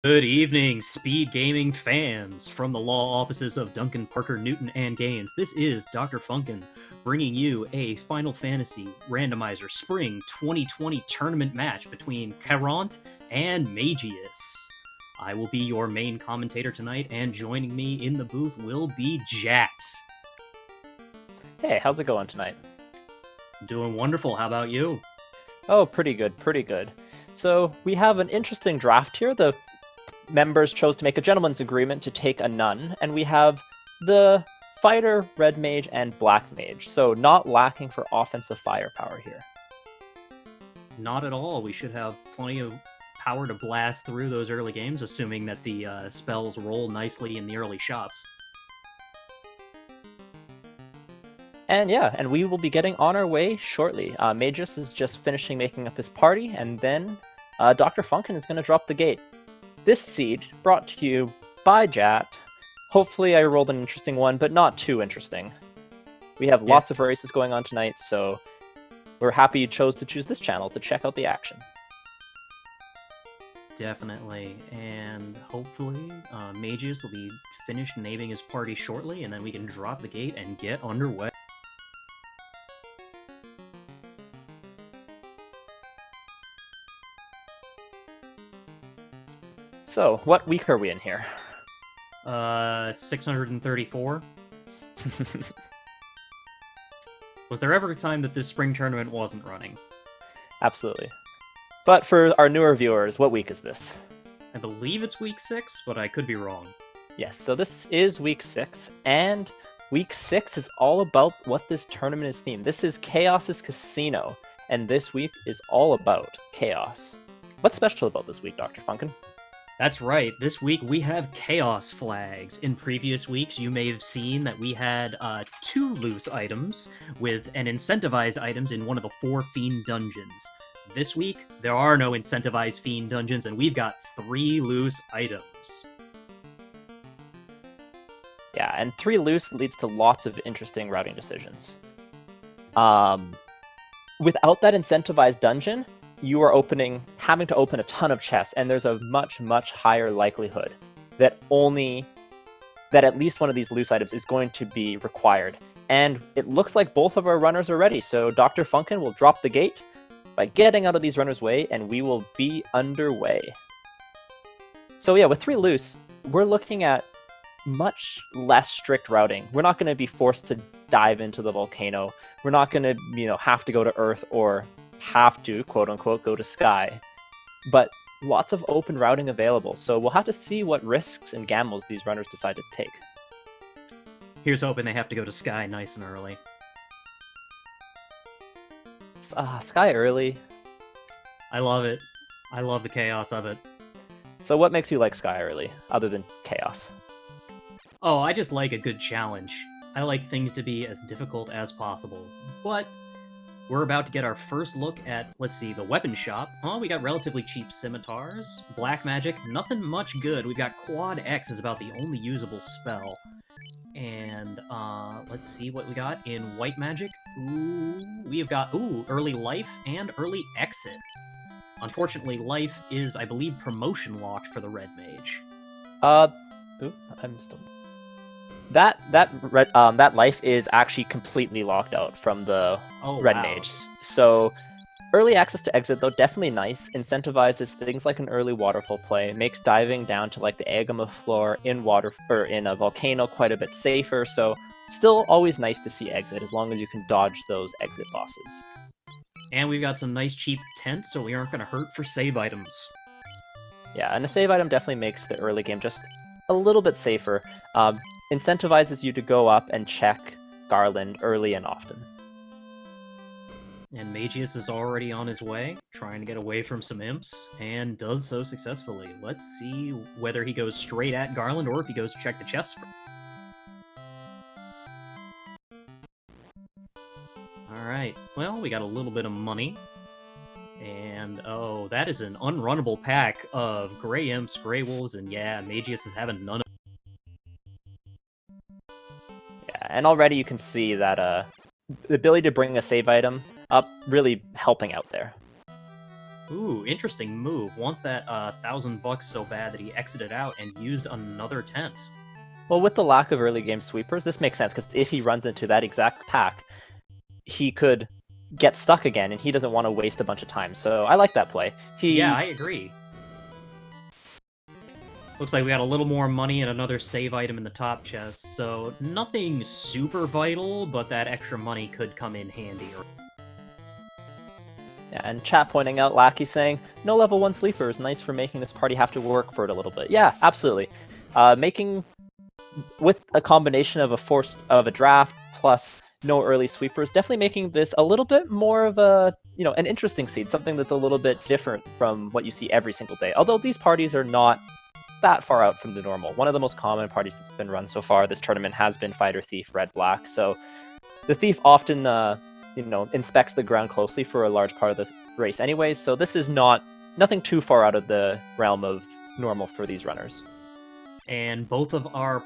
Good evening, speed gaming fans from the law offices of Duncan Parker Newton and Gaines. This is Dr. Funkin bringing you a Final Fantasy Randomizer Spring 2020 tournament match between Caront and Mageius. I will be your main commentator tonight, and joining me in the booth will be Jat. Hey, how's it going tonight? Doing wonderful. How about you? Oh, pretty good, pretty good. So we have an interesting draft here. The members chose to make a gentleman's agreement to take a nun, and we have the fighter, red mage, and black mage. So not lacking for offensive firepower here. Not at all. We should have plenty of power to blast through those early games, assuming that the spells roll nicely in the early shops. And yeah, and we will be getting on our way shortly. Magus is just finishing making up his party, and then Dr. Funkin is going to drop the gate. This seed brought to you by Jat. Hopefully I rolled an interesting one, but not too interesting. We have lots of races going on tonight, so we're happy you chose to choose this channel to check out the action. Definitely, and hopefully Mageius will be finished naming his party shortly, and then we can drop the gate and get underway. So, what week are we in here? 634. Was there ever a time that this spring tournament wasn't running? Absolutely. But for our newer viewers, what week is this? I believe it's week 6, but I could be wrong. Yes, so this is week 6, and week 6 is all about what this tournament is themed. This is Chaos's Casino, and this week is all about Chaos. What's special about this week, Dr. Funkin? That's right, this week we have Chaos flags. In previous weeks, you may have seen that we had 2 loose items with an incentivized items in one of the 4 Fiend dungeons. This week, there are no incentivized Fiend dungeons, and we've got 3 loose items. Yeah, and 3 loose leads to lots of interesting routing decisions. Without that incentivized dungeon, you are having to open a ton of chests, and there's a much, much higher likelihood that at least one of these loose items is going to be required. And it looks like both of our runners are ready, so Dr. Funkin will drop the gate by getting out of these runners' way, and we will be underway. So yeah, with 3 loose, we're looking at much less strict routing. We're not going to be forced to dive into the volcano. We're not going to, have to go to Earth or have to, quote-unquote, go to Sky. But lots of open routing available, so we'll have to see what risks and gambles these runners decide to take. Here's hoping they have to go to Sky nice and early. Sky early. I love it. I love the chaos of it. So what makes you like Sky early, other than chaos? Oh, I just like a good challenge. I like things to be as difficult as possible. But we're about to get our first look at, let's see, the weapon shop. Oh, we got relatively cheap scimitars. Black magic, nothing much good. We've got Quad X is about the only usable spell. And, let's see what we got in white magic. Ooh, we have got, early life and early exit. Unfortunately, life is, I believe, promotion locked for the red mage. I'm still... That life is actually completely locked out from the red mage. So early access to exit, though, definitely nice. Incentivizes things like an early waterfall play, makes diving down to like the Agama floor in a volcano quite a bit safer. So still always nice to see exit as long as you can dodge those exit bosses. And we've got some nice cheap tent, so we aren't going to hurt for save items. Yeah, and a save item definitely makes the early game just a little bit safer. Incentivizes you to go up and check Garland early and often. And Mageius is already on his way, trying to get away from some imps, and does so successfully. Let's see whether he goes straight at Garland or if he goes to check the chest first. Alright, well, we got a little bit of money. And, oh, that is an unrunnable pack of Grey Imps, Grey Wolves, and yeah, Mageius is having none of. Yeah, and already you can see that the ability to bring a save item up really helping out there. Ooh, interesting move. Wants that $1,000 so bad that he exited out and used another tent. Well, with the lack of early game sweepers, this makes sense, because if he runs into that exact pack, he could get stuck again, and he doesn't want to waste a bunch of time. So I like that play. Yeah, I agree. Looks like we got a little more money and another save item in the top chest, so nothing super vital, but that extra money could come in handy. Yeah, and chat pointing out, Lackey saying, no level 1 sleeper is nice for making this party have to work for it a little bit. Yeah, absolutely. Making, with a combination of a draft plus no early sweepers, definitely making this a little bit more of a, an interesting seed, something that's a little bit different from what you see every single day. Although these parties are not that far out from the normal. One of the most common parties that's been run so far this tournament has been Fighter Thief Red Black. So the Thief often inspects the ground closely for a large part of the race anyways, so this is nothing too far out of the realm of normal for these runners. And both of our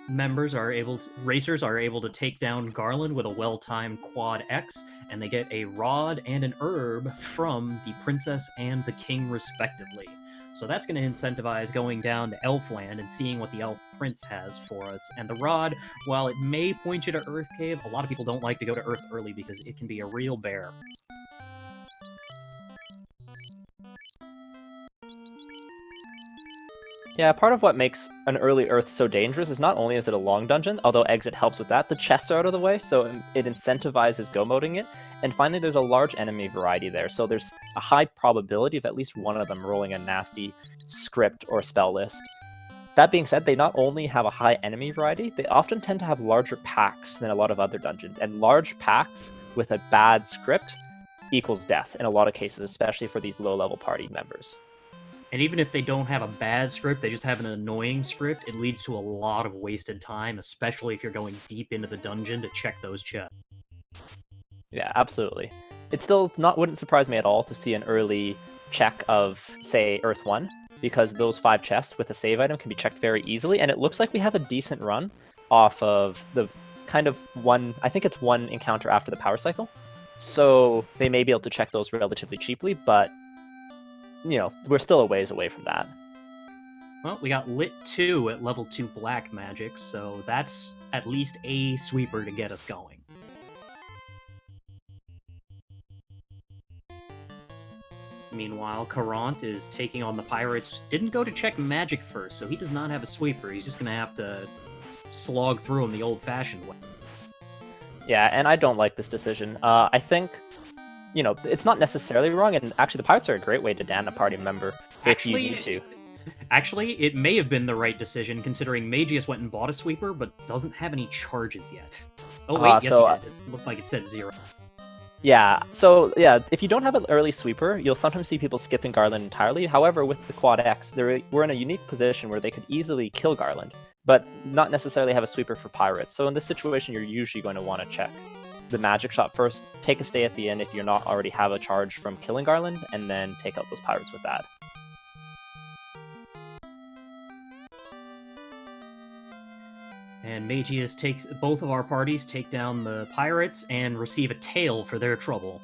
racers are able to take down Garland with a well-timed quad X, and they get a rod and an herb from the princess and the king respectively. So that's going to incentivize going down to Elfland and seeing what the elf prince has for us. And the rod, while it may point you to Earth Cave, a lot of people don't like to go to Earth early because it can be a real bear. Yeah, part of what makes an early Earth so dangerous is not only is it a long dungeon, although exit helps with that, the chests are out of the way, so it incentivizes go-moding it. And finally, there's a large enemy variety there, so there's a high probability of at least one of them rolling a nasty script or spell list. That being said, they not only have a high enemy variety, they often tend to have larger packs than a lot of other dungeons, and large packs with a bad script equals death in a lot of cases, especially for these low-level party members. And even if they don't have a bad script, they just have an annoying script, it leads to a lot of wasted time, especially if you're going deep into the dungeon to check those chests. Yeah, absolutely. It still wouldn't surprise me at all to see an early check of, say, Earth 1, because those 5 chests with a save item can be checked very easily, and it looks like we have a decent run off of the kind of I think it's one encounter after the power cycle, so they may be able to check those relatively cheaply, but we're still a ways away from that. Well, we got Lit 2 at level 2 Black Magic, so that's at least a sweeper to get us going. Meanwhile, Caront is taking on the pirates. Didn't go to check magic first, so he does not have a sweeper. He's just going to have to slog through him the old-fashioned way. Yeah, and I don't like this decision. I think it's not necessarily wrong, and actually the pirates are a great way to damn a party member if you need to. Actually, it may have been the right decision, considering Mageius went and bought a sweeper, but doesn't have any charges yet. Oh wait, yes he did. It looked like it said 0. Yeah, so yeah, if you don't have an early sweeper, you'll sometimes see people skipping Garland entirely. However, with the Quad X, we're in a unique position where they could easily kill Garland, but not necessarily have a sweeper for pirates. So in this situation, you're usually going to want to check the magic shot first, take a stay at the end if you're not already have a charge from killing Garland, and then take out those pirates with that. And Mageius takes both of our parties take down the pirates and receive a tail for their trouble.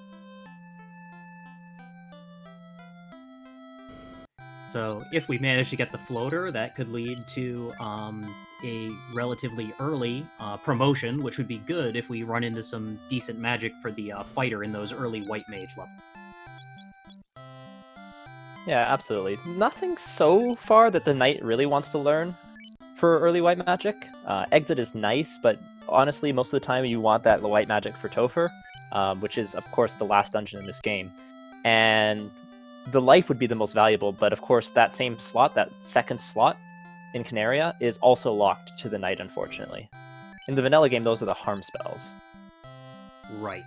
So if we manage to get the floater, that could lead to a relatively early promotion, which would be good if we run into some decent magic for the fighter in those early white mage levels. Yeah, absolutely. Nothing so far that the knight really wants to learn for early white magic. Exit is nice, but honestly, most of the time you want that white magic for Topher, which is, of course, the last dungeon in this game. And the life would be the most valuable, but of course that same slot, that second slot in Canaria, is also locked to the knight, unfortunately. In the vanilla game, those are the harm spells. Right.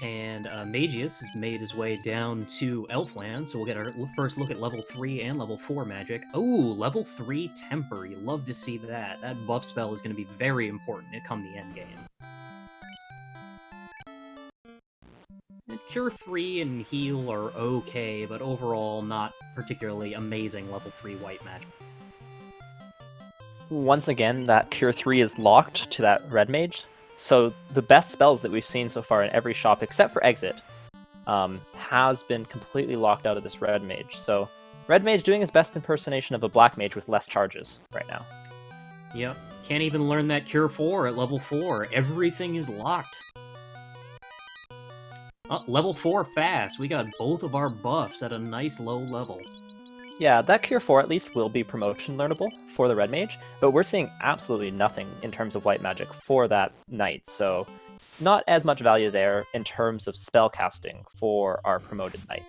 And Mageius has made his way down to Elfland, so we'll get our first look at level 3 and level 4 magic. Oh, level 3 Temper. You love to see that. That buff spell is going to be very important come the end game. And Cure 3 and Heal are okay, but overall not particularly amazing level 3 white magic. Once again, that Cure 3 is locked to that red mage. So the best spells that we've seen so far in every shop, except for Exit, has been completely locked out of this red mage. So red mage doing his best impersonation of a black mage with less charges right now. Yep. Can't even learn that Cure 4 at level 4. Everything is locked. Oh, level 4 fast. We got both of our buffs at a nice low level. Yeah, that Cure 4 at least will be promotion learnable for the red mage, but we're seeing absolutely nothing in terms of white magic for that knight, so not as much value there in terms of spell casting for our promoted knight.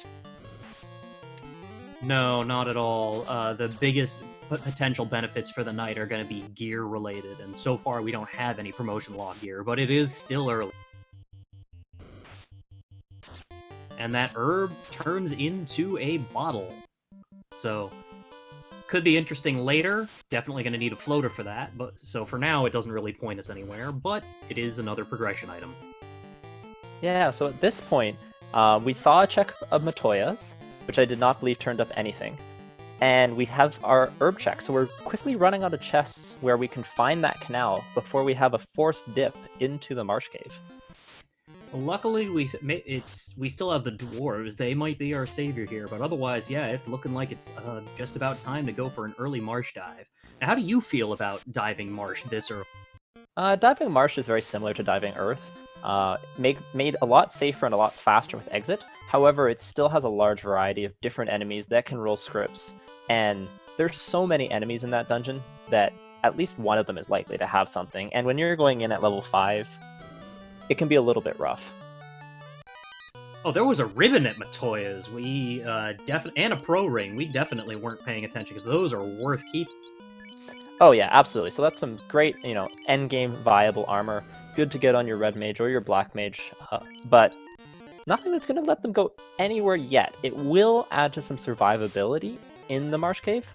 No, not at all. The biggest potential benefits for the knight are going to be gear related, and so far we don't have any promotion lock gear, but it is still early. And that herb turns into a bottle. So, could be interesting later. Definitely going to need a floater for that. But so for now, it doesn't really point us anywhere, but it is another progression item. Yeah, so at this point, we saw a check of Matoya's, which I did not believe turned up anything. And we have our herb check, so we're quickly running out of chests where we can find that canal before we have a forced dip into the marsh cave. Luckily, we still have the dwarves. They might be our savior here, but otherwise, yeah, it's looking like it's just about time to go for an early marsh dive. Now, how do you feel about diving marsh this early? Diving marsh is very similar to diving earth. Made a lot safer and a lot faster with exit. However, it still has a large variety of different enemies that can roll scripts, and there's so many enemies in that dungeon that at least one of them is likely to have something. And when you're going in at level 5, it can be a little bit rough. Oh, there was a ribbon at Matoya's. We definitely, and a pro ring. We definitely weren't paying attention because those are worth keeping. Oh yeah, absolutely. So that's some great, end game viable armor. Good to get on your red mage or your black mage, but nothing that's going to let them go anywhere yet. It will add to some survivability in the marsh cave,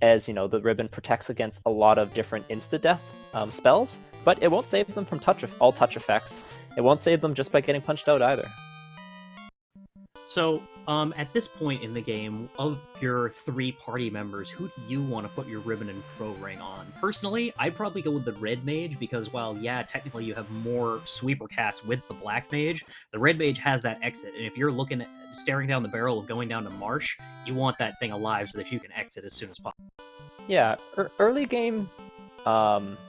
as the ribbon protects against a lot of different insta-death spells, but it won't save them from all touch effects. It won't save them just by getting punched out either. So, at this point in the game, of your 3 party members, who do you want to put your ribbon and pro ring on? Personally, I'd probably go with the red mage, because while, yeah, technically you have more sweeper casts with the black mage, the red mage has that exit, and if you're staring down the barrel of going down to marsh, you want that thing alive so that you can exit as soon as possible. Yeah, early game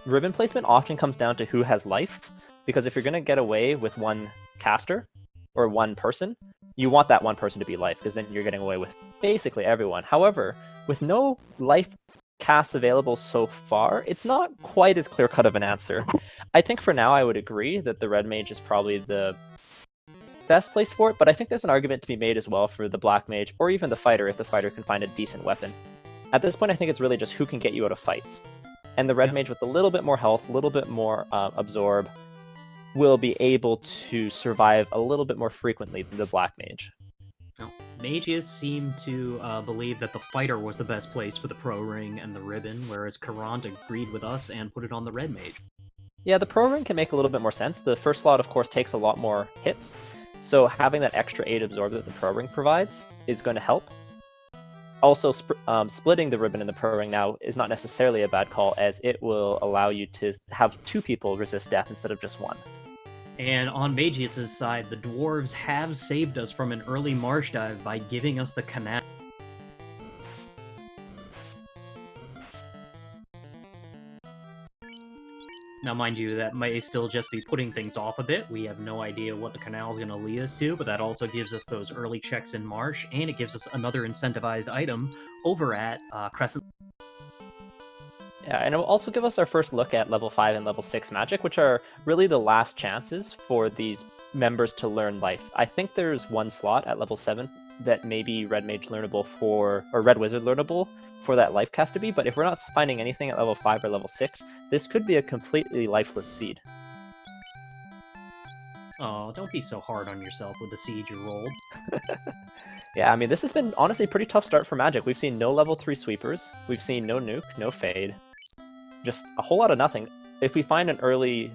ribbon placement often comes down to who has life, because if you're going to get away with one caster, or one person, you want that one person to be life, because then you're getting away with basically everyone. However, with no life casts available so far, it's not quite as clear-cut of an answer. I think for now I would agree that the red mage is probably the best place for it, but I think there's an argument to be made as well for the black mage, or even the fighter if the fighter can find a decent weapon. At this point, I think it's really just who can get you out of fights. And the red mage with a little bit more health, a little bit more absorb, will be able to survive a little bit more frequently than the black mage. Now, mages seem to believe that the fighter was the best place for the pro ring and the ribbon, whereas Caront agreed with us and put it on the red mage. Yeah, the pro ring can make a little bit more sense. The first slot, of course, takes a lot more hits, so having that extra 8 absorb that the pro ring provides is going to help. Also, splitting the ribbon and the pro ring now is not necessarily a bad call, as it will allow you to have 2 people resist death instead of just 1. And on Mageius' side, the dwarves have saved us from an early marsh dive by giving us the canal. Now, mind you, that may still just be putting things off a bit. We have no idea what the canal is going to lead us to, but that also gives us those early checks in marsh, and it gives us another incentivized item over at Crescent. Yeah, and it will also give us our first look at level 5 and level 6 magic, which are really the last chances for these members to learn life. I think there's one slot at level 7 that may be red mage learnable or red wizard learnable for that life cast to be, but if we're not finding anything at level 5 or level 6, this could be a completely lifeless seed. Oh, don't be so hard on yourself with the seed you rolled. Yeah, I mean, this has been honestly a pretty tough start for magic. We've seen no level 3 sweepers, we've seen no nuke, no fade, just a whole lot of nothing. If we find an early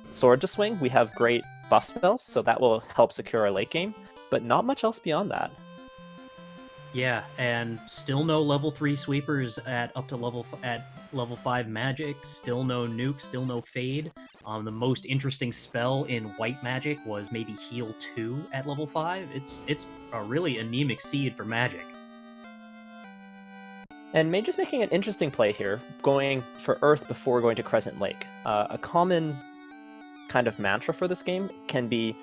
sword to swing, we have great buff spells, so that will help secure our late game, but not much else beyond that. Yeah, and still no level 3 sweepers at level 5 magic, still no nuke, still no fade. The most interesting spell in white magic was maybe heal 2 at level 5. It's a really anemic seed for magic. And Mage is making an interesting play here, going for Earth before going to Crescent Lake. A common kind of mantra for this game can be,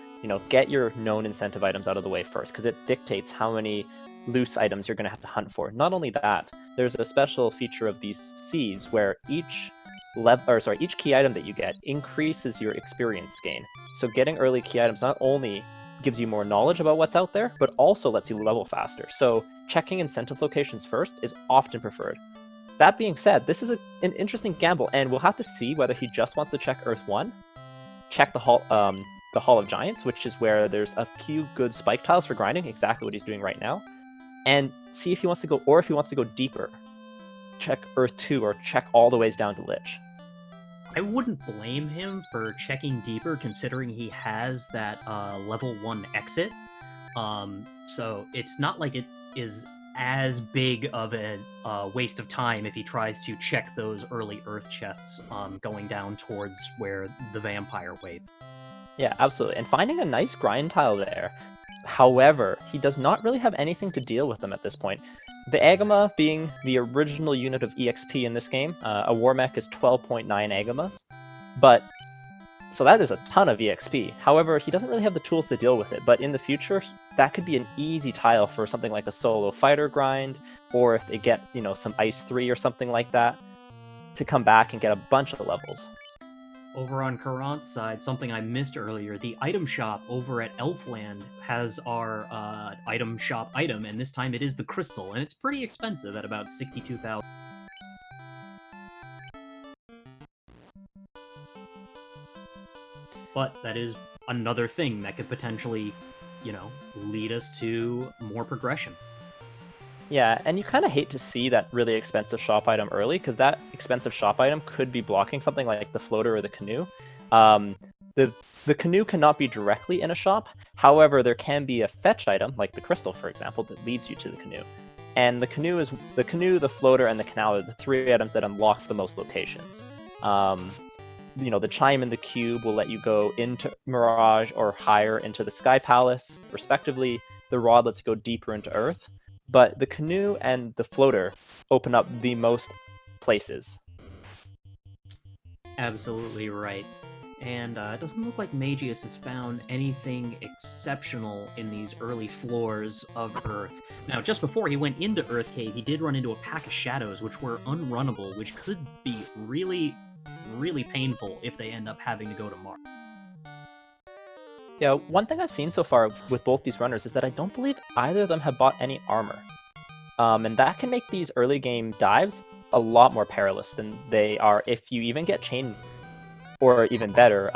get your known incentive items out of the way first, because it dictates how many loose items you're going to have to hunt for. Not only that, there's a special feature of these seas where each key item that you get increases your experience gain. So getting early key items not only gives you more knowledge about what's out there, but also lets you level faster. So checking incentive locations first is often preferred. That being said, this is an interesting gamble, and we'll have to see whether he just wants to check Earth 1, check the Hall of Giants, which is where there's a few good spike tiles for grinding, exactly what he's doing right now, and see if he wants to go, or if he wants to go deeper, check Earth 2 or check all the ways down to Lich. I wouldn't blame him for checking deeper, considering he has that level 1 exit. So it's not like it is as big of a waste of time if he tries to check those early Earth chests going down towards where the vampire waits. Yeah, absolutely. And finding a nice grind tile there. However, he does not really have anything to deal with them at this point. The Agama being the original unit of EXP in this game, a War Mech is 12.9 Agamas, so that is a ton of EXP. However, he doesn't really have the tools to deal with it, but in the future, that could be an easy tile for something like a solo fighter grind, or if they get, some Ice 3 or something like that, to come back and get a bunch of levels. Over on Carant's side, something I missed earlier, the item shop over at Elfland has our item shop item, and this time it is the crystal, and it's pretty expensive at about 62,000. But that is another thing that could potentially, lead us to more progression. Yeah, and you kind of hate to see that really expensive shop item early, because that expensive shop item could be blocking something like the floater or the canoe. The canoe cannot be directly in a shop. However, there can be a fetch item, like the crystal, for example, that leads you to the canoe. And the canoe, the floater, and the canal are the 3 items that unlock the most locations. The chime and the cube will let you go into Mirage or higher into the Sky Palace, respectively. The rod lets you go deeper into Earth. But the canoe and the floater open up the most places. Absolutely right. And it doesn't look like Mageius has found anything exceptional in these early floors of Earth. Now, just before he went into Earth Cave, he did run into a pack of shadows, which were unrunnable, which could be really, really painful if they end up having to go to Mars. Yeah, one thing I've seen so far with both these runners is that I don't believe either of them have bought any armor. And that can make these early game dives a lot more perilous than they are if you even get chain, or even better,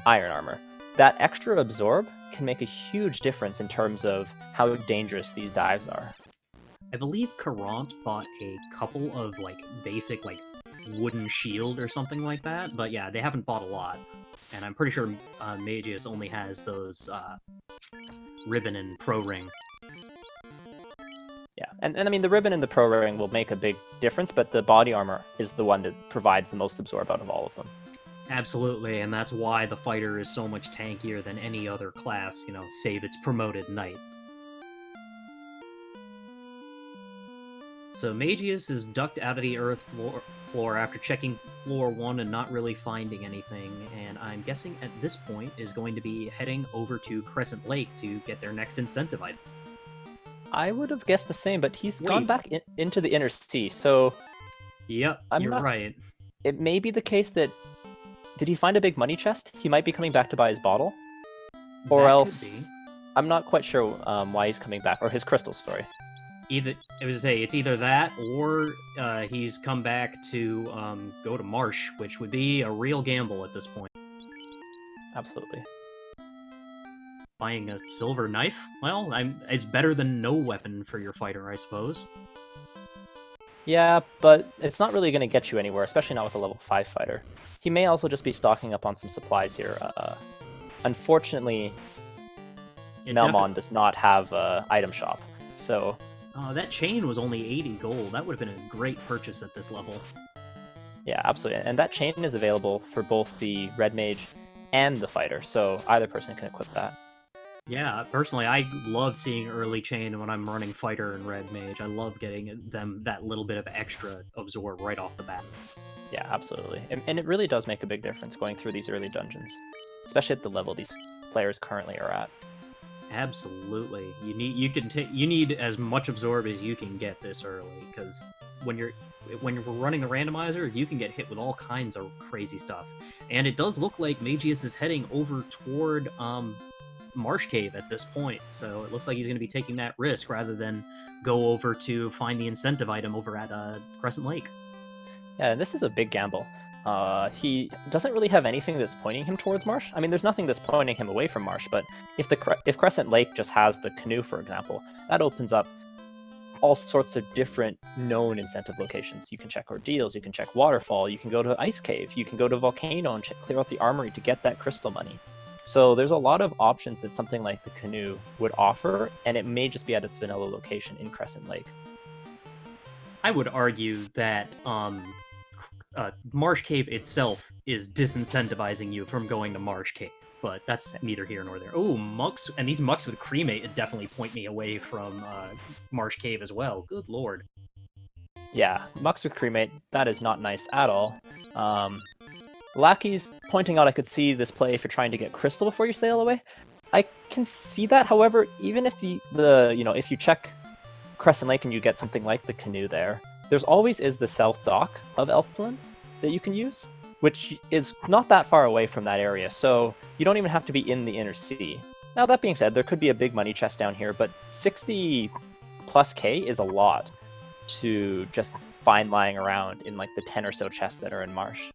iron armor. That extra absorb can make a huge difference in terms of how dangerous these dives are. I believe Caront bought a couple of basic wooden shield or something like that, but yeah, they haven't bought a lot. And I'm pretty sure Mageius only has those ribbon and pro ring. Yeah, and I mean, the ribbon and the pro ring will make a big difference, but the body armor is the one that provides the most absorb out of all of them. Absolutely, and that's why the fighter is so much tankier than any other class, save its promoted knight. So Mageius is ducked out of the Earth floor after checking floor 1 and not really finding anything, and I'm guessing at this point is going to be heading over to Crescent Lake to get their next incentive item. I would have guessed the same, but he's gone back into the inner sea, so... Yep, you're right. It may be the case that... Did he find a big money chest? He might be coming back to buy his bottle? Or that else... Could be. I'm not quite sure why he's coming back, or his crystal story. It's either that, or he's come back to go to Marsh, which would be a real gamble at this point. Absolutely. Buying a silver knife? Well, it's better than no weapon for your fighter, I suppose. Yeah, but it's not really going to get you anywhere, especially not with a level 5 fighter. He may also just be stocking up on some supplies here. Unfortunately, Melmon does not have an item shop, so... that chain was only 80 gold. That would have been a great purchase at this level. Yeah, absolutely. And that chain is available for both the red mage and the fighter, so either person can equip that. Yeah, personally, I love seeing early chain when I'm running fighter and red mage. I love getting them that little bit of extra absorb right off the bat. Yeah, absolutely. And it really does make a big difference going through these early dungeons, especially at the level these players currently are at. Absolutely, you need as much absorb as you can get this early, because when you're running the randomizer, you can get hit with all kinds of crazy stuff. And it does look like Mageius is heading over toward Marsh Cave at this point, so it looks like he's going to be taking that risk rather than go over to find the incentive item over at Crescent Lake. Yeah, and this is a big gamble. He doesn't really have anything that's pointing him towards Marsh. I mean, there's nothing that's pointing him away from Marsh, but if Crescent Lake just has the canoe, for example, that opens up all sorts of different known incentive locations. You can check Ordeals, you can check Waterfall, you can go to Ice Cave, you can go to Volcano and clear out the armory to get that crystal money. So there's a lot of options that something like the canoe would offer, and it may just be at its vanilla location in Crescent Lake. I would argue that Marsh Cave itself is disincentivizing you from going to Marsh Cave, but that's neither here nor there. Oh, mucks, and these mucks with cremate definitely point me away from Marsh Cave as well. Good lord. Yeah, mucks with cremate, that is not nice at all. Lackey's pointing out I could see this play if you're trying to get crystal before you sail away. I can see that, however, even if if you check Crescent Lake and you get something like the canoe there's always the south dock of Elfland that you can use, which is not that far away from that area, so you don't even have to be in the inner sea. Now, that being said, there could be a big money chest down here, but 60 plus K is a lot to just find lying around in like the 10 or so chests that are in Marsh.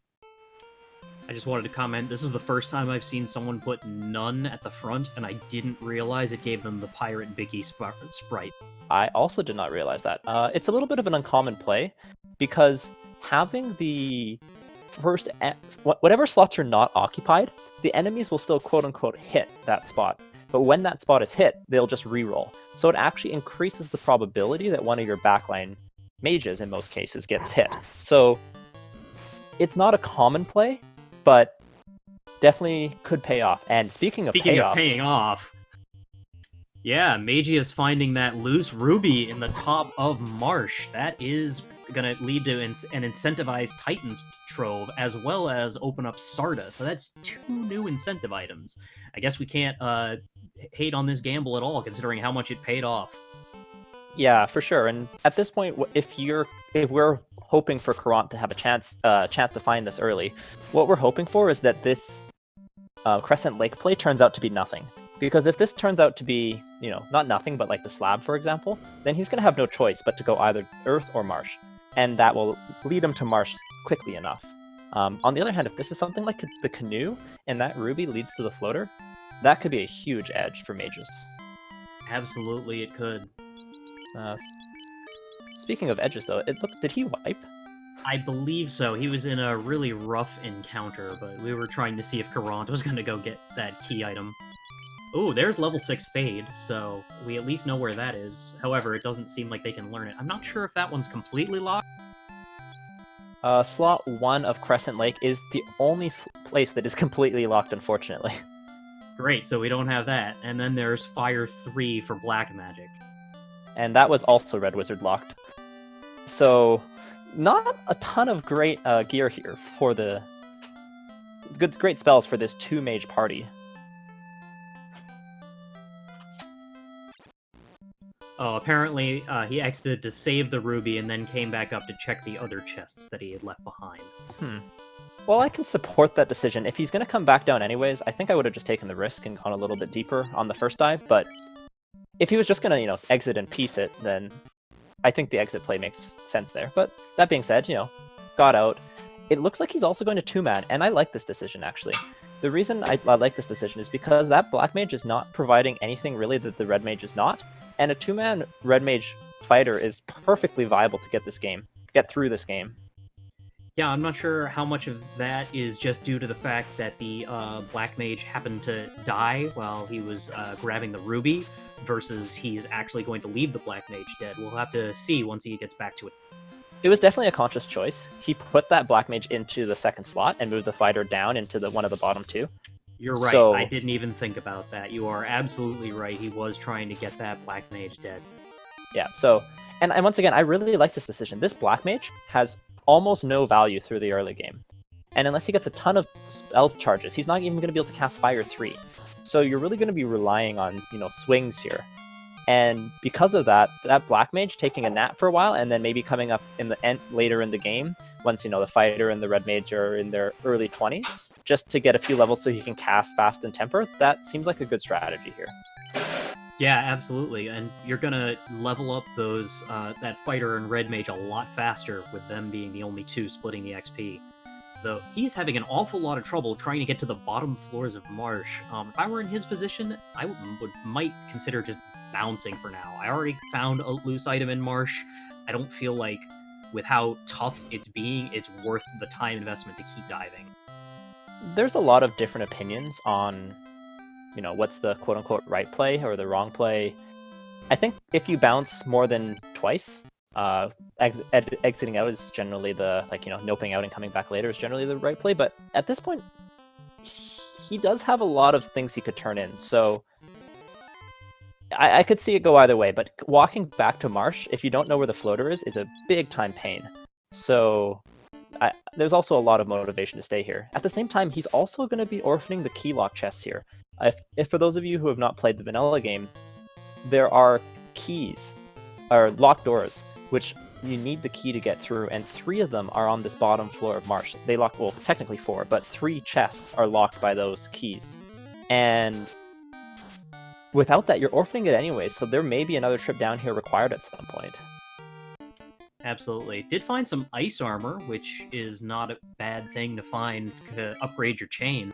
I just wanted to comment, this is the first time I've seen someone put none at the front, and I didn't realize it gave them the Pirate Biggie sprite. I also did not realize that. It's a little bit of an uncommon play, because having the first... whatever slots are not occupied, the enemies will still quote-unquote hit that spot. But when that spot is hit, they'll just reroll. So it actually increases the probability that one of your backline mages, in most cases, gets hit. So it's not a common play, but definitely could pay off. And speaking of paying off, yeah, Mageius finding that loose ruby in the top of Marsh. That is going to lead to an incentivized Titans trove, as well as open up Sarda. So that's 2 new incentive items. I guess we can't hate on this gamble at all, considering how much it paid off. Yeah, for sure. And at this point, if we're hoping for Caront to have a chance to find this early, what we're hoping for is that this Crescent Lake play turns out to be nothing. Because if this turns out to be, not nothing, but like the slab, for example, then he's going to have no choice but to go either Earth or Marsh. And that will lead him to Marsh quickly enough. On the other hand, if this is something like the canoe, and that ruby leads to the floater, that could be a huge edge for mages. Absolutely, it could. Speaking of edges, though, did he wipe? I believe so. He was in a really rough encounter, but we were trying to see if Caront was going to go get that key item. Oh, there's level 6 Fade, so we at least know where that is. However, it doesn't seem like they can learn it. I'm not sure if that one's completely locked. Slot 1 of Crescent Lake is the only place that is completely locked, unfortunately. Great, so we don't have that. And then there's Fire 3 for Black Magic. And that was also Red Wizard locked. So, not a ton of great gear here for the... great spells for this 2-mage party. Oh, apparently he exited to save the ruby and then came back up to check the other chests that he had left behind. Well, I can support that decision. If he's going to come back down anyways, I think I would have just taken the risk and gone a little bit deeper on the first dive, but if he was just going to, exit and piece it, then I think the exit play makes sense there. But that being said, got out. It looks like he's also going to 2-man, and I like this decision, actually. The reason I like this decision is because that Black Mage is not providing anything really that the Red Mage is not, and a 2-man Red Mage fighter is perfectly viable to get through this game. Yeah, I'm not sure how much of that is just due to the fact that the Black Mage happened to die while he was grabbing the ruby, versus he's actually going to leave the Black Mage dead. We'll have to see once he gets back to it. It was definitely a conscious choice. He put that Black Mage into the second slot and moved the fighter down into one of the bottom two. You're right. So, I didn't even think about that. You are absolutely right. He was trying to get that Black Mage dead. yeah, so, and once again, I really like this decision. This Black Mage has almost no value through the early game. And unless he gets a ton of spell charges, he's not even going to be able to cast Fire 3. So you're really going to be relying on, swings here. And because of that, that Black Mage taking a nap for a while and then maybe coming up in the end later in the game, once the fighter and the Red Mage are in their early 20s, just to get a few levels so he can cast Fast and Temper, that seems like a good strategy here. Yeah, absolutely. And you're gonna level up those that fighter and Red Mage a lot faster with them being the only two splitting the XP. Though he's having an awful lot of trouble trying to get to the bottom floors of Marsh. If I were in his position, I might consider just bouncing for now. I already found a loose item in Marsh. I don't feel like, with how tough it's being, it's worth the time investment to keep diving. There's a lot of different opinions on, what's the quote-unquote right play or the wrong play. I think if you bounce more than twice, exiting out is generally the, noping out and coming back later is generally the right play. But at this point, he does have a lot of things he could turn in. So I could see it go either way. But walking back to Marsh, if you don't know where the floater is a big time pain. So there's also a lot of motivation to stay here. At the same time, he's also going to be orphaning the key lock chests here. If for those of you who have not played the vanilla game, there are keys, or locked doors, which you need the key to get through, and 3 of them are on this bottom floor of Marsh. They lock, well, technically 4, but 3 chests are locked by those keys. And without that, you're orphaning it anyway, so there may be another trip down here required at some point. Absolutely. Did find some ice armor, which is not a bad thing to find to upgrade your chain.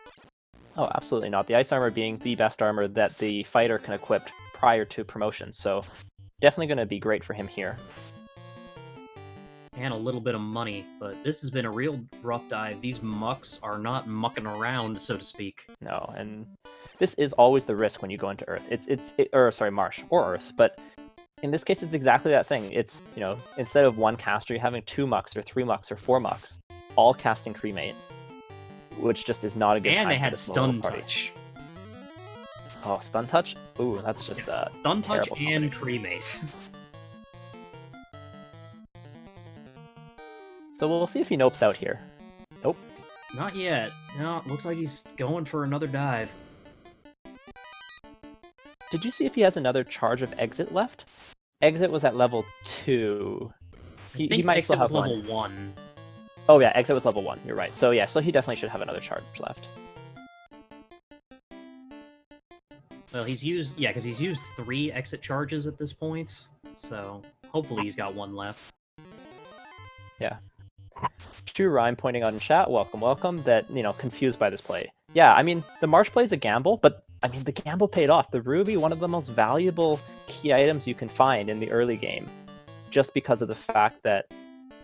Oh, absolutely not. The ice armor being the best armor that the fighter can equip prior to promotion, so definitely going to be great for him here. And a little bit of money, but this has been a real rough dive. These mucks are not mucking around, so to speak. No, and this is always the risk when you go into Earth. Marsh or Earth, but in this case, it's exactly that thing. It's, instead of one caster, you're having 2 mucks or 3 mucks or 4 mucks, all casting cremate, which just is not a good time. And they had stun touch. Oh, stun touch? Ooh, that's just stun touch and cremate. So we'll see if he nopes out here. Nope. Not yet. No, looks like he's going for another dive. Did you see if he has another charge of exit left? Exit was at level 2. He might still have level 1. Oh yeah, exit was level 1. You're right. So yeah, so he definitely should have another charge left. Well, he's used 3 exit charges at this point, so hopefully he's got 1 left. Yeah. True Rhyme pointing out in chat, welcome, that, confused by this play. Yeah, I mean, the Marsh play is a gamble, but, I mean, the gamble paid off. The Ruby, one of the most valuable key items you can find in the early game, just because of the fact that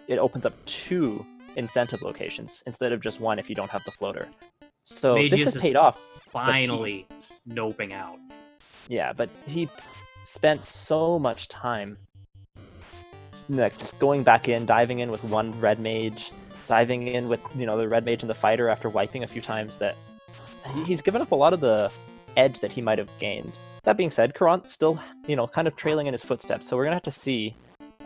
it opens up 2 incentive locations instead of just 1 if you don't have the floater. So Mageius this has paid off. Finally noping out. Yeah, but he spent so much time just going back in, diving in with 1 Red Mage, diving in with, the Red Mage and the fighter after wiping a few times, that he's given up a lot of the edge that he might have gained. That being said, Caront still, kind of trailing in his footsteps, so we're going to have to see.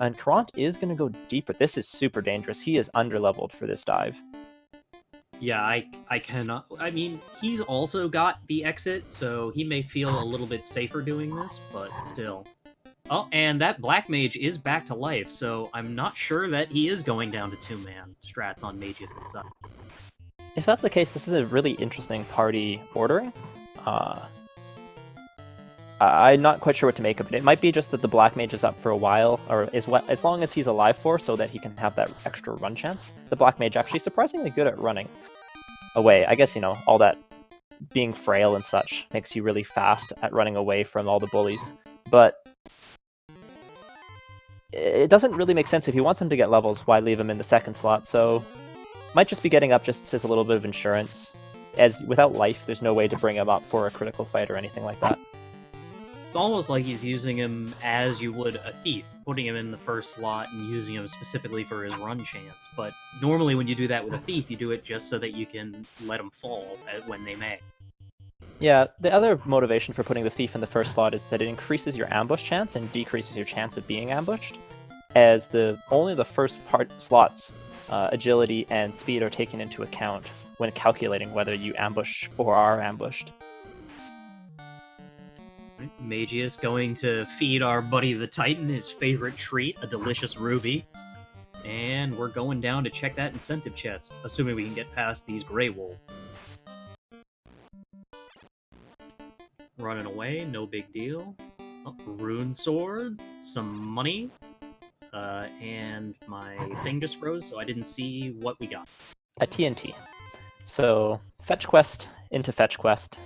And Caront is going to go deeper. This is super dangerous. He is underleveled for this dive. Yeah, I cannot... I mean, he's also got the exit, so he may feel a little bit safer doing this, but still. Oh, and that Black Mage is back to life, so I'm not sure that he is going down to 2-man strats on Mageius' side. If that's the case, this is a really interesting party ordering. I'm not quite sure what to make of it. It might be just that the Black Mage is up for a while, or as long as he's alive for, so that he can have that extra run chance. The Black Mage actually surprisingly good at running away. I guess, all that being frail and such makes you really fast at running away from all the bullies. But it doesn't really make sense. If he wants him to get levels, why leave him in the second slot? So might just be getting up just as a little bit of insurance. As without life, there's no way to bring him up for a critical fight or anything like that. It's almost like he's using him as you would a thief, putting him in the first slot and using him specifically for his run chance. But normally when you do that with a thief, you do it just so that you can let him fall when they may. Yeah, the other motivation for putting the thief in the first slot is that it increases your ambush chance and decreases your chance of being ambushed, as only the first slots, agility and speed, are taken into account when calculating whether you ambush or are ambushed. Mageius going to feed our buddy the Titan his favorite treat, a delicious ruby. And we're going down to check that incentive chest, assuming we can get past these Grey Wolves. Running away, no big deal. Oh, rune sword, some money, and my thing just froze, so I didn't see what we got. A TNT. So, fetch quest into fetch quest.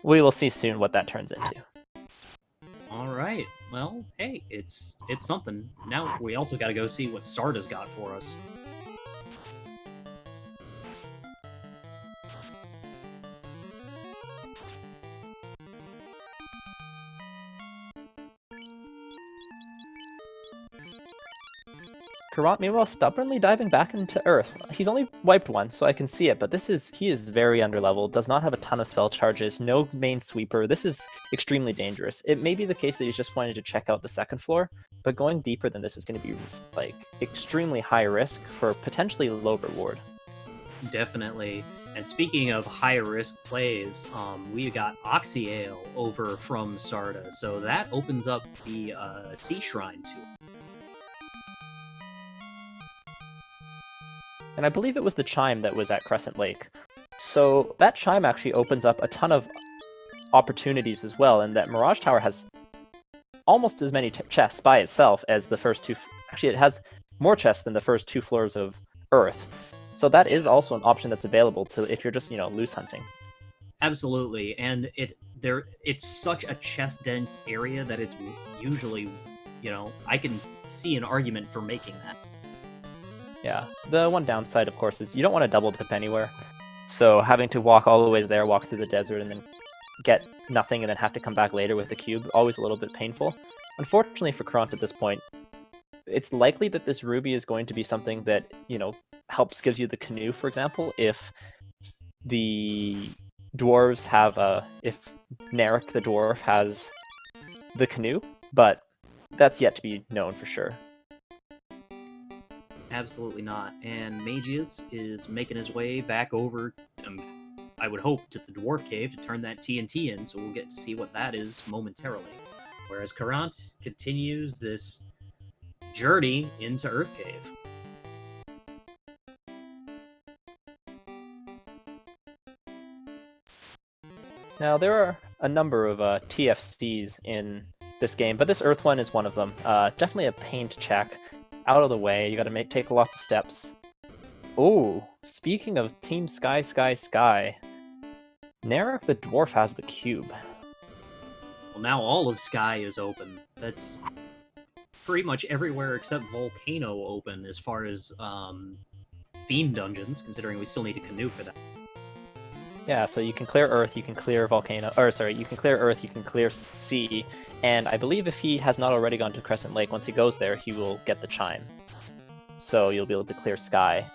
We will see soon what that turns into. Alright, well, hey, it's something. Now we also gotta go see what Sarda's got for us. Caront, meanwhile, stubbornly diving back into Earth. He's only wiped once, so I can see it, but he is very underleveled, does not have a ton of spell charges, no main sweeper. This is extremely dangerous. It may be the case that he's just wanting to check out the second floor, but going deeper than this is going to be like extremely high risk for potentially low reward. Definitely. And speaking of high-risk plays, we got Oxyale over from Sarda, so that opens up the Sea Shrine to him. And I believe it was the chime that was at Crescent Lake. So that chime actually opens up a ton of opportunities as well, and that Mirage Tower has almost as many chests by itself as the first two. Actually, it has more chests than the first 2 floors of Earth. So that is also an option that's available to if you're just, loose hunting. Absolutely, and it's such a chest-dense area that it's usually, I can see an argument for making that. Yeah, the one downside, of course, is you don't want to double dip anywhere. So having to walk all the way there, walk through the desert, and then get nothing, and then have to come back later with the cube, always a little bit painful. Unfortunately for Caront at this point, it's likely that this ruby is going to be something that, gives you the canoe, for example, if the dwarves have if Narek the dwarf has the canoe, but that's yet to be known for sure. Absolutely not. And Mageius is making his way back over, I would hope, to the Dwarf Cave to turn that TNT in, so we'll get to see what that is momentarily. Whereas Caront continues this journey into Earth Cave. Now, there are a number of TFCs in this game, but this Earth one is one of them. Definitely a pain to check. Out of the way, you gotta take lots of steps. Oh, speaking of Team Sky, Narek the dwarf has the cube. Well, now all of Sky is open. That's pretty much everywhere except Volcano open as far as Fiend dungeons, considering we still need a canoe for that. Yeah, so you can clear Earth, you can clear Volcano, you can clear Earth, you can clear Sea, and I believe if he has not already gone to Crescent Lake, once he goes there, he will get the chime. So you'll be able to clear Sky.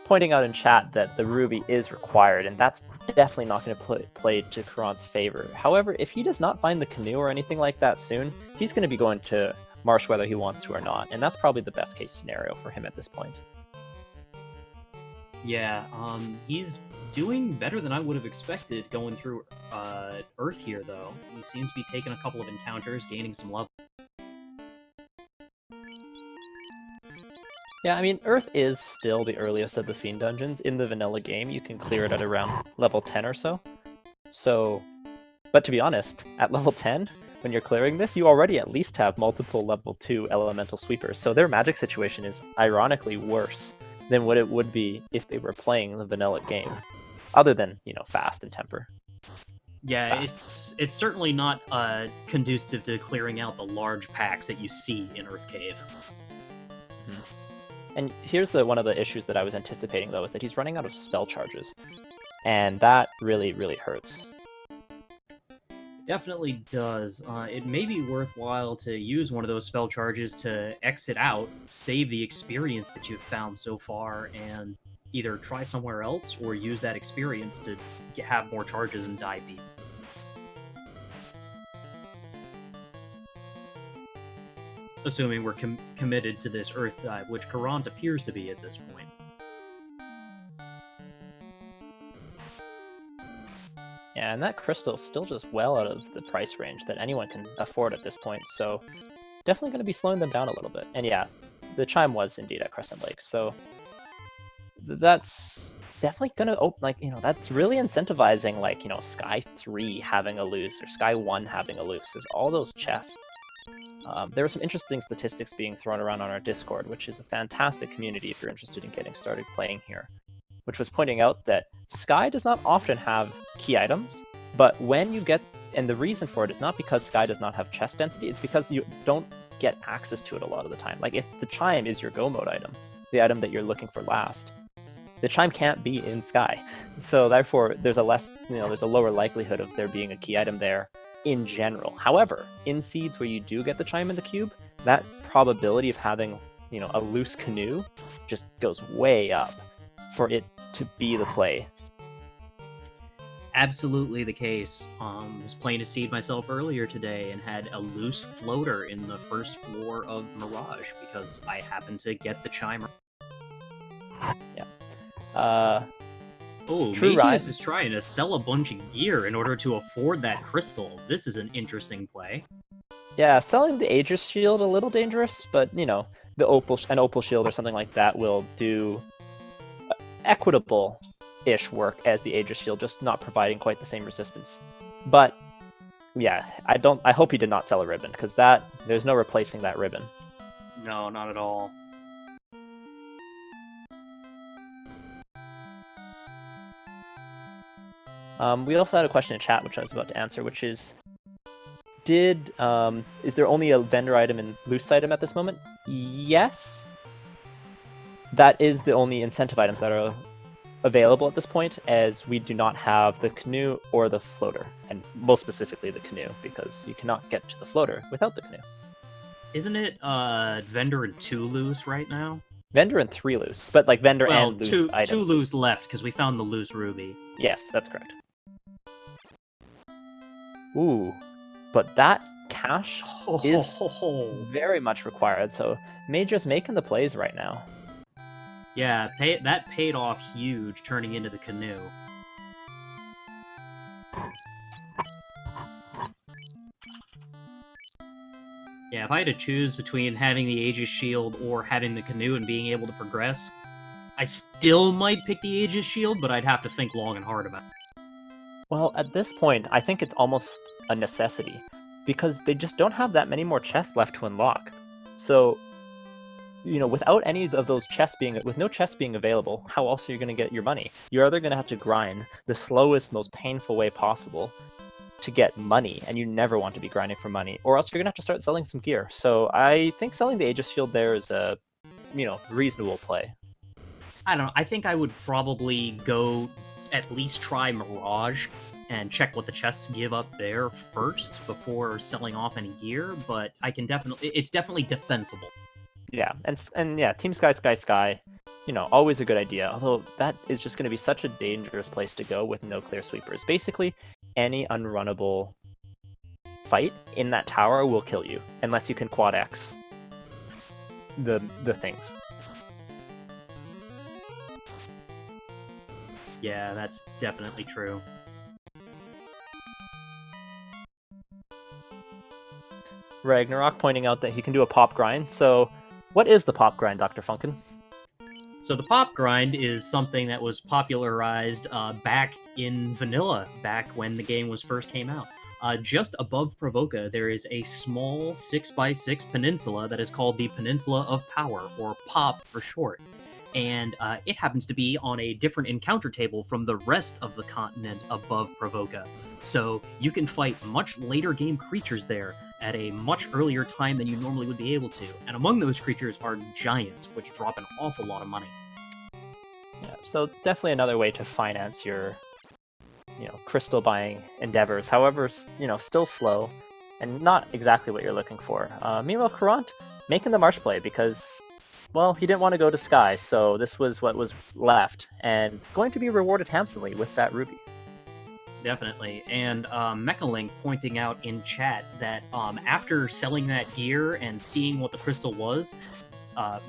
Pointing out in chat that the ruby is required, and that's definitely not going to play to Caront's favor. However, if he does not find the canoe or anything like that soon, he's going to be going to Marsh whether he wants to or not, and that's probably the best case scenario for him at this point. Yeah, he's doing better than I would have expected going through Earth here, though. He seems to be taking a couple of encounters, gaining some level. Yeah, I mean, Earth is still the earliest of the Fiend dungeons. In the vanilla game, you can clear it at around level 10 or so. But to be honest, at level 10, when you're clearing this, you already at least have multiple level 2 elemental sweepers, so their magic situation is ironically worse than what it would be if they were playing the vanilla game, other than, fast and temper. Yeah, fast. It's certainly not conducive to clearing out the large packs that you see in Earth Cave. Mm-hmm. And here's one of the issues that I was anticipating, though, is that he's running out of spell charges, and that really, really hurts. definitely does. It may be worthwhile to use one of those spell charges to exit out, save the experience that you've found so far, and either try somewhere else or use that experience to have more charges and dive deep. Assuming we're committed to this Earth dive, which Caront appears to be at this point. Yeah, and that crystal's still just well out of the price range that anyone can afford at this point, so definitely going to be slowing them down a little bit. And yeah, the chime was indeed at Crescent Lake, so that's definitely going to, that's really incentivizing, Sky 3 having a loose, or Sky 1 having a loose. There's all those chests. There were some interesting statistics being thrown around on our Discord, which is a fantastic community if you're interested in getting started playing here, which was pointing out that Sky does not often have key items, but when you get, and the reason for it is not because Sky does not have chest density, it's because you don't get access to it a lot of the time. Like, if the chime is your go mode item, the item that you're looking for last, the chime can't be in Sky. So therefore, there's a lower likelihood of there being a key item there in general. However, in seeds where you do get the chime in the cube, that probability of having, a loose canoe just goes way up for it to be the play. Absolutely the case. I was playing a seed myself earlier today and had a loose floater in the first floor of Mirage because I happened to get the chimer. Yeah. Mageius is trying to sell a bunch of gear in order to afford that crystal. This is an interesting play. Yeah, selling the Aegis shield a little dangerous, but an opal shield or something like that will do equitable-ish work as the Aegis shield, just not providing quite the same resistance. But yeah, I hope he did not sell a ribbon, because there's no replacing that ribbon. No, not at all. We also had a question in chat, which I was about to answer, which is, is there only a vendor item and loose item at this moment? Yes. That is the only incentive items that are available at this point, as we do not have the canoe or the floater, and most specifically the canoe, because you cannot get to the floater without the canoe. Isn't it vendor and 2 loose right now? Vendor and 3 loose, but vendor and loose items. 2 loose left, because we found the loose ruby. Yes, that's correct. Ooh, but that cash is very much required, so Major's making the plays right now. Yeah, that paid off huge, turning into the canoe. Yeah, if I had to choose between having the Aegis shield or having the canoe and being able to progress, I still might pick the Aegis shield, but I'd have to think long and hard about it. Well, at this point, I think it's almost a necessity, because they just don't have that many more chests left to unlock. So, without any of those chests with no chests being available, how else are you going to get your money? You're either going to have to grind the slowest, most painful way possible to get money, and you never want to be grinding for money, or else you're going to have to start selling some gear. So I think selling the Aegis shield there is a, reasonable play. I don't know. I think I would probably go at least try Mirage and check what the chests give up there first before selling off any gear, but it's definitely defensible. Yeah, and yeah, Team Sky, always a good idea, although that is just going to be such a dangerous place to go with no clear sweepers. Basically, any unrunnable fight in that tower will kill you, unless you can quad X the things. Yeah, that's definitely true. Ragnarok pointing out that he can do a pop grind, so what is the pop grind, Dr. Funkin? So the pop grind is something that was popularized back in vanilla, back when the game first came out. Just above Provoca, there is a small 6x6 peninsula that is called the Peninsula of Power, or POP for short. And it happens to be on a different encounter table from the rest of the continent above Provoca. So you can fight much later game creatures there at a much earlier time than you normally would be able to. And among those creatures are giants, which drop an awful lot of money. Yeah, so definitely another way to finance your crystal buying endeavors. However, still slow and not exactly what you're looking for. Meanwhile, Caront making the marsh play because, well, he didn't want to go to Sky, so this was what was left, and going to be rewarded handsomely with that ruby. Definitely. And Mechalink pointing out in chat that after selling that gear and seeing what the crystal was,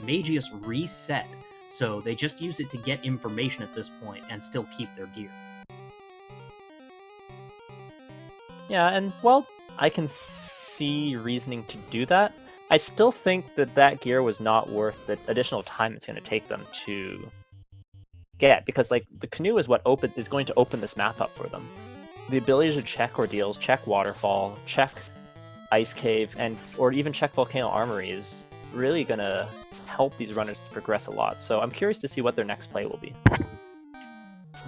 Mageius reset. So they just used it to get information at this point and still keep their gear. Yeah, and well, I can see reasoning to do that. I still think that gear was not worth the additional time it's going to take them to get, because like the canoe is what is going to open this map up for them. The ability to check ordeals, check waterfall, check ice cave, or even check volcano armory is really going to help these runners to progress a lot. So I'm curious to see what their next play will be.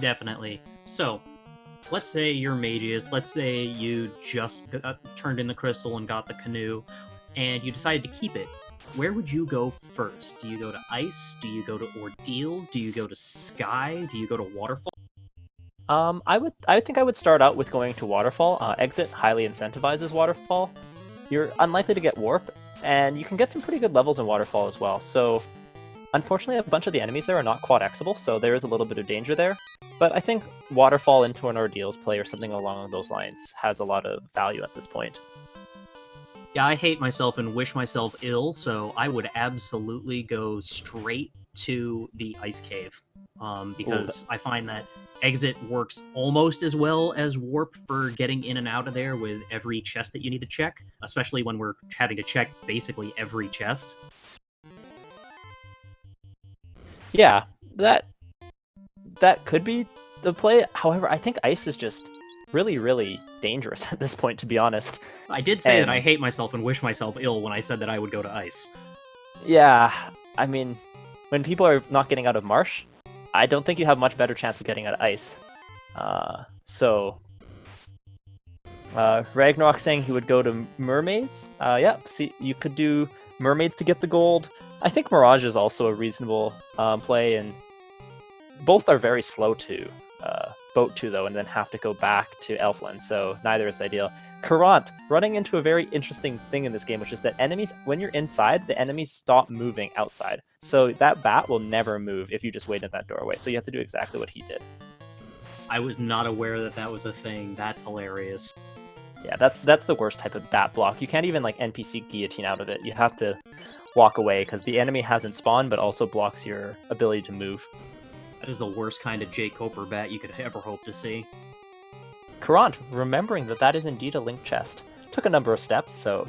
Definitely. So let's say you're Mageius. Let's say you just turned in the crystal and got the canoe, and you decided to keep it. Where would you go first? Do you go to ice? Do you go to ordeals? Do you go to sky? Do you go to waterfall? I think I would start out with going to waterfall. Exit highly incentivizes waterfall. You're unlikely to get warp, and you can get some pretty good levels in waterfall as well. So unfortunately, a bunch of the enemies there are not quad Xable, so there is a little bit of danger there. But I think waterfall into an ordeals play or something along those lines has a lot of value at this point. Yeah, I hate myself and wish myself ill, so I would absolutely go straight to the ice cave. Because I find that exit works almost as well as warp for getting in and out of there with every chest that you need to check, especially when we're having to check basically every chest. Yeah, that could be the play. However, I think ice is just really, really dangerous at this point, to be honest. I did say that I hate myself and wish myself ill when I said that I would go to ice. Yeah, I mean, when people are not getting out of marsh, I don't think you have much better chance of getting out of ice. Ragnarok saying he would go to mermaids. Yeah, see, you could do mermaids to get the gold. I think Mirage is also a reasonable play, and both are very slow to boat to, though, and then have to go back to Elfland, so neither is ideal. Caront running into a very interesting thing in this game, which is that enemies, when you're inside, the enemies stop moving outside. So that bat will never move if you just wait in that doorway, so you have to do exactly what he did. I was not aware that that was a thing. That's hilarious. Yeah, that's the worst type of bat block. You can't even like NPC guillotine out of it. You have to walk away because the enemy hasn't spawned, but also blocks your ability to move. That is the worst kind of J. Coper bat you could ever hope to see. Caront, remembering that is indeed a linked chest. Took a number of steps, so,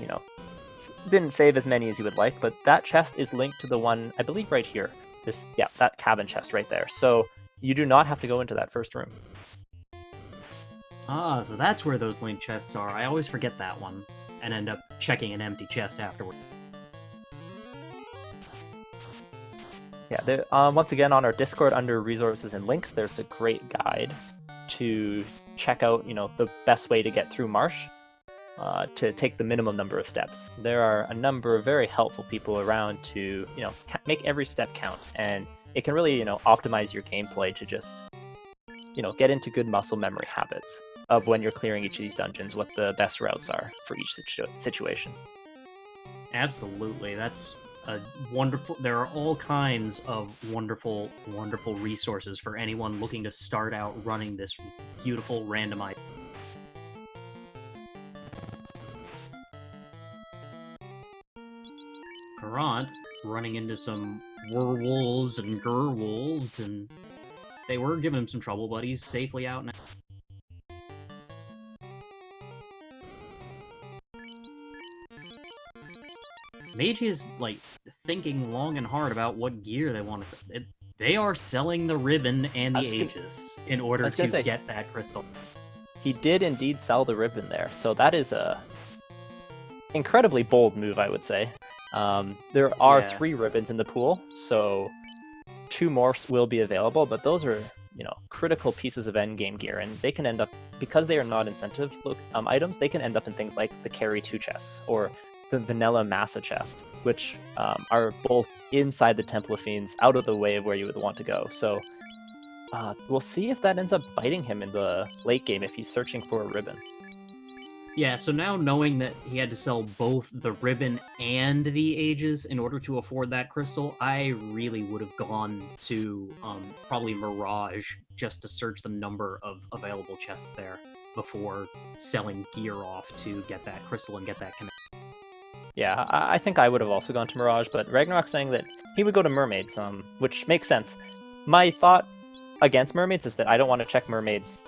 didn't save as many as you would like, but that chest is linked to the one, I believe, right here. That cabin chest right there. So you do not have to go into that first room. Ah, so that's where those linked chests are. I always forget that one, and end up checking an empty chest afterward. Yeah, once again, on our Discord under resources and links, there's a great guide to check out, the best way to get through Marsh, to take the minimum number of steps. There are a number of very helpful people around to, make every step count, and it can really, optimize your gameplay to just, get into good muscle memory habits of when you're clearing each of these dungeons, what the best routes are for each situation. Absolutely, that's a wonderful. There are all kinds of wonderful, wonderful resources for anyone looking to start out running this beautiful randomizer. Caront running into some werewolves and gerwolves, and they were giving him some trouble, but he's safely out now. Mage is, thinking long and hard about what gear they want to sell. They are selling the ribbon and the Aegis in order to get that crystal. He did indeed sell the ribbon there, so that is a incredibly bold move, I would say. There are 3 ribbons in the pool, so 2 more will be available, but those are, critical pieces of endgame gear, and they can end up, because they are not incentive items, they can end up in things like the Carry 2 chests, or the Vanilla Massa chest, which are both inside the Temple of Fiends, out of the way of where you would want to go. So We'll see if that ends up biting him in the late game if he's searching for a ribbon. Yeah, so now knowing that he had to sell both the ribbon and the ages in order to afford that crystal, I really would have gone to probably Mirage just to search the number of available chests there before selling gear off to get that crystal and get that command. Yeah, I think I would have also gone to Mirage, but Ragnarok's saying that he would go to Mermaids, which makes sense. My thought against Mermaids is that I don't want to check Mermaids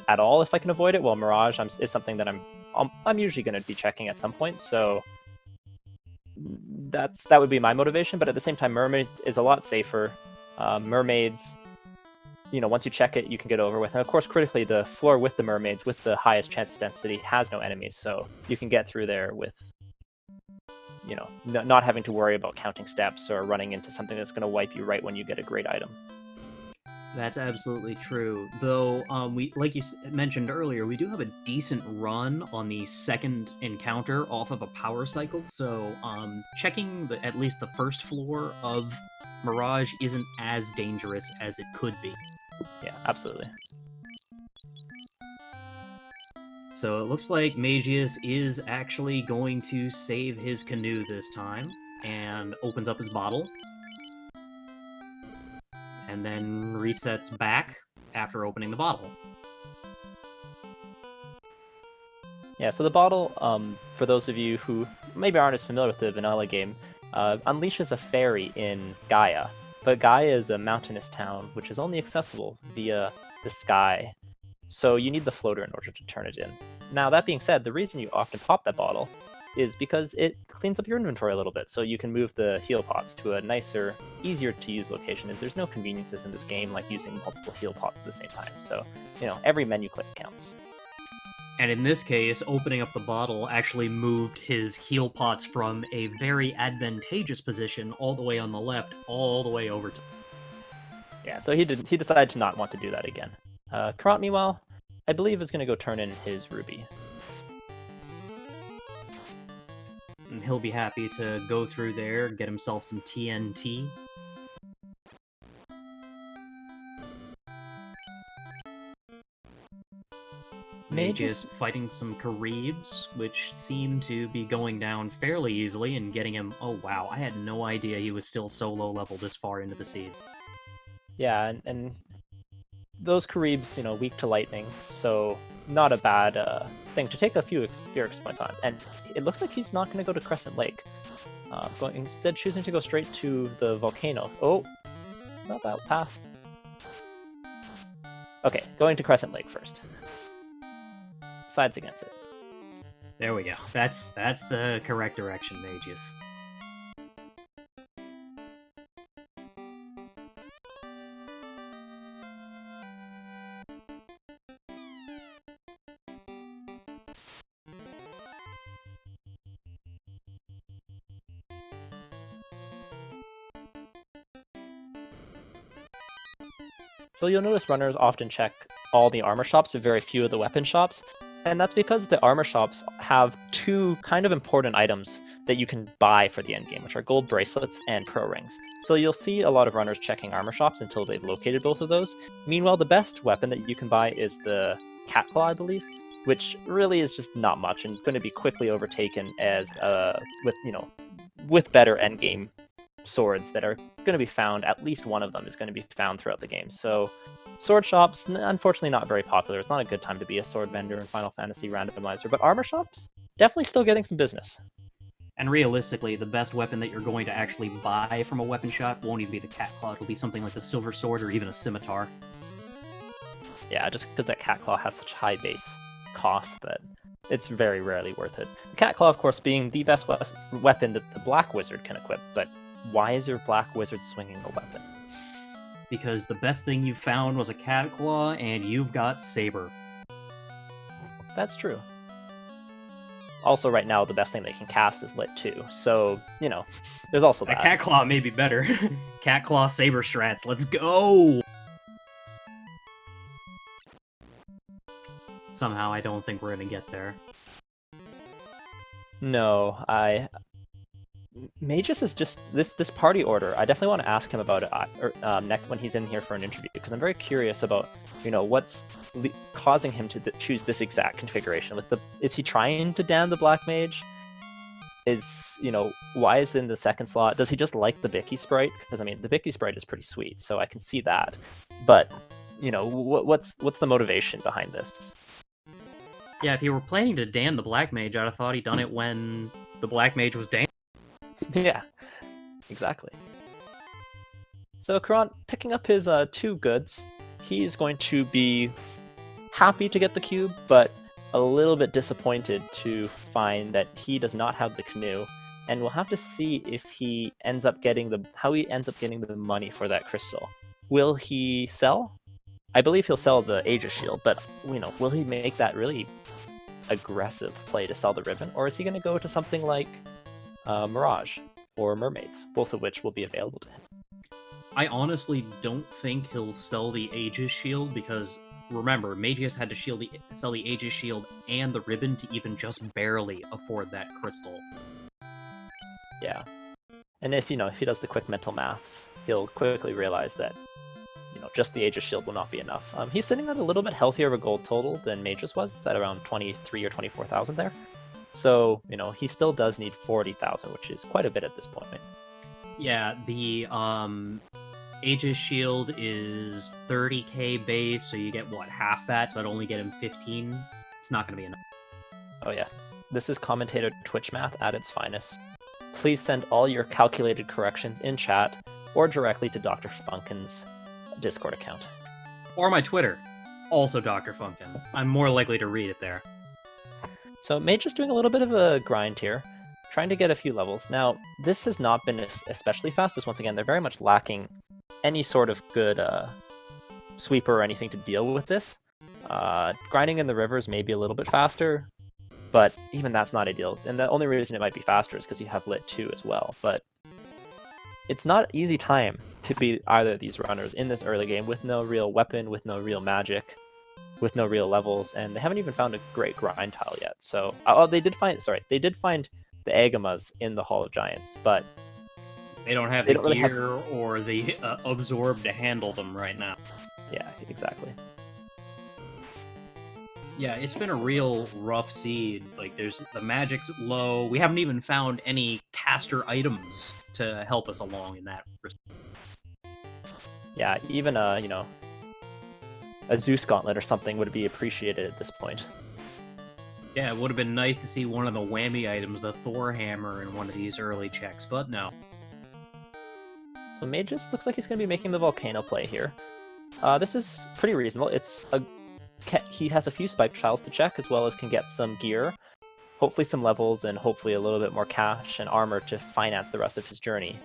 at all if I can avoid it, while Mirage is something that I'm usually going to be checking at some point, so that would be my motivation, but at the same time, Mermaids is a lot safer. Mermaids, once you check it, you can get over with. And of course, critically, the floor with the Mermaids, with the highest chance density, has no enemies, so you can get through there with not having to worry about counting steps or running into something that's going to wipe you right when you get a great item. That's absolutely true. Though, we, like you mentioned earlier, we do have a decent run on the second encounter off of a power cycle, so checking at least the first floor of Mirage isn't as dangerous as it could be. Yeah, absolutely. So it looks like Mageius is actually going to save his canoe this time, and opens up his bottle, and then resets back after opening the bottle. Yeah, so the bottle, for those of you who maybe aren't as familiar with the vanilla game, unleashes a fairy in Gaia. But Gaia is a mountainous town, which is only accessible via the sky. So you need the floater in order to turn it in. Now, that being said, the reason you often pop that bottle is because it cleans up your inventory a little bit, so you can move the heal pots to a nicer, easier to use location, as there's no conveniences in this game like using multiple heal pots at the same time. So, every menu click counts. And in this case, opening up the bottle actually moved his heal pots from a very advantageous position all the way on the left, all the way over to... Yeah, so he decided to not want to do that again. Caront, meanwhile, I believe is going to go turn in his ruby. And he'll be happy to go through there, get himself some TNT. Mageius fighting some Caribs, which seem to be going down fairly easily and getting him... Oh wow, I had no idea he was still so low level this far into the seed. Yeah, and those Caribs, weak to lightning, so not a bad thing to take a few experience points on. And it looks like he's not going to go to Crescent Lake, instead choosing to go straight to the volcano. Oh, not that path. Okay, going to Crescent Lake first. Sides against it. There we go. That's the correct direction, Mageius. So you'll notice runners often check all the armor shops and very few of the weapon shops, and that's because the armor shops have two kind of important items that you can buy for the endgame, which are gold bracelets and pro rings. So you'll see a lot of runners checking armor shops until they've located both of those. Meanwhile, the best weapon that you can buy is the cat claw, I believe, which really is just not much and going to be quickly overtaken as with better endgame swords that are going to be found. At least one of them is going to be found throughout the game. So sword shops, unfortunately not very popular. It's not a good time to be a sword vendor in Final Fantasy Randomizer, but armor shops, definitely still getting some business. And realistically, the best weapon that you're going to actually buy from a weapon shop won't even be the cat claw. It'll be something like the silver sword or even a scimitar. Yeah, just because that cat claw has such high base cost that it's very rarely worth it. The cat claw, of course, being the best weapon that the black wizard can equip, but why is your black wizard swinging a weapon? Because the best thing you found was a cat claw, and you've got saber. That's true. Also, right now, the best thing they can cast is Lit too, so, there's also that. Cat claw may be better. Cat claw saber strats, let's go! Somehow, I don't think we're gonna get there. No, Mageius is just this party order. I definitely want to ask him about it next when he's in here for an interview, because I'm very curious about what's causing him to choose this exact configuration. Is he trying to damn the black mage? Why is it in the second slot? Does he just like the Bicky sprite? Because I mean, the Bicky sprite is pretty sweet, so I can see that. But what's the motivation behind this? Yeah, if you were planning to Dan the black mage, I'd have thought he'd done it when the black mage was Dan. Yeah, exactly. So Caront, picking up his 2 goods, he's going to be happy to get the cube, but a little bit disappointed to find that he does not have the canoe, and we'll have to see if he ends up getting the money for that crystal. Will he sell? I believe he'll sell the Aegis shield, but will he make that really aggressive play to sell the ribbon, or is he going to go to something like Mirage or Mermaids, both of which will be available to him? I honestly don't think he'll sell the Aegis shield, because remember, Mageius had to sell the Aegis shield and the ribbon to even just barely afford that crystal. Yeah, and if he does the quick mental maths, he'll quickly realize that just the Aegis shield will not be enough. He's sitting at a little bit healthier of a gold total than Mageius was. It's at around 23 or 24,000 there. So he still does need 40,000, which is quite a bit at this point. Yeah, the Aegis shield is 30k base, so you get half that, so I'd only get him 15. It's not going to be enough. Oh yeah, this is commentator Twitch math at its finest. Please send all your calculated corrections in chat or directly to Dr. Funkin's Discord account. Or my Twitter, also Dr. Funkin. I'm more likely to read it there. So Mageius doing a little bit of a grind here, trying to get a few levels. Now, this has not been especially fast, as once again, they're very much lacking any sort of good sweeper or anything to deal with this. Grinding in the rivers may be a little bit faster, but even that's not ideal. And the only reason it might be faster is because you have Lit 2 as well. But it's not an easy time to beat either of these runners in this early game with no real weapon, with no real magic, with no real levels, and they haven't even found a great grind tile yet. So, they did find the Agamas in the Hall of Giants, but they don't have the gear or the absorb to handle them right now. Yeah, exactly. Yeah, it's been a real rough seed. Like, the magic's low. We haven't even found any caster items to help us along in that respect. Yeah, even a Zeus gauntlet or something would be appreciated at this point. Yeah, it would have been nice to see one of the whammy items, the Thor hammer, in one of these early checks, but no. So Mageius looks like he's going to be making the volcano play here. This is pretty reasonable. He has a few spike trials to check, as well as can get some gear, hopefully some levels, and hopefully a little bit more cash and armor to finance the rest of his journey.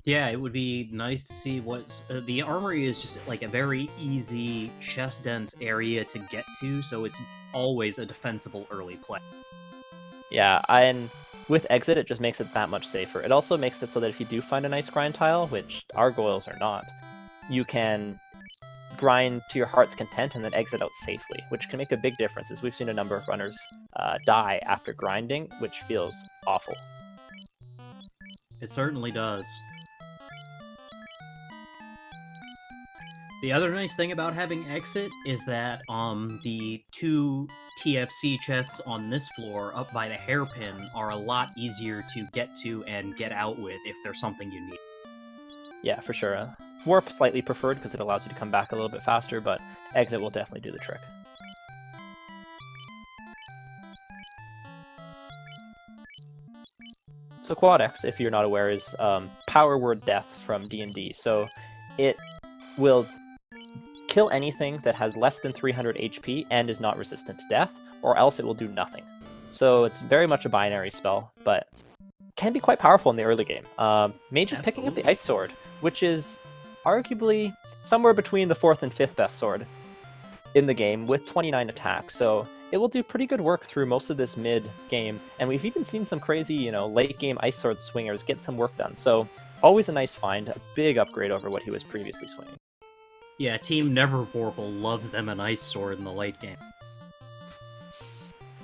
Yeah, it would be nice to see the armory is just like a very easy chest dense area to get to, so it's always a defensible early play. Yeah, and with exit, it just makes it that much safer. It also makes it so that if you do find a nice grind tile, which gargoyles are not, you can grind to your heart's content and then exit out safely, which can make a big difference, as we've seen a number of runners die after grinding, which feels awful. It certainly does. The other nice thing about having exit is that the 2 TFC chests on this floor up by the hairpin are a lot easier to get to and get out with if there's something you need. Yeah, for sure. Warp slightly preferred because it allows you to come back a little bit faster, but exit will definitely do the trick. So Quad X, if you're not aware, is power word death from D&D. So it will kill anything that has less than 300 HP and is not resistant to death, or else it will do nothing. So it's very much a binary spell, but can be quite powerful in the early game. Mage is picking up the Ice Sword, which is arguably somewhere between the 4th and 5th best sword in the game with 29 attacks. So it will do pretty good work through most of this mid game, and we've even seen some crazy, late game Ice Sword swingers get some work done. So always a nice find, a big upgrade over what he was previously swinging. Yeah, Team Nevervorpal loves them an Ice Sword in the late game.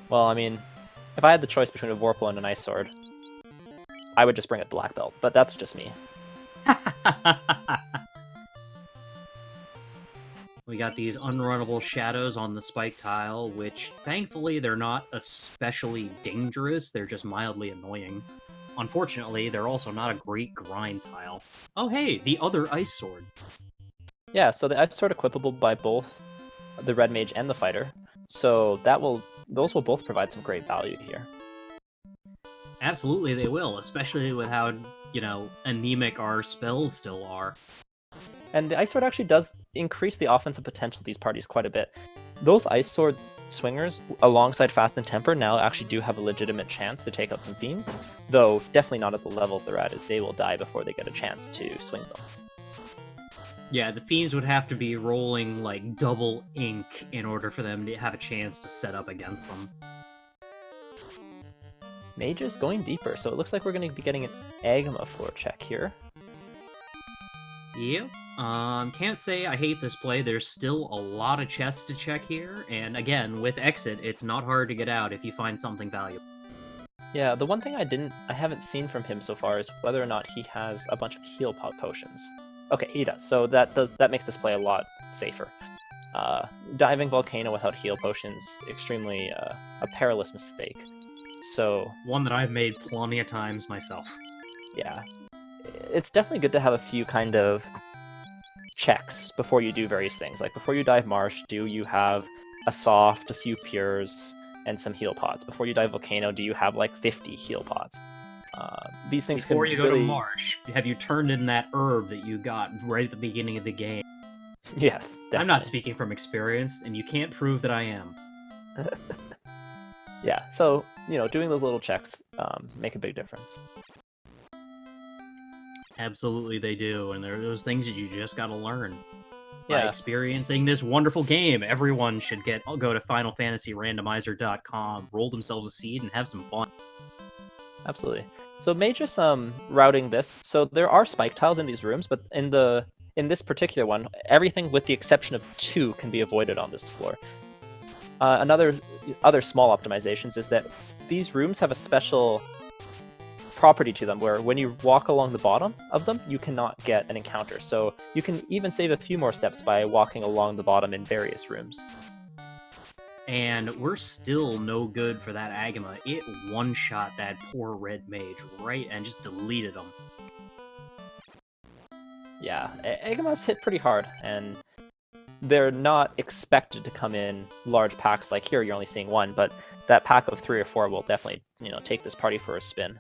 Well, I mean, If I had the choice between a Vorpal and an Ice Sword, I would just bring a Black Belt, but that's just me. We got these unrunnable shadows on the spike tile, which thankfully they're not especially dangerous, they're just mildly annoying. Unfortunately, they're also not a great grind tile. Oh hey, the other Ice Sword. Yeah, so the Ice Sword equipable by both the Red Mage and the Fighter, so those will both provide some great value here. Absolutely they will, especially with how, anemic our spells still are. And the Ice Sword actually does increase the offensive potential of these parties quite a bit. Those Ice Sword swingers, alongside Fast and Temper, now actually do have a legitimate chance to take out some Fiends, though definitely not at the levels they're at, as they will die before they get a chance to swing them. Yeah, the Fiends would have to be rolling, like, double ink in order for them to have a chance to set up against them. Mages going deeper, so it looks like we're going to be getting an Agama floor check here. Yep. Can't say I hate this play. There's still a lot of chests to check here, and again, with Exit, it's not hard to get out if you find something valuable. Yeah, the one thing I haven't seen from him so far is whether or not he has a bunch of heal potions. Okay, he does, so that makes this play a lot safer. Diving Volcano without heal potions, extremely a perilous mistake. So one that I've made plenty of times myself. Yeah, it's definitely good to have a few kind of checks before you do various things. Like before you dive Marsh, do you have a soft, a few pures, and some heal pods? Before you dive Volcano, do you have like 50 heal pods? These things before you go really... to Marsh, have you turned in that herb that you got right at the beginning of the game? Yes, definitely. I'm not speaking from experience, and you can't prove that I am. Yeah, so, doing those little checks make a big difference. Absolutely they do, and there are those things that you just gotta learn. Yeah. By experiencing this wonderful game, everyone should go to FinalFantasyRandomizer.com, roll themselves a seed, and have some fun. Absolutely. So Magus routing this. So there are spike tiles in these rooms, but in this particular one, everything with the exception of 2 can be avoided on this floor. Other small optimizations is that these rooms have a special property to them where when you walk along the bottom of them, you cannot get an encounter. So you can even save a few more steps by walking along the bottom in various rooms. And we're still no good for that Agama. It one-shot that poor red mage, right? And just deleted him. Yeah, Agamas hit pretty hard, and they're not expected to come in large packs like here. You're only seeing 1, but that pack of 3 or 4 will definitely, take this party for a spin.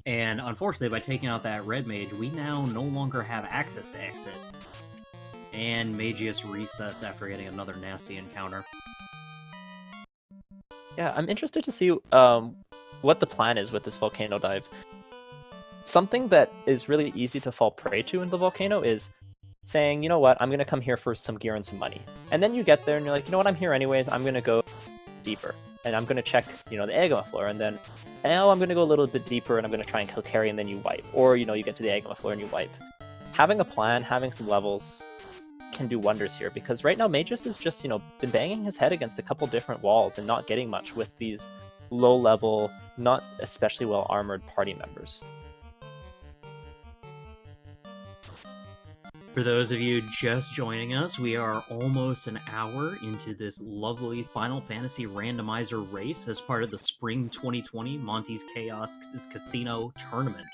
And unfortunately, by taking out that red mage, we now no longer have access to Exit. And Mageius resets after getting another nasty encounter. Yeah, I'm interested to see what the plan is with this Volcano dive. Something that is really easy to fall prey to in the Volcano is saying, you know what, I'm going to come here for some gear and some money. And then you get there and you're like, you know what, I'm here anyways, I'm going to go deeper. And I'm going to check, the Agama floor, and then, I'm going to go a little bit deeper and I'm going to try and kill carry, and then you wipe. Or, you get to the Agama floor and you wipe. Having a plan, having some levels can do wonders here, because right now Magus is just, been banging his head against a couple different walls and not getting much with these low-level, not especially well-armored party members. For those of you just joining us, we are almost an hour into this lovely Final Fantasy Randomizer race as part of the Spring 2020 Monty's Chaos Casino Tournament.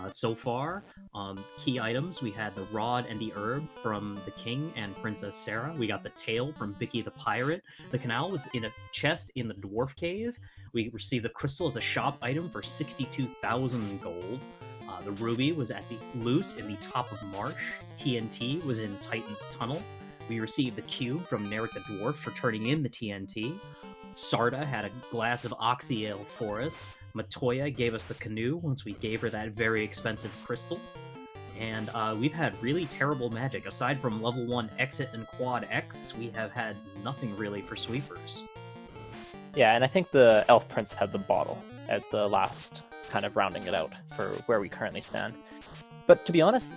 So far, key items, we had the Rod and the Herb from the King and Princess Sarah. We got the Tail from Bicky the Pirate. The Canal was in a chest in the Dwarf Cave. We received the Crystal as a shop item for 62,000 gold. The Ruby was at the Loose in the Top of Marsh. TNT was in Titan's Tunnel. We received the Cube from Narek the Dwarf for turning in the TNT. Sarda had a glass of Oxy Ale for us. Matoya gave us the canoe once we gave her that very expensive crystal. And we've had really terrible magic. Aside from level 1 Exit and Quad X, we have had nothing really for sweepers. Yeah, and I think the Elf Prince had the bottle as the last kind of rounding it out for where we currently stand. But to be honest,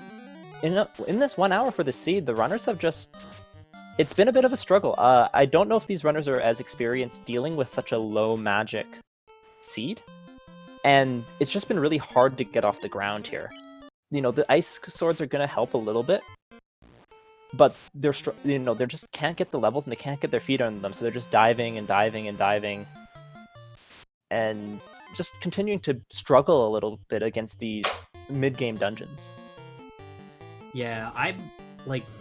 in this 1 hour for the seed, the runners have just It's been a bit of a struggle. I don't know if these runners are as experienced dealing with such a low magic seed, and it's just been really hard to get off the ground here. The ice swords are going to help a little bit, but they just can't get the levels and they can't get their feet under them, so they're just diving and diving and diving, and just continuing to struggle a little bit against these mid-game dungeons. Yeah,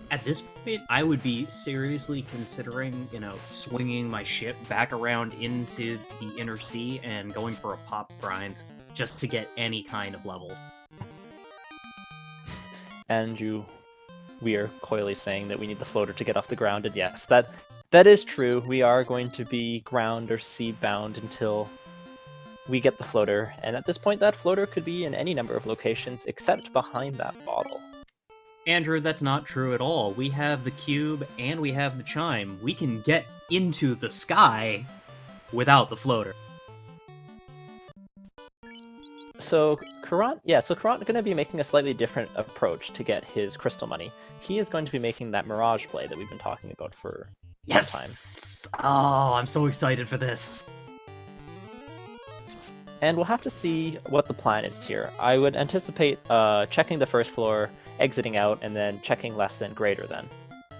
at this point, I would be seriously considering, swinging my ship back around into the inner sea and going for a pop grind just to get any kind of levels. And we are coyly saying that we need the floater to get off the ground, and yes, that is true. We are going to be ground or sea bound until we get the floater, and at this point that floater could be in any number of locations except behind that bottle. Andrew, that's not true at all. We have the cube and we have the chime. We can get into the sky without the floater. So Caront is going to be making a slightly different approach to get his crystal money. He is going to be making that mirage play that we've been talking about for some time. Oh, I'm so excited for this. And we'll have to see what the plan is here. I would anticipate checking the first floor, exiting out, and then checking less than greater than.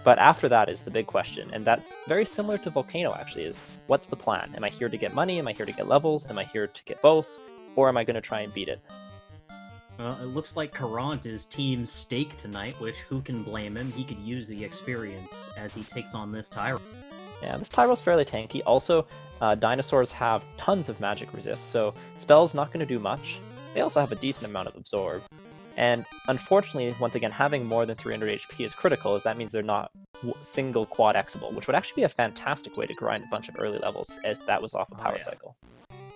But after that is the big question, and that's very similar to Volcano actually, is what's the plan? Am I here to get money? Am I here to get levels? Am I here to get both? Or am I going to try and beat it? Well, it looks like Caront is Team Stake tonight, which who can blame him? He could use the experience as he takes on this Tyro. Yeah, this Tyro's fairly tanky. Also, dinosaurs have tons of magic resist, so spells not going to do much. They also have a decent amount of absorb. And unfortunately, once again, having more than 300 HP is critical, as that means they're not single quad Xable, which would actually be a fantastic way to grind a bunch of early levels, as that was off a power cycle.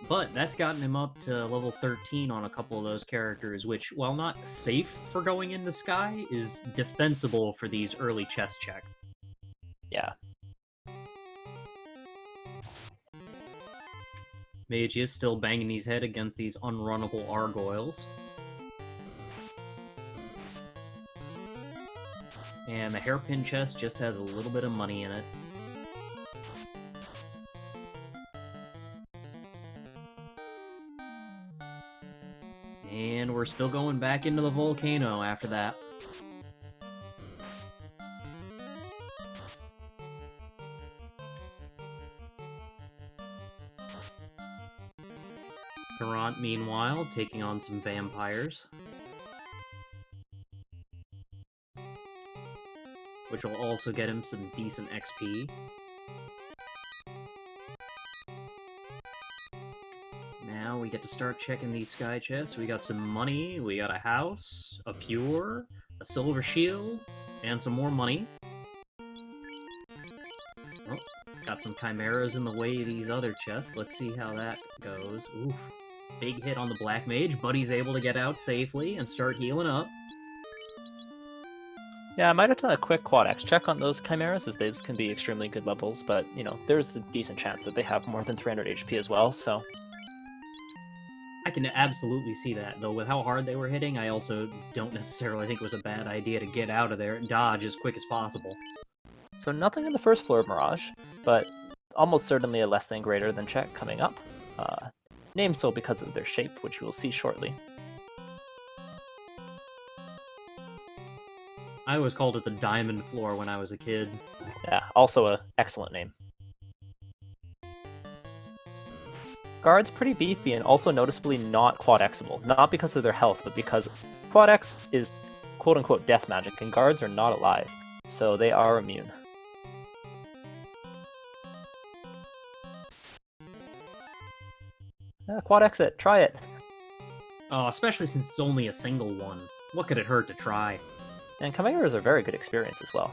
But that's gotten him up to level 13 on a couple of those characters, which, while not safe for going in the sky, is defensible for these early chest checks. Yeah. Mageius still banging his head against these unrunnable gargoyles. And the hairpin chest just has a little bit of money in it. And we're still going back into the volcano after that. Caront, meanwhile, taking on some vampires. Which will also get him some decent XP. Now we get to start checking these sky chests. We got some money, we got a house, a pure, a silver shield, and some more money. Oh, got some chimeras in the way of these other chests. Let's see how that goes. Oof. Big hit on the Black Mage. Buddy's able to get out safely and start healing up. Yeah, I might have done a quick quad X check on those chimeras, as these can be extremely good levels, but, there's a decent chance that they have more than 300 HP as well, so... I can absolutely see that, though with how hard they were hitting, I also don't necessarily think it was a bad idea to get out of there and dodge as quick as possible. So nothing on the first floor of Mirage, but almost certainly a less than greater than check coming up. Named so because of their shape, which you will see shortly. I always called it the diamond floor when I was a kid. Yeah, also an excellent name. Guard's pretty beefy and also noticeably not quad Xable. Not because of their health, but because quad X is quote-unquote death magic, and guards are not alive, so they are immune. Quad exit, try it! Oh, especially since it's only a single one. What could it hurt to try? And chimeras are very good experience as well.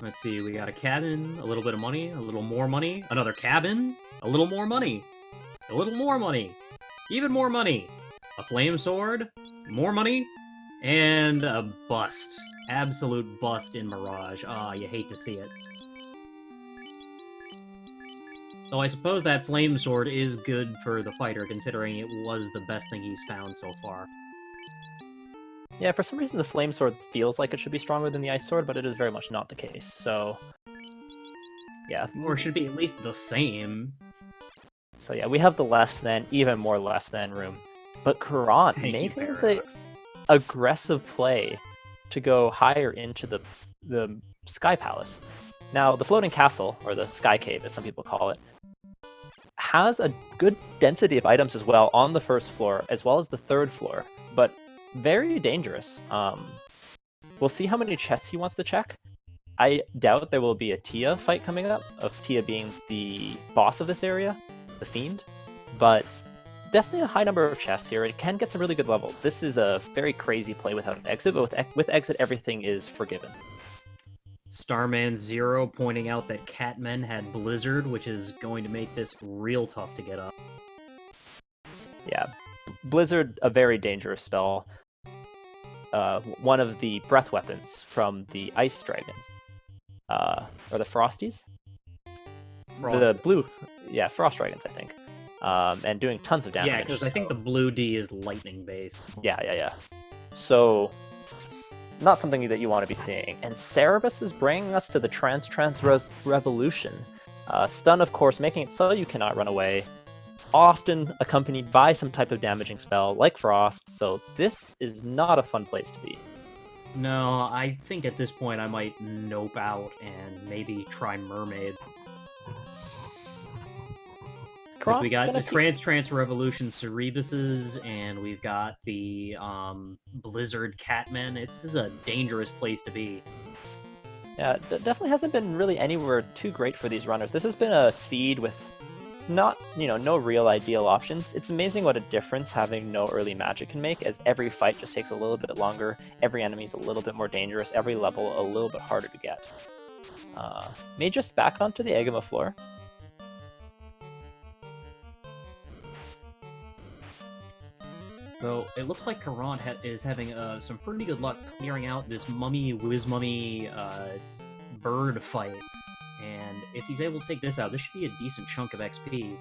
Let's see, we got a cabin, a little bit of money, a little more money, another cabin, a little more money, a little more money, even more money, a flame sword, more money, and a bust. Absolute bust in Mirage. Ah, you hate to see it. Though I suppose that flame sword is good for the fighter, considering it was the best thing he's found so far. Yeah, for some reason the Flame Sword feels like it should be stronger than the Ice Sword, but it is very much not the case, so... Yeah. Or it should be at least the same. So yeah, we have the less than, even more less than room. But Caront Thank you, making the Paradox. aggressive play to go higher into the Sky Palace. Now, the Floating Castle, or the Sky Cave as some people call it, has a good density of items as well on the first floor, as well as the third floor, but very dangerous. We'll see how many chests he wants to check. I doubt there will be a Tia fight coming up, of Tia being the boss of this area, the Fiend, but definitely a high number of chests here. It can get some really good levels. This is a very crazy play without an exit, but with exit, everything is forgiven. Starman0 pointing out that Catmen had Blizzard, which is going to make this real tough to get up. Yeah, Blizzard, a very dangerous spell. One of the breath weapons from the Ice Dragons. Or the Frosties? Frost. The blue, yeah, Frost Dragons, I think. And doing tons of damage. Yeah, because I think the blue D is lightning base. Yeah. So, not something that you want to be seeing. And Cerebus is bringing us to the Trans Revolution. Stun, of course, making it so you cannot run away. Often accompanied by some type of damaging spell, like Frost, so this is not a fun place to be. No, I think at this point I might nope out and maybe try Mermaid. Because we got the Trans Revolution Cerebuses, and we've got the Blizzard Catmen. This is a dangerous place to be. Yeah, definitely hasn't been really anywhere too great for these runners. This has been a seed with no real ideal options. It's amazing what a difference having no early magic can make, as every fight just takes a little bit longer, every enemy's a little bit more dangerous, every level a little bit harder to get. Magus back onto the Agama floor. So it looks like Caront is having some pretty good luck clearing out this Whiz-Mummy bird fight. And if he's able to take this out, this should be a decent chunk of XP.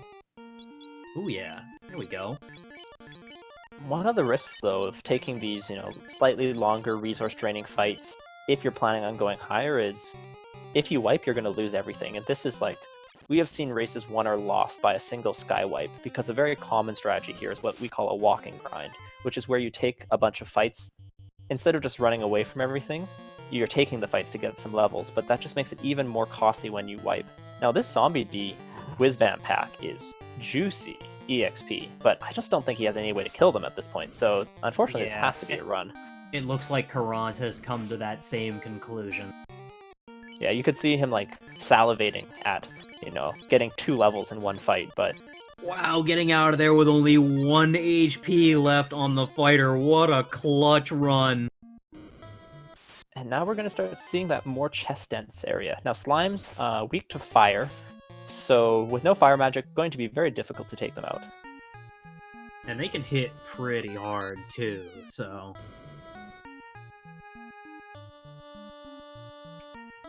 Ooh yeah, there we go. One of the risks, though, of taking these, slightly longer resource-draining fights, if you're planning on going higher, is if you wipe, you're going to lose everything. And this is like, we have seen races won or lost by a single sky wipe, because a very common strategy here is what we call a walking grind, which is where you take a bunch of fights, instead of just running away from everything, you're taking the fights to get some levels, but that just makes it even more costly when you wipe. Now, this Zombie D Whiz-Vamp pack is juicy EXP, but I just don't think he has any way to kill them at this point, so unfortunately this has to be a run. It looks like Caront has come to that same conclusion. Yeah, you could see him, salivating at, getting 2 levels in one fight, but... Wow, getting out of there with only 1 HP left on the fighter, what a clutch run! And now we're going to start seeing that more chest-dense area. Now, Slime's weak to fire, so with no fire magic, going to be very difficult to take them out. And they can hit pretty hard, too, so...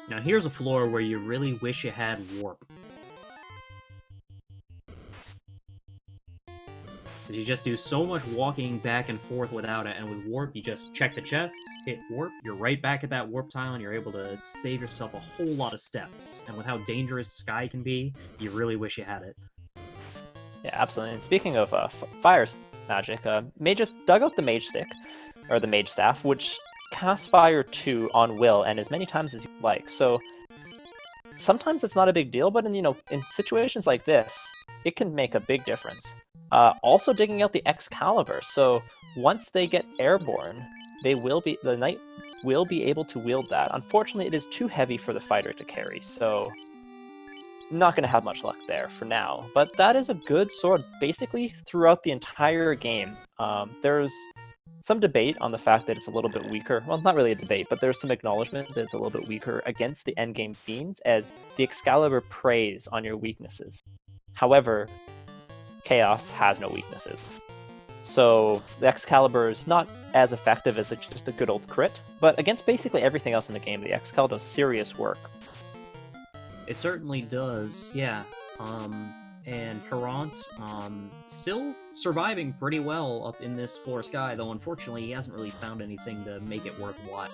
Now here's a floor where you really wish you had Warp. Because you just do so much walking back and forth without it, and with Warp, you just check the chest, hit Warp, you're right back at that Warp tile, and you're able to save yourself a whole lot of steps. And with how dangerous Sky can be, you really wish you had it. Yeah, absolutely. And speaking of fire magic, Magus dug out the Mage Stick, or the Mage Staff, which casts Fire 2 on will, and as many times as you like. So sometimes it's not a big deal, but in situations like this, it can make a big difference. Also digging out the Excalibur, so once they get airborne, the knight will be able to wield that. Unfortunately, it is too heavy for the fighter to carry, so not going to have much luck there for now. But that is a good sword, basically throughout the entire game. There's some debate on the fact that it's a little bit weaker. Well, not really a debate, but there's some acknowledgement that it's a little bit weaker against the endgame fiends, as the Excalibur preys on your weaknesses. However, Chaos has no weaknesses. So the Excalibur is not as effective as just a good old crit, but against basically everything else in the game, the Excalibur does serious work. It certainly does, yeah. And Caront, still surviving pretty well up in this floor sky, though unfortunately he hasn't really found anything to make it worthwhile.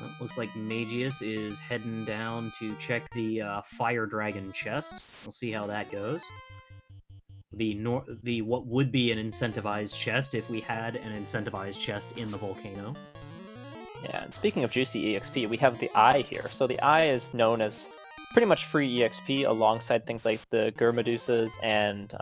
Well, looks like Mageius is heading down to check the Fire Dragon chest. We'll see how that goes. The what would be an incentivized chest if we had an incentivized chest in the volcano. Yeah, and speaking of juicy EXP, we have the Eye here. So the Eye is known as pretty much free EXP alongside things like the Gurmedusas and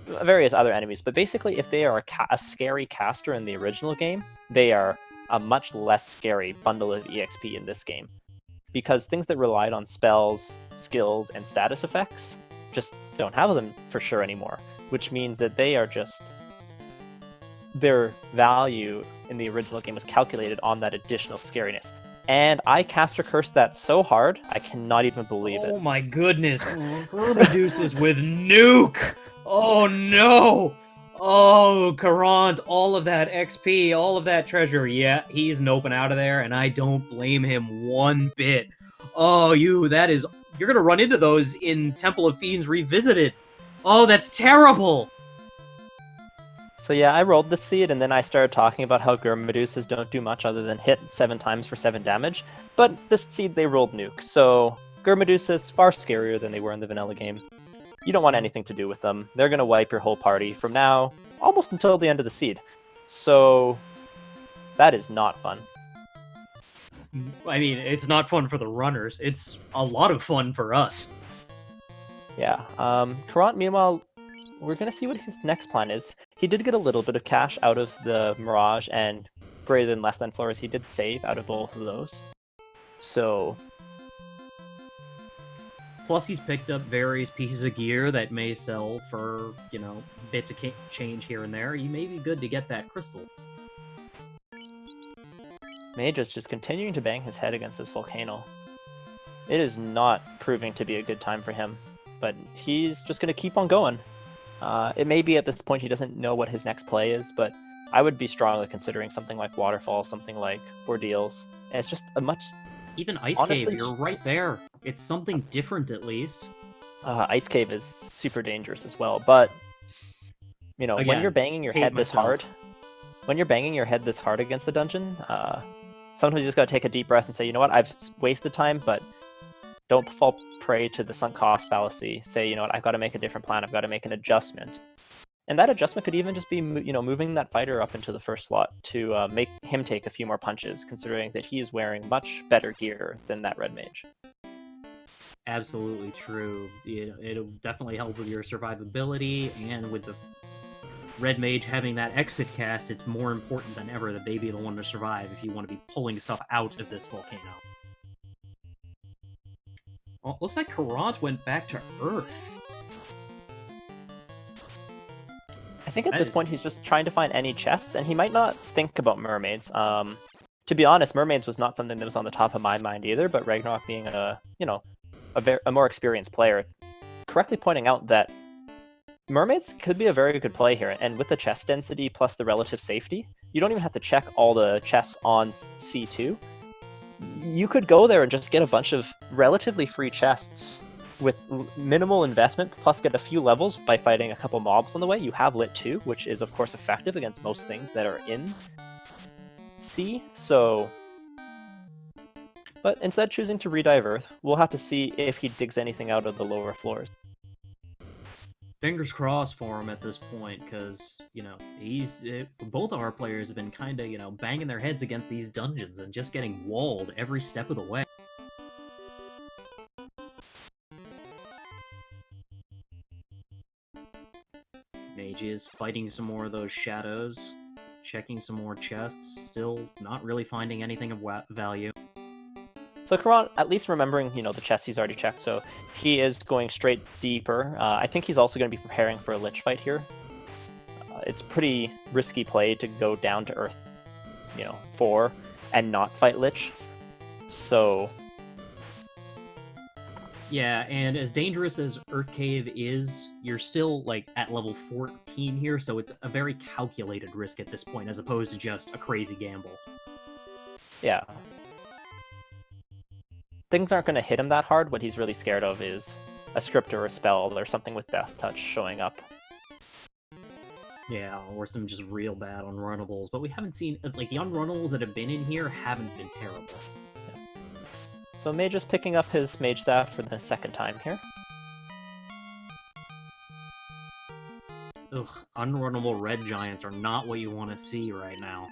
various other enemies. But basically, if they are a scary caster in the original game, they are a much less scary bundle of EXP in this game. Because things that relied on spells, skills, and status effects just don't have them for sure anymore. Which means that they are just... their value in the original game was calculated on that additional scariness. And I caster cursed that so hard, I cannot even believe it. Oh my goodness, Gurmedusas with nuke! Oh no! Oh, Caront, all of that XP, all of that treasure, yeah, he's noping out of there, and I don't blame him one bit. Oh, you're gonna run into those in Temple of Fiends Revisited. Oh, that's terrible! So yeah, I rolled the seed, and then I started talking about how Gurmedusas don't do much other than hit 7 times for 7 damage. But this seed, they rolled nuke, so Gurmedusas far scarier than they were in the vanilla game. You don't want anything to do with them. They're going to wipe your whole party from now, almost until the end of the seed. So that is not fun. I mean, it's not fun for the runners. It's a lot of fun for us. Yeah. Caront, meanwhile, we're going to see what his next plan is. He did get a little bit of cash out of the Mirage and greater than less than floors. He did save out of both of those. So... plus he's picked up various pieces of gear that may sell for, bits of change here and there. You may be good to get that crystal. Mage is just continuing to bang his head against this volcano. It is not proving to be a good time for him, but he's just going to keep on going. It may be at this point he doesn't know what his next play is, but I would be strongly considering something like Waterfall, something like Ordeals. And it's just a much... even Ice honestly, Cave, you're right there. It's something different at least. Ice Cave is super dangerous as well, but Again, when you're banging your head this myself. hard against the dungeon, sometimes you just gotta take a deep breath and say, you know what, I've wasted time, but don't fall prey to the sunk cost fallacy. Say, you know what, I've got to make a different plan. I've got to make an adjustment. And that adjustment could even just be, moving that fighter up into the first slot to make him take a few more punches, considering that he is wearing much better gear than that red mage. Absolutely true. It'll definitely help with your survivability, and with the red mage having that exit cast, it's more important than ever that they be the one to survive if you want to be pulling stuff out of this volcano. Well, looks like Caront went back to Earth. I think at this point he's just trying to find any chests, and he might not think about mermaids. To be honest, mermaids was not something that was on the top of my mind either, but Ragnarok being a more experienced player, correctly pointing out that mermaids could be a very good play here, and with the chest density plus the relative safety, you don't even have to check all the chests on C2. You could go there and just get a bunch of relatively free chests with minimal investment, plus get a few levels by fighting a couple mobs on the way. You have Lit 2, which is of course effective against most things that are in C, so... But instead choosing to redive Earth, we'll have to see if he digs anything out of the lower floors. Fingers crossed for him at this point, because, both of our players have been kind of, banging their heads against these dungeons and just getting walled every step of the way. Mage is fighting some more of those shadows, checking some more chests, still not really finding anything of value. So Caront, at least remembering, the chests he's already checked, so he is going straight deeper. I think he's also going to be preparing for a Lich fight here. It's pretty risky play to go down to Earth, 4 and not fight Lich. So... yeah, and as dangerous as Earth Cave is, you're still, at level 14 here, so it's a very calculated risk at this point, as opposed to just a crazy gamble. Yeah. things aren't going to hit him that hard. What he's really scared of is a script or a spell or something with Death Touch showing up. Yeah, or some just real bad unrunnables. But we haven't seen, like, the unrunnables that have been in here haven't been terrible. So Mageius picking up his Mage Staff for the second time here. Ugh, unrunnable red giants are not what you want to see right now.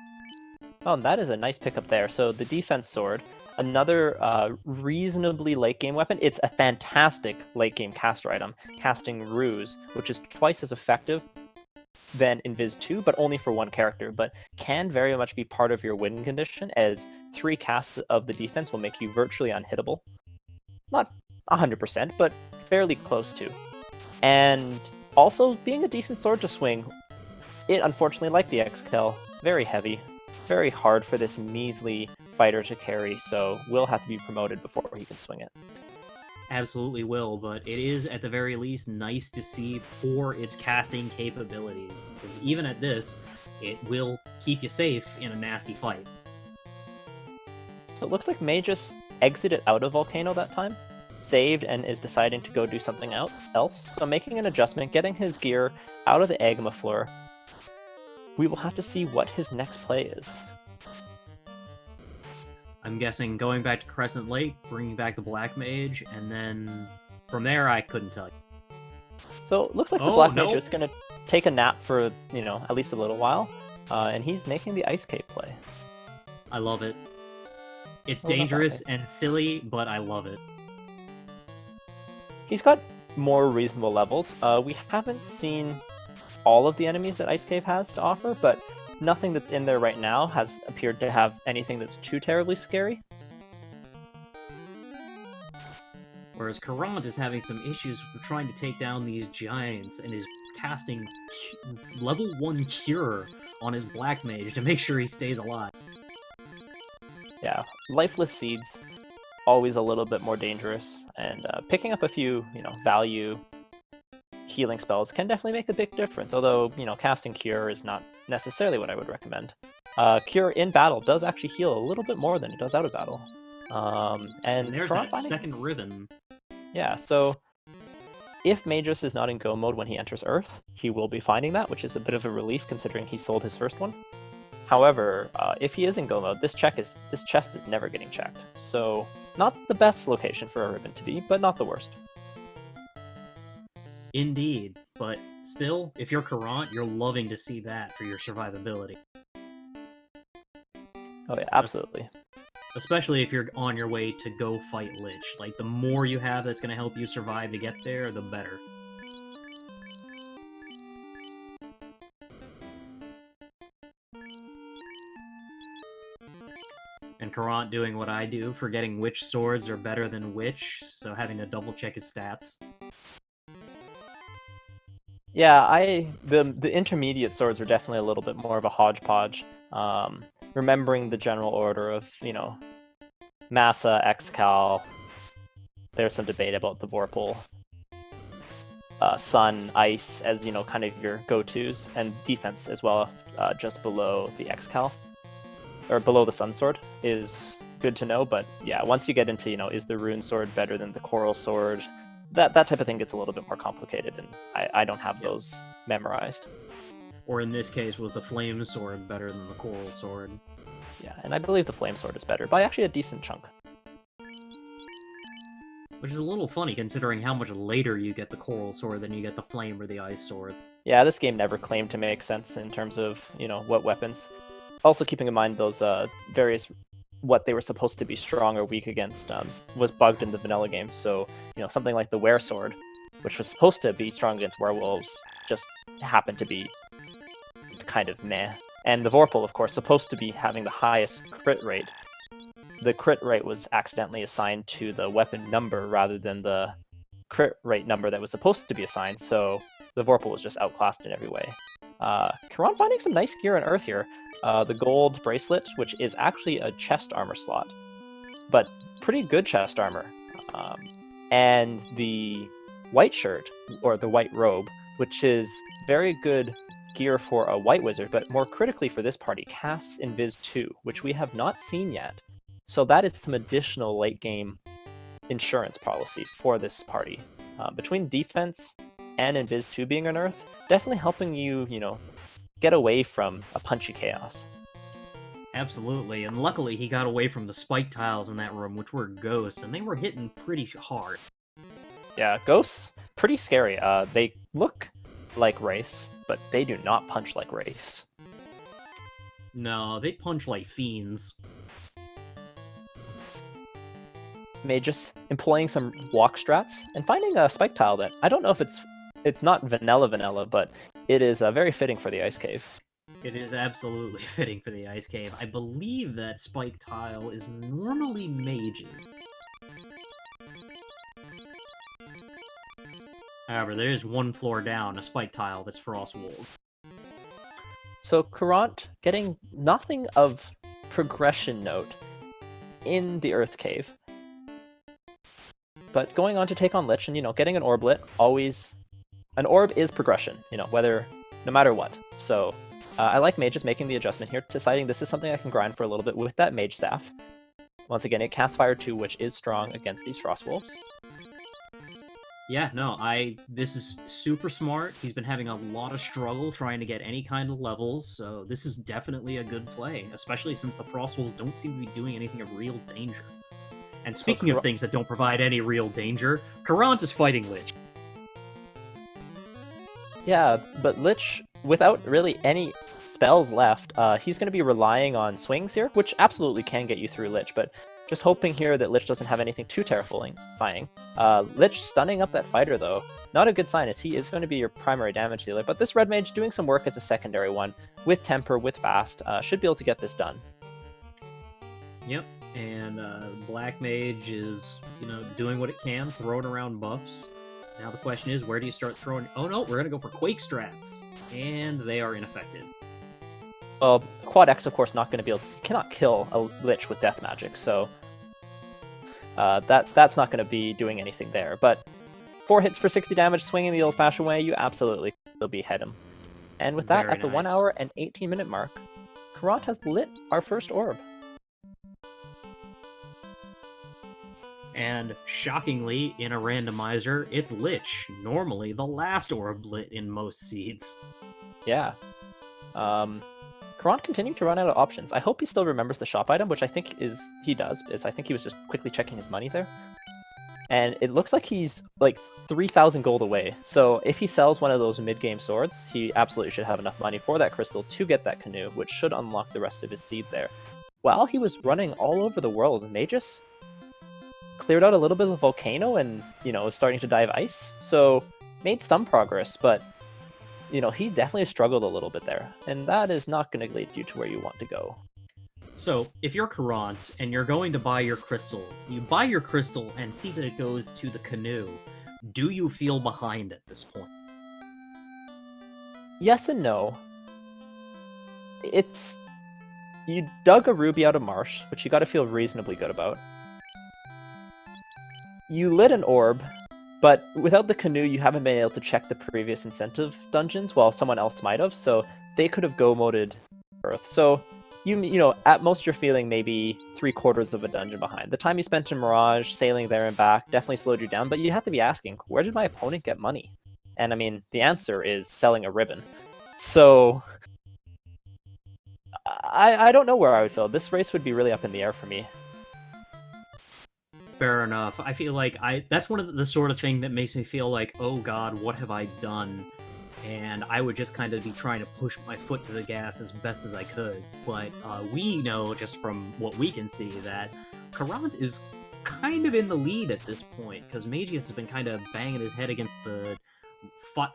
Oh, and that is a nice pickup there. So the Defense Sword, another reasonably late-game weapon. It's a fantastic late-game caster item, casting Ruse, which is twice as effective than Invis 2, but only for one character, but can very much be part of your win condition, as 3 casts of the defense will make you virtually unhittable. Not 100%, but fairly close to. And also, being a decent sword to swing, it unfortunately, like the X-Kel, very heavy, very hard for this measly fighter to carry, so will have to be promoted before he can swing it. Absolutely will, but it is at the very least nice to see for its casting capabilities, because even at this, it will keep you safe in a nasty fight. So it looks like Mageius exited out of Volcano that time, saved, and is deciding to go do something else. So making an adjustment, getting his gear out of the Agma floor. We will have to see what his next play is. I'm guessing going back to Crescent Lake, bringing back the Black Mage, and then from there I couldn't tell you. So it looks like the Black Mage is going to take a nap for, at least a little while, and he's making the Ice Cape play. I love it. It's dangerous and silly, but I love it. He's got more reasonable levels. We haven't seen all of the enemies that Ice Cave has to offer, but nothing that's in there right now has appeared to have anything that's too terribly scary. Whereas Caront is having some issues with trying to take down these giants and is casting level 1 Cure on his Black Mage to make sure he stays alive. Yeah, Lifeless Seeds, always a little bit more dangerous, and picking up a few, value healing spells can definitely make a big difference, although, casting Cure is not necessarily what I would recommend. Cure in battle does actually heal a little bit more than it does out of battle. And there's Caront that second ribbon. Yeah, so if Mageius is not in go mode when he enters Earth, he will be finding that, which is a bit of a relief considering he sold his first one. However, if he is in go mode, this chest is never getting checked. So not the best location for a ribbon to be, but not the worst. Indeed, but still, if you're Caront, you're loving to see that for your survivability. Oh yeah, absolutely. Especially if you're on your way to go fight Lich. Like, the more you have that's going to help you survive to get there, the better. And Caront doing what I do, forgetting which swords are better than which, so having to double check his stats. Yeah, the intermediate swords are definitely a little bit more of a hodgepodge. Remembering the general order of, Massa, X-Cal, there's some debate about the Vorpal, Sun, Ice as, kind of your go-tos, and defense as well, just below the X-Cal, or below the Sun Sword, is good to know, but yeah, once you get into, is the Rune Sword better than the Coral Sword, that type of thing gets a little bit more complicated, and I don't have those memorized. Or in this case, was the Flame Sword better than the Coral Sword? Yeah, and I believe the Flame Sword is better, by actually a decent chunk. Which is a little funny, considering how much later you get the Coral Sword than you get the Flame or the Ice Sword. Yeah, this game never claimed to make sense in terms of, what weapons. Also keeping in mind those various what they were supposed to be strong or weak against was bugged in the vanilla game, so, something like the Were Sword, which was supposed to be strong against werewolves, just happened to be kind of meh. And the Vorpal, of course, supposed to be having the highest crit rate. The crit rate was accidentally assigned to the weapon number rather than the crit rate number that was supposed to be assigned, so the Vorpal was just outclassed in every way. Caront finding some nice gear on Earth here. The gold bracelet, which is actually a chest armor slot, but pretty good chest armor. And the white shirt, or the white robe, which is very good gear for a white wizard, but more critically for this party, casts Invis 2, which we have not seen yet. So that is some additional late game insurance policy for this party. Between defense and Invis 2 being on Earth, definitely helping you, get away from a punchy chaos. Absolutely, and luckily he got away from the spike tiles in that room, which were ghosts, and they were hitting pretty hard. Yeah, ghosts, pretty scary. They look like wraiths, but they do not punch like wraiths. No, they punch like fiends. Mageius employing some walk strats and finding a spike tile that I don't know if it's not vanilla, but it is very fitting for the ice cave. It is absolutely fitting for the ice cave. I believe that spike tile is normally mages. However, there is one floor down, a spike tile that's Frostwold. So Caront getting nothing of progression note in the Earth Cave. But going on to take on Lich and, getting an Orblet, always... An orb is progression, no matter what. So I like Mageius making the adjustment here, deciding this is something I can grind for a little bit with that Mage Staff. Once again, it casts Fire 2, which is strong against these Frost Wolves. Yeah, no, this is super smart. He's been having a lot of struggle trying to get any kind of levels, so this is definitely a good play, especially since the Frostwolves don't seem to be doing anything of real danger. And speaking of things that don't provide any real danger, Caront is fighting Lich. Yeah, but Lich, without really any spells left, he's going to be relying on swings here, which absolutely can get you through Lich, but just hoping here that Lich doesn't have anything too terrifying. Lich stunning up that fighter, though. Not a good sign, as he is going to be your primary damage dealer, but this Red Mage doing some work as a secondary one, with Temper, with Fast, should be able to get this done. Yep, and Black Mage is, doing what it can, throwing around buffs. Now the question is, where do you start throwing... Oh no, we're going to go for Quake strats, and they are ineffective. Well, Quad X, of course, not going to be able... You cannot kill a Lich with Death Magic, so... that's not going to be doing anything there, but 4 hits for 60 damage, swinging the old-fashioned way, you absolutely will behead him. And with that, Very at the nice. 1 hour and 18-minute mark, Caront has lit our first orb. And shockingly, in a randomizer, it's Lich, normally the last orb lit in most seeds. Yeah. Caront continuing to run out of options. I hope he still remembers the shop item, which I think he does, I think he was just quickly checking his money there. And it looks like he's like 3,000 gold away. So if he sells one of those mid-game swords, he absolutely should have enough money for that crystal to get that canoe, which should unlock the rest of his seed there. While he was running all over the world, Mageius cleared out a little bit of the volcano and, was starting to dive ice. So made some progress, but, he definitely struggled a little bit there. And that is not going to lead you to where you want to go. So, if you're Caront and you're going to buy your crystal, you buy your crystal and see that it goes to the canoe. Do you feel behind at this point? Yes and no. You dug a ruby out of marsh, which you got to feel reasonably good about. You lit an orb, but without the canoe, you haven't been able to check the previous incentive dungeons, while someone else might have, so they could have go-moded Earth. So, at most you're feeling maybe 3/4 of a dungeon behind. The time you spent in Mirage, sailing there and back, definitely slowed you down, but you have to be asking, where did my opponent get money? And the answer is selling a ribbon. So, I don't know where I would feel. This race would be really up in the air for me. Fair enough. I feel like that's one of the sort of thing that makes me feel like, oh god, what have I done? And I would just kind of be trying to push my foot to the gas as best as I could. But we know, just from what we can see, that Caront is kind of in the lead at this point, because Mageius has been kind of banging his head against the...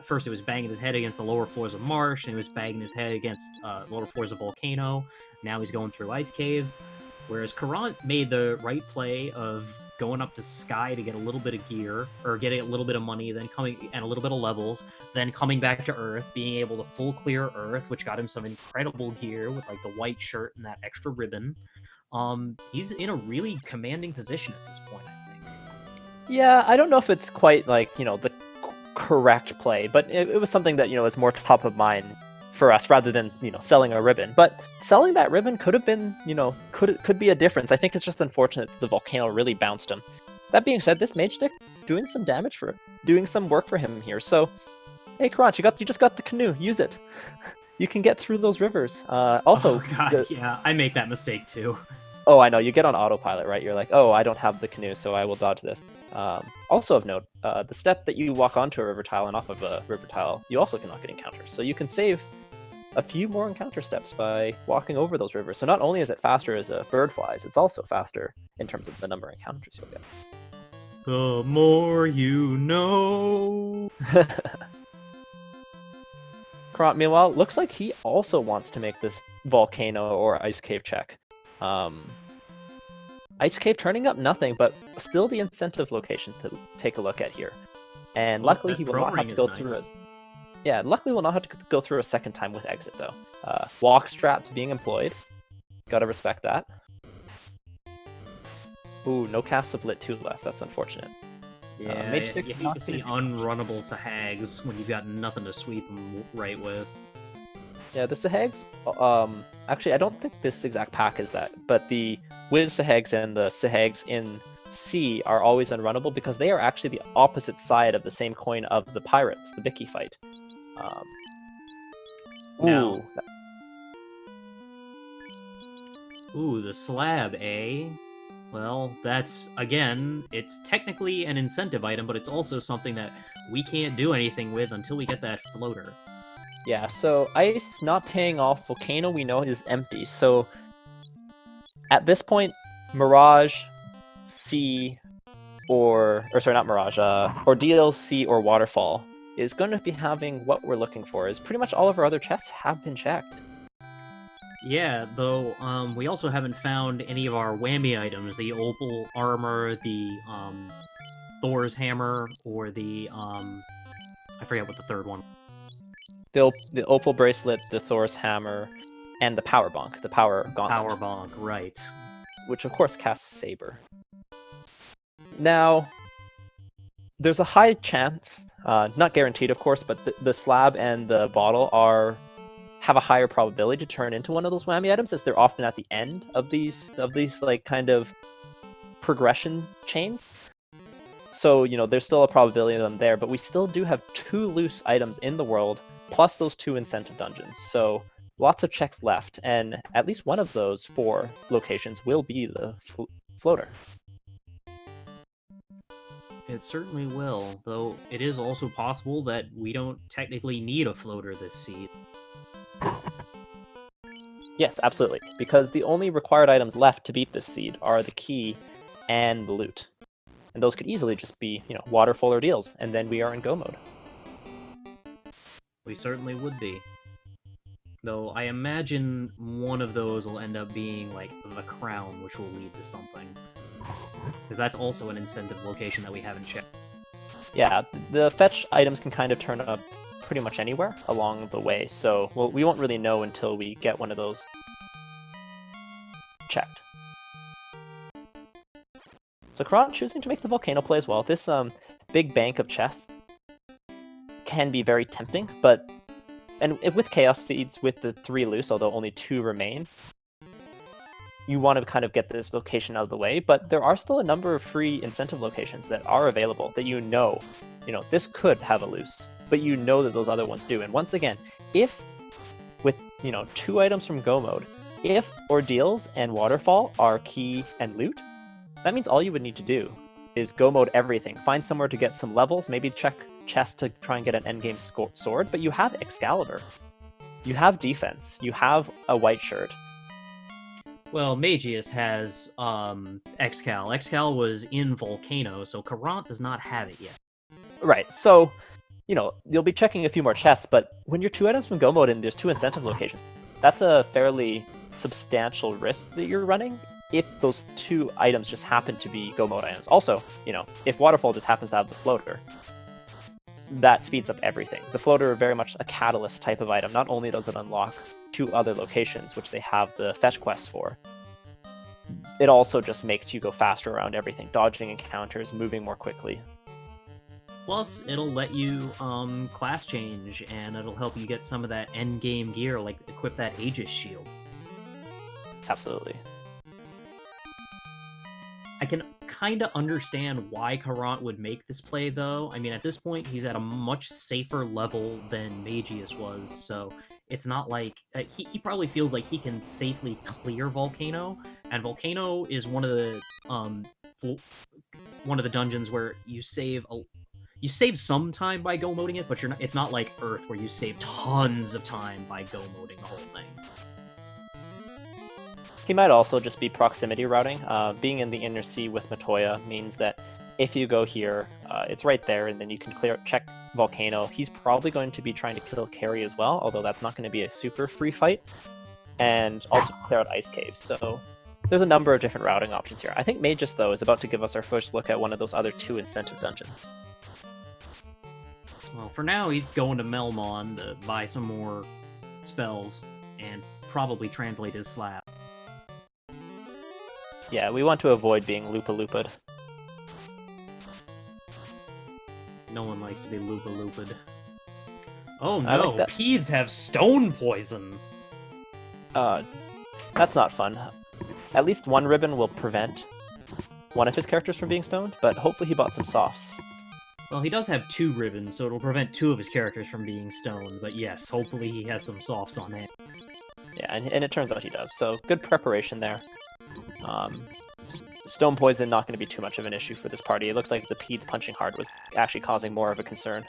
First it was banging his head against the lower floors of Marsh, and he was banging his head against lower floors of Volcano. Now he's going through Ice Cave. Whereas Caront made the right play of going up to Sky to get a little bit of gear, or getting a little bit of money, then and a little bit of levels, then coming back to Earth, being able to full clear Earth, which got him some incredible gear with like the white shirt and that extra ribbon. He's in a really commanding position at this point, I think. Yeah, I don't know if it's quite like, the correct play, but it was something that, is more top of mind for us rather than, selling a ribbon. But selling that ribbon could have been, could be a difference. I think it's just unfortunate the volcano really bounced him. That being said, this mage stick doing some damage for him, doing some work for him here. So, hey, Caront, you just got the canoe. Use it. You can get through those rivers. Also, oh god, yeah, I make that mistake too. oh, I know, you get on autopilot, right? You're like, oh, I don't have the canoe, so I will dodge this. Also of note, the step that you walk onto a river tile and off of a river tile, you also cannot get encounters. So you can save a few more encounter steps by walking over those rivers. So not only is it faster as a bird flies, it's also faster in terms of the number of encounters you'll get. The more you know. Caront, meanwhile, looks like he also wants to make this volcano or ice cave check. Ice cave turning up nothing, but still the incentive location to take a look at here. And luckily he will not have to go through it. Yeah, luckily we'll not have to go through a second time with exit though. Walk strats being employed. Gotta respect that. Ooh, no cast of Lit 2 left. That's unfortunate. Yeah, Mage Stick you hate to see unrunnable Sahags when you've got nothing to sweep them right with. Yeah, the Sahags, actually I don't think this exact pack is that, but the Wiz Sahags and the Sahags in C are always unrunnable because they are actually the opposite side of the same coin of the pirates, the Bicky fight. Now. Ooh, the slab, eh? Well, that's, again, it's technically an incentive item, but it's also something that we can't do anything with until we get that floater. Yeah, so ice not paying off, volcano we know is empty, so at this point, Mirage, C, or sorry, not Mirage, Ordeal, C, or Waterfall is going to be having what we're looking for, is pretty much all of our other chests have been checked. Yeah, though, we also haven't found any of our whammy items, the opal armor, the, Thor's hammer, or the, I forget what the third one. The opal bracelet, the Thor's hammer, and the power bonk, the power gauntlet. Power bonk, right. Which of course casts Saber. Now, there's a high chance, not guaranteed of course, but the slab and the bottle have a higher probability to turn into one of those whammy items, as they're often at the end of these like kind of progression chains. So, you know, there's still a probability of them there, but we still do have 2 loose items in the world, plus those 2 incentive dungeons. So lots of checks left, and at least one of those 4 locations will be the floater. It certainly will, though it is also possible that we don't technically need a floater this seed. Yes, absolutely, because the only required items left to beat this seed are the key and the loot. And those could easily just be, you know, waterfall or deals, and then we are in go mode. We certainly would be. Though I imagine one of those will end up being, like, the crown, which will lead to something. Because that's also an incentive location that we haven't checked. Yeah, the fetch items can kind of turn up pretty much anywhere along the way, so we won't really know until we get one of those checked. So Caront choosing to make the volcano play as well. This big bank of chests can be very tempting, but with Chaos Seeds, with the 3 loose, although only 2 remain, you want to kind of get this location out of the way, but there are still a number of free incentive locations that are available that you know, this could have a loose, but you know that those other ones do. And once again, if with, 2 items from go mode, if Ordeals and Waterfall are key and loot, that means all you would need to do is go mode everything, find somewhere to get some levels, maybe check chest to try and get an endgame sword, but you have Excalibur, you have defense, you have a white shirt. Well, Mageius has Excal. Excal was in Volcano, so Caront does not have it yet. Right, so, you'll be checking a few more chests, but when you're 2 items from go mode and there's 2 incentive locations, that's a fairly substantial risk that you're running if those 2 items just happen to be go mode items. Also, if Waterfall just happens to have the floater, that speeds up everything. The floater is very much a catalyst type of item. Not only does it unlock 2 other locations, which they have the fetch quests for, it also just makes you go faster around everything, dodging encounters, moving more quickly. Plus, it'll let you class change, and it'll help you get some of that end-game gear, like equip that Aegis shield. Absolutely. I can kind of understand why Caront would make this play, though. I mean, at this point, he's at a much safer level than Mageius was, so it's not like... he probably feels like he can safely clear Volcano, and Volcano is one of the dungeons where you save some time by go moding it, but it's not like Earth where you save tons of time by go moding the whole thing. He might also just be proximity routing. Being in the inner sea with Matoya means that if you go here, it's right there, and then you can check Volcano. He's probably going to be trying to kill Carry as well, although that's not going to be a super free fight, and also clear out Ice Caves. So there's a number of different routing options here. I think Mageius, though, is about to give us our first look at one of those other 2 incentive dungeons. Well, for now, he's going to Melmon to buy some more spells and probably translate his slab. Yeah, we want to avoid being Lupa-Lupa'd. No one likes to be Lupa-Lupa'd. Oh I no, like that. Peds have stone poison! That's not fun. At least one ribbon will prevent one of his characters from being stoned, but hopefully he bought some softs. Well, he does have 2 ribbons, so it'll prevent 2 of his characters from being stoned, but yes, hopefully he has some softs on hand. Yeah, and it turns out he does, so good preparation there. Stone poison not going to be too much of an issue for this party. It looks like the Peds punching hard was actually causing more of a concern.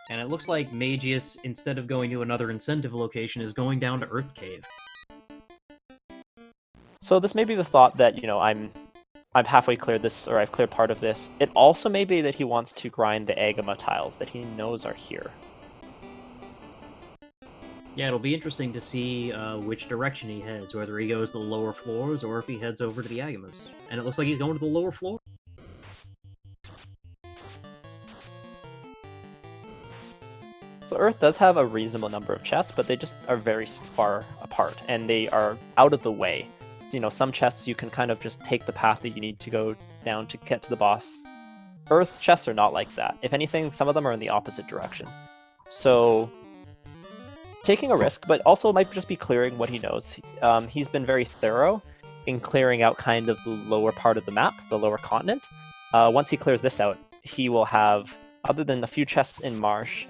And it looks like Mageius, instead of going to another incentive location, is going down to Earth Cave. So this may be the thought that, you know, I've halfway cleared this, or I've cleared part of this. It also may be that he wants to grind the Agama tiles that he knows are here. Yeah, it'll be interesting to see which direction he heads, whether he goes to the lower floors or if he heads over to the Agamas. And it looks like he's going to the lower floor. So Earth does have a reasonable number of chests, but they just are very far apart, and they are out of the way. So, you know, some chests you can kind of just take the path that you need to go down to get to the boss. Earth's chests are not like that. If anything, some of them are in the opposite direction. So taking a risk, but also might just be clearing what he knows. He's been very thorough in clearing out kind of the lower part of the map, the lower continent. Once he clears this out, he will have, other than a few chests in Marsh,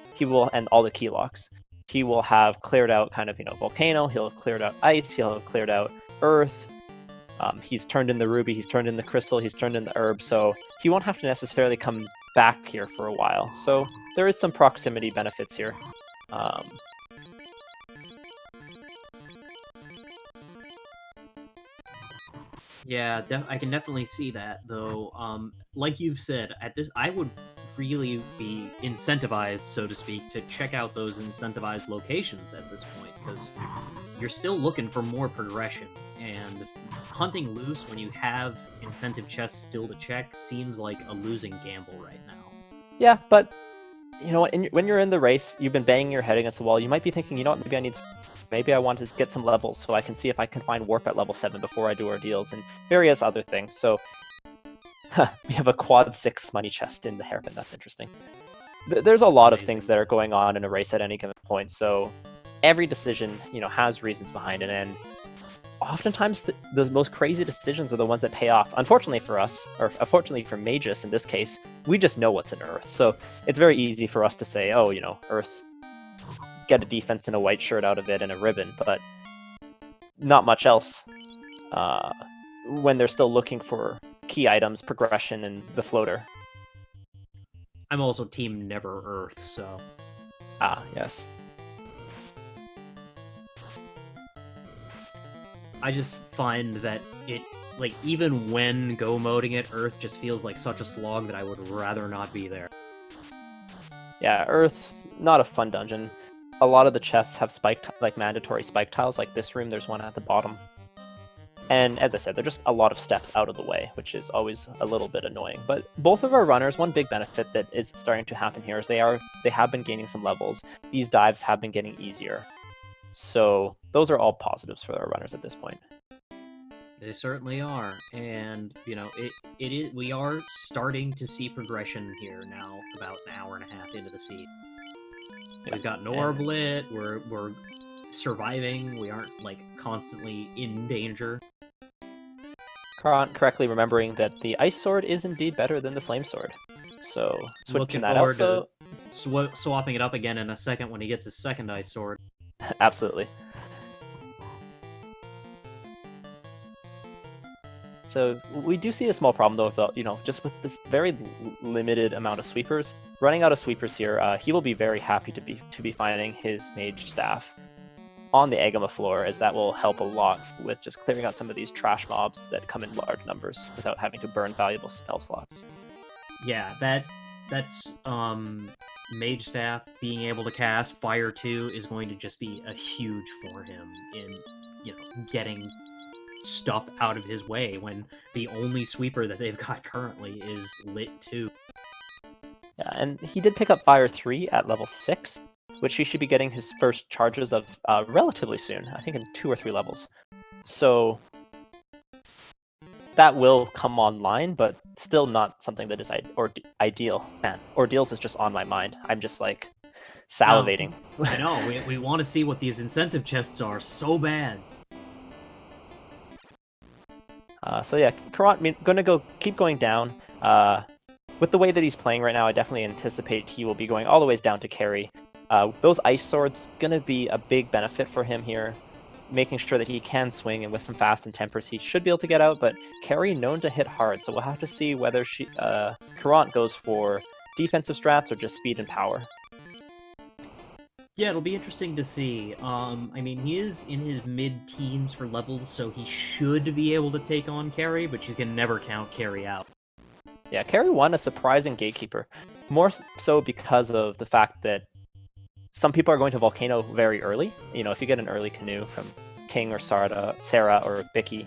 and all the key locks, he will have cleared out kind of, you know, Volcano, he'll have cleared out Ice, he'll have cleared out Earth. He's turned in the Ruby, he's turned in the Crystal, he's turned in the Herb, so he won't have to necessarily come back here for a while. So there is some proximity benefits here. Yeah, I can definitely see that, though. Like you've said, I would really be incentivized, so to speak, to check out those incentivized locations at this point, because you're still looking for more progression, and hunting loose when you have incentive chests still to check seems like a losing gamble right now. Yeah, but you know what? When you're in the race, you've been banging your head against the wall. You might be thinking, you know what? Maybe I want to get some levels so I can see if I can find warp at level 7 before I do ordeals and various other things. So we have a quad 6 money chest in the hairpin. That's interesting. There's a lot of things that are going on in a race at any given point. So every decision, you know, has reasons behind it, and oftentimes the most crazy decisions are the ones that pay off. Unfortunately for us, or unfortunately for Mageius in this case, we just know what's in Earth. So it's very easy for us to say, oh, you know, Earth, get a defense and a white shirt out of it and a ribbon, but not much else when they're still looking for key items, progression, and the floater. I'm also team never Earth, so... Ah, yes. I just find that it, like, even when go moding it, Earth just feels like such a slog that I would rather not be there. Yeah, Earth, not a fun dungeon. A lot of the chests have mandatory spike tiles, like this room, there's one at the bottom. And as I said, they're just a lot of steps out of the way, which is always a little bit annoying. But both of our runners, one big benefit that is starting to happen here is they have been gaining some levels. These dives have been getting easier. So those are all positives for our runners at this point. They certainly are, and you know, we are starting to see progression here now, about an hour and a half into the season. We've got Norb lit, we're surviving, we aren't like constantly in danger. Caront correctly remembering that the Ice Sword is indeed better than the Flame Sword. So, switching Looking that out, forward so... to swapping it up again in a second when he gets his second Ice Sword. Absolutely. So we do see a small problem though, with just with this very limited amount of sweepers. Running out of sweepers here, he will be very happy to be finding his Mage Staff on the Agama floor, as that will help a lot with just clearing out some of these trash mobs that come in large numbers without having to burn valuable spell slots. Yeah, that's Mage Staff being able to cast Fire 2 is going to just be a huge for him in getting stuff out of his way when the only sweeper that they've got currently is Lit 2. Yeah, and he did pick up Fire 3 at level 6, which he should be getting his first charges of relatively soon, I think in 2 or 3 levels. So that will come online, but still not something that is ideal. Man, Ordeals is just on my mind. I'm just like salivating. I know, we want to see what these incentive chests are so bad. So yeah, Caront gonna keep going down. With the way that he's playing right now, I definitely anticipate he will be going all the way down to carry. Those Ice Swords gonna be a big benefit for him here, making sure that he can swing, and with some fast and tempers he should be able to get out, but carry known to hit hard, so we'll have to see whether Caront goes for defensive strats or just speed and power. Yeah, it'll be interesting to see. I mean, he is in his mid-teens for levels, so he should be able to take on carry, but you can never count carry out. Yeah, carry 1, a surprising gatekeeper. More so because of the fact that some people are going to Volcano very early. If you get an early canoe from King or Sarah or Bicky,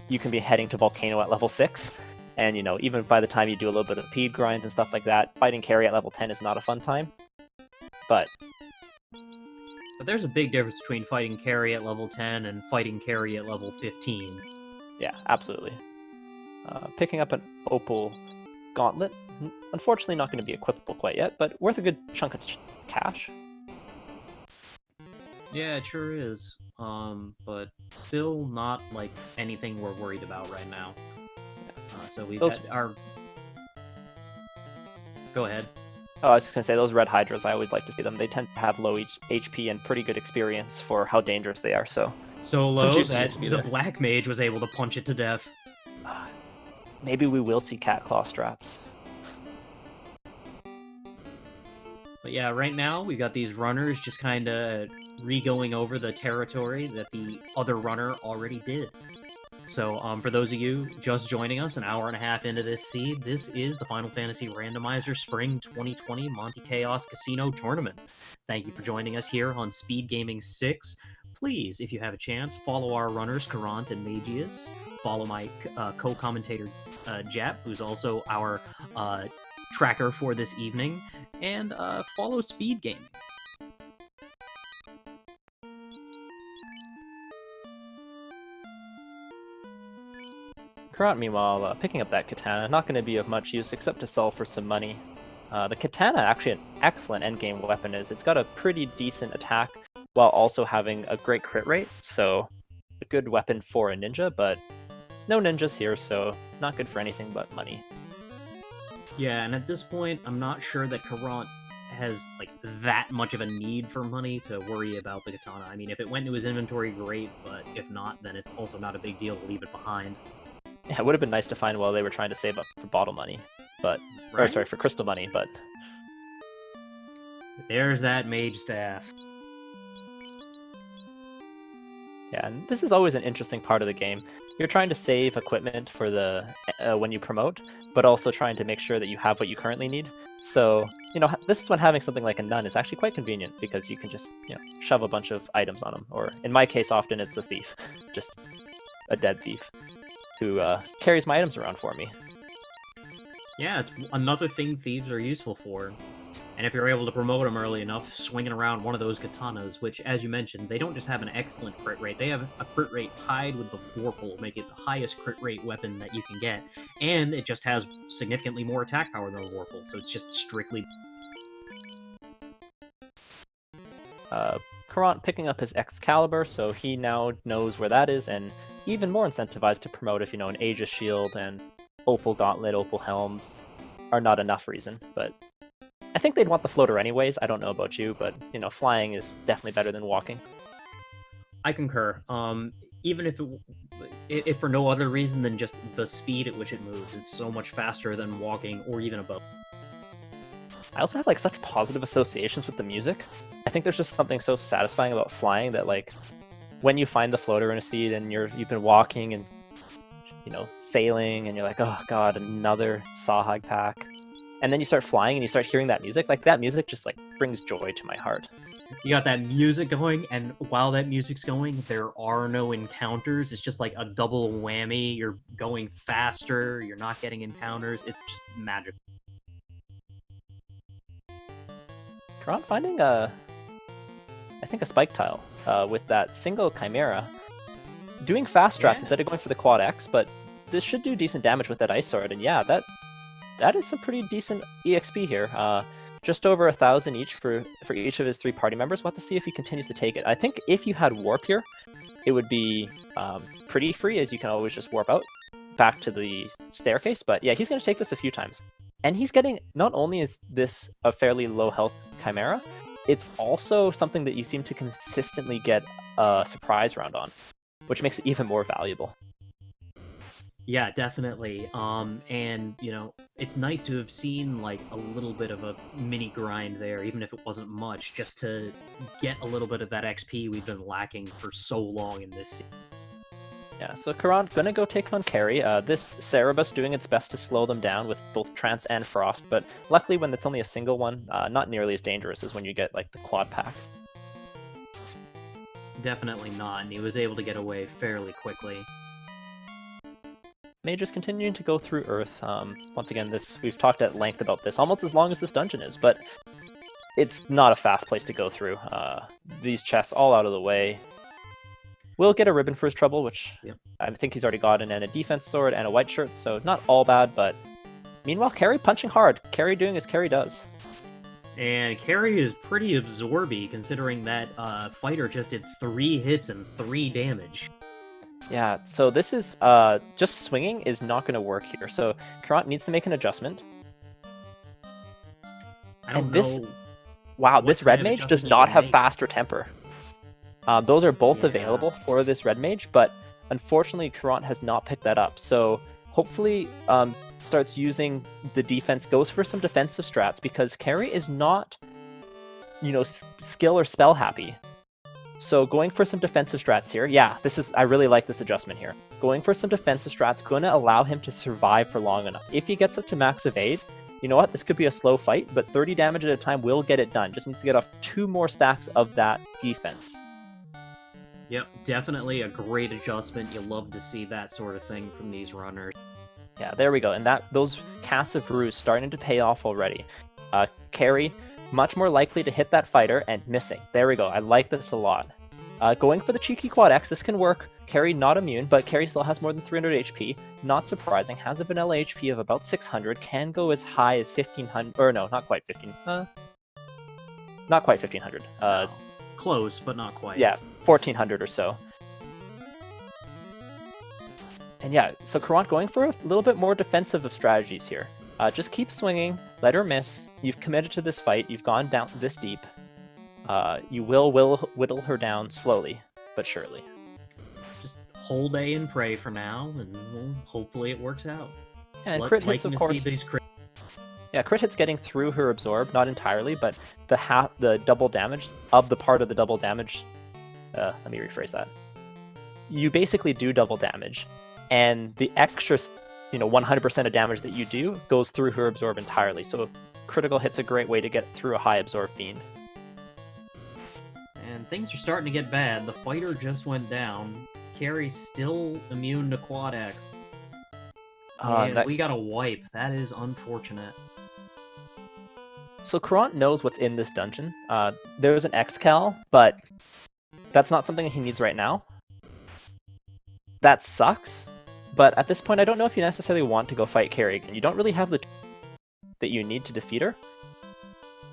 you can be heading to Volcano at level 6. And, even by the time you do a little bit of peed grinds and stuff like that, fighting carry at level 10 is not a fun time. But there's a big difference between fighting carry at level 10 and fighting carry at level 15. Yeah, absolutely. Picking up an Opal Gauntlet. Unfortunately not going to be equipable quite yet, but worth a good chunk of cash. Yeah, it sure is. But still not like anything we're worried about right now. So we've got our... Go ahead. Oh, I was just going to say, those Red Hydras, I always like to see them. They tend to have low HP and pretty good experience for how dangerous they are, so low that the Black Mage was able to punch it to death. Maybe we will see Cat Claw strats. But yeah, right now we've got these runners just kind of re-going over the territory that the other runner already did. So for those of you just joining us an hour and a half into this seed, this is the Final Fantasy Randomizer Spring 2020 Monte Chaos Casino Tournament. Thank you for joining us here on Speed Gaming 6. Please, if you have a chance, follow our runners, Caront and Mageius. Follow my co-commentator, Jap, who's also our tracker for this evening. And follow Speed Gaming. Caront, meanwhile, picking up that katana, not going to be of much use except to sell for some money. The katana, actually an excellent endgame weapon, it's got a pretty decent attack while also having a great crit rate, so a good weapon for a ninja, but no ninjas here, so not good for anything but money. Yeah, and at this point, I'm not sure that Caront has like that much of a need for money to worry about the katana. I mean, if it went into his inventory, great, but if not, then it's also not a big deal to leave it behind. Yeah, it would have been nice to find while they were trying to save up for bottle money, but right? Or sorry, for crystal money, but there's that Mage Staff. Yeah, and this is always an interesting part of the game. You're trying to save equipment for the when you promote, but also trying to make sure that you have what you currently need. So, this is when having something like a nun is actually quite convenient, because you can just, shove a bunch of items on them. Or, in my case, often it's a thief. Just a dead thief who carries my items around for me. Yeah, it's another thing thieves are useful for. And if you're able to promote them early enough, swinging around one of those katanas, which, as you mentioned, they don't just have an excellent crit rate, they have a crit rate tied with the Vorpal, making it the highest crit rate weapon that you can get. And it just has significantly more attack power than the Vorpal, so it's just strictly... Caront picking up his Excalibur, so he now knows where that is, and even more incentivized to promote if, an Aegis Shield and Opal Gauntlet, Opal Helms are not enough reason. But I think they'd want the floater anyways. I don't know about you, but, flying is definitely better than walking. I concur. Even if for no other reason than just the speed at which it moves, it's so much faster than walking or even a boat. I also have such positive associations with the music. I think there's just something so satisfying about flying that when you find the floater in a seed and you've been walking and sailing and you're like, oh god, another Sahag pack, and then you start flying and you start hearing that music, that music just brings joy to my heart. You got that music going, and while that music's going, there are no encounters. It's just like a double whammy. You're going faster, you're not getting encounters. It's just magic. Caront finding I think a spike tile with that single Chimera. Doing fast strats instead of going for the quad X, but this should do decent damage with that Ice Sword, and yeah, that is some pretty decent EXP here. Just over 1,000 each for each of his 3 party members. We'll have to see if he continues to take it. I think if you had Warp here, it would be pretty free, as you can always just warp out back to the staircase. But yeah, he's going to take this a few times. And he's getting, not only is this a fairly low health Chimera, it's also something that you seem to consistently get a surprise round on, which makes it even more valuable. Yeah, definitely. And it's nice to have seen a little bit of a mini grind there, even if it wasn't much, just to get a little bit of that XP we've been lacking for so long in this season. Yeah, so Caront gonna go take on Carry. This Cerebus doing its best to slow them down with both Trance and Frost, but luckily when it's only a single one, not nearly as dangerous as when you get the quad pack. Definitely not, and he was able to get away fairly quickly. Mages continuing to go through Earth. Once again, we've talked at length about this, almost as long as this dungeon is, but it's not a fast place to go through. These chests all out of the way. Will get a ribbon for his trouble, which I think he's already gotten, and a defense sword and a white shirt, so not all bad, but meanwhile, Carry punching hard. Carry doing as Carry does. And Carry is pretty absorby, considering that fighter just did 3 hits and 3 damage. Yeah, so this is, just swinging is not going to work here, so Caront needs to make an adjustment. I don't know. Wow, this Red Mage does not have faster temper. Those are both available for this Red Mage, but unfortunately Caront has not picked that up, so hopefully starts using the defense, goes for some defensive strats, because Carry is not, skill or spell happy. So going for some defensive strats here, I really like this adjustment here. Going for some defensive strats, going to allow him to survive for long enough. If he gets up to max evade, you know what, this could be a slow fight, but 30 damage at a time will get it done. Just needs to get off 2 more stacks of that defense. Yep, definitely a great adjustment. You love to see that sort of thing from these runners. Yeah, there we go, and those casts of Ruse starting to pay off already. Carry, much more likely to hit that fighter, and missing. There we go, I like this a lot. Going for the cheeky quad X, this can work. Carry not immune, but Carry still has more than 300 HP. Not surprising, has a vanilla HP of about 600, can go as high as 1500, or no, not quite 15. Not quite 1500. Close, but not quite. Yeah, 1400 or so. And yeah, so Caront going for a little bit more defensive of strategies here. Just keep swinging, let her miss. You've committed to this fight, you've gone down this deep. You will whittle her down slowly, but surely. Just hold A and pray for now, and hopefully it works out. Yeah, and crit hits, of course. Yeah, crit hits getting through her absorb, not entirely, but the double damage of the part of the double damage. Let me rephrase that. You basically do double damage, and the extra, 100% of damage that you do goes through her absorb entirely. So critical hit's a great way to get through a high absorb fiend. And things are starting to get bad. The fighter just went down. Carry's still immune to quad X. And we got a wipe. That is unfortunate. So Caront knows what's in this dungeon. There's an X-Cal, but that's not something he needs right now. That sucks, but at this point I don't know if you necessarily want to go fight Carry again. You don't really have the that you need to defeat her.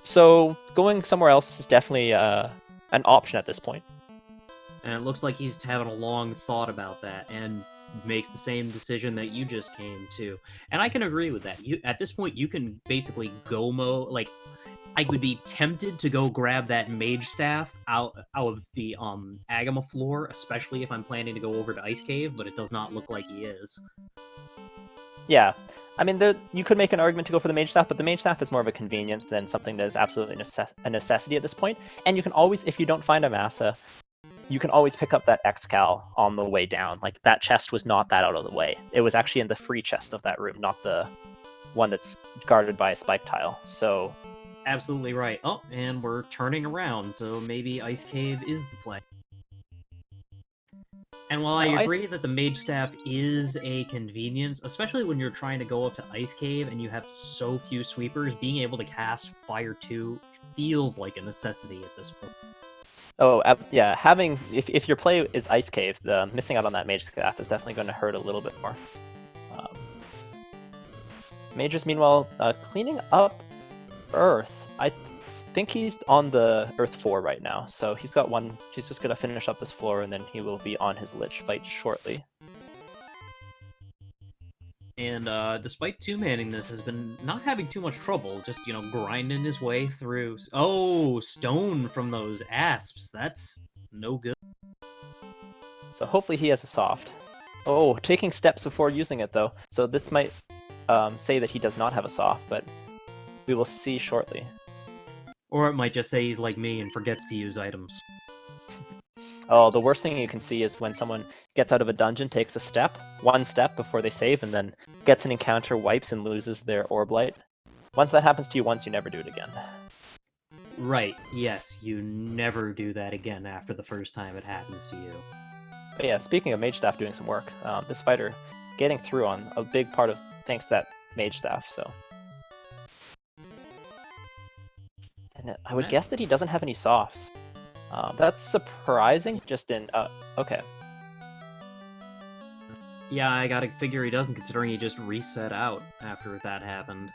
So going somewhere else is definitely an option at this point. And it looks like he's having a long thought about that and makes the same decision that you just came to. And I can agree with that. You at this point you can basically go-mo like I would be tempted to go grab that mage staff out of the Agama floor, especially if I'm planning to go over to Ice Cave, but it does not look like he is. Yeah, I mean, you could make an argument to go for the mage staff, but the mage staff is more of a convenience than something that is absolutely a necessity at this point. And you can always, if you don't find a massa, you can always pick up that Excal on the way down. Like, that chest was not that out of the way. It was actually in the free chest of that room, not the one that's guarded by a spike tile. So... Absolutely right. Oh, and we're turning around, so maybe Ice Cave is the play. And while I agree that the mage staff is a convenience, especially when you're trying to go up to Ice Cave and you have so few sweepers, being able to cast Fire 2 feels like a necessity at this point. Oh, yeah, if your play is Ice Cave, the missing out on that mage staff is definitely going to hurt a little bit more. Mages, meanwhile, cleaning up Earth. I think he's on the Earth 4 right now, so he's got one. He's just going to finish up this floor, and then he will be on his Lich fight shortly. And despite two-manning this, has been not having too much trouble, just, grinding his way through. Oh, stone from those asps. That's no good. So hopefully he has a soft. Oh, taking steps before using it, though. So this might say that he does not have a soft, but we will see shortly. Or it might just say he's like me and forgets to use items. Oh, the worst thing you can see is when someone gets out of a dungeon, takes one step before they save, and then gets an encounter, wipes, and loses their Orb Light. Once that happens to you once, you never do it again. Right, yes, you never do that again after the first time it happens to you. But yeah, speaking of Mage Staff doing some work, this fighter getting through on a big part of thanks to that Mage Staff, so... And I would guess that he doesn't have any softs. That's surprising, just in... okay. Yeah, I gotta figure he doesn't, considering he just reset out after that happened.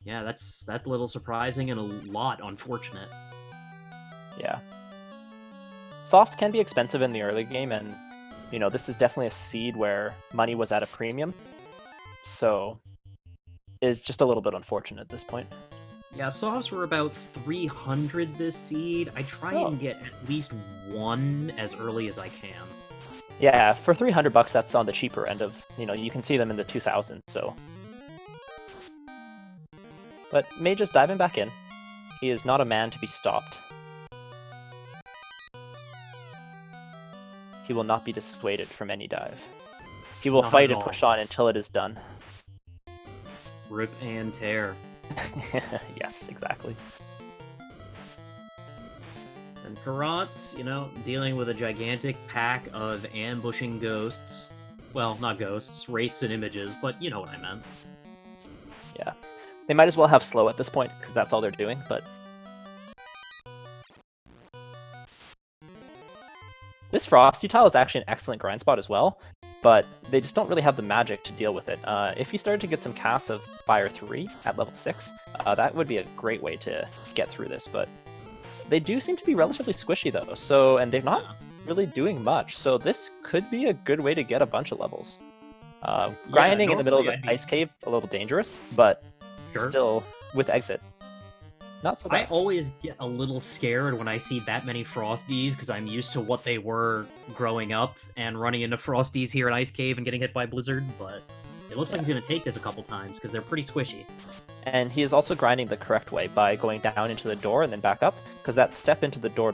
Yeah, that's a little surprising and a lot unfortunate. Yeah. Softs can be expensive in the early game, and, this is definitely a seed where money was at a premium. So... it's just a little bit unfortunate at this point. Yeah, softs were about 300 this seed. I try and get at least one as early as I can. Yeah, for $300, that's on the cheaper end of, you can see them in the 2000s, so. But Mage is diving back in. He is not a man to be stopped. He will not be dissuaded from any dive. He will fight and push on until it is done. Rip and tear. Yes, exactly. And Caront, dealing with a gigantic pack of ambushing ghosts. Well, not ghosts, wraiths and images, but you know what I meant. Yeah. They might as well have slow at this point, because that's all they're doing, but... This Frosty tile is actually an excellent grind spot as well, but they just don't really have the magic to deal with it. If you started to get some casts of Fire 3 at level 6, that would be a great way to get through this, but they do seem to be relatively squishy though, and they're not really doing much, so this could be a good way to get a bunch of levels. Grinding in the middle of an ice cave, a little dangerous, but still, with exit, not so bad. I always get a little scared when I see that many Frosties, because I'm used to what they were growing up, and running into Frosties here in Ice Cave and getting hit by Blizzard, but it looks like he's going to take this a couple times, because they're pretty squishy. And he is also grinding the correct way, by going down into the door and then back up, because that step into the door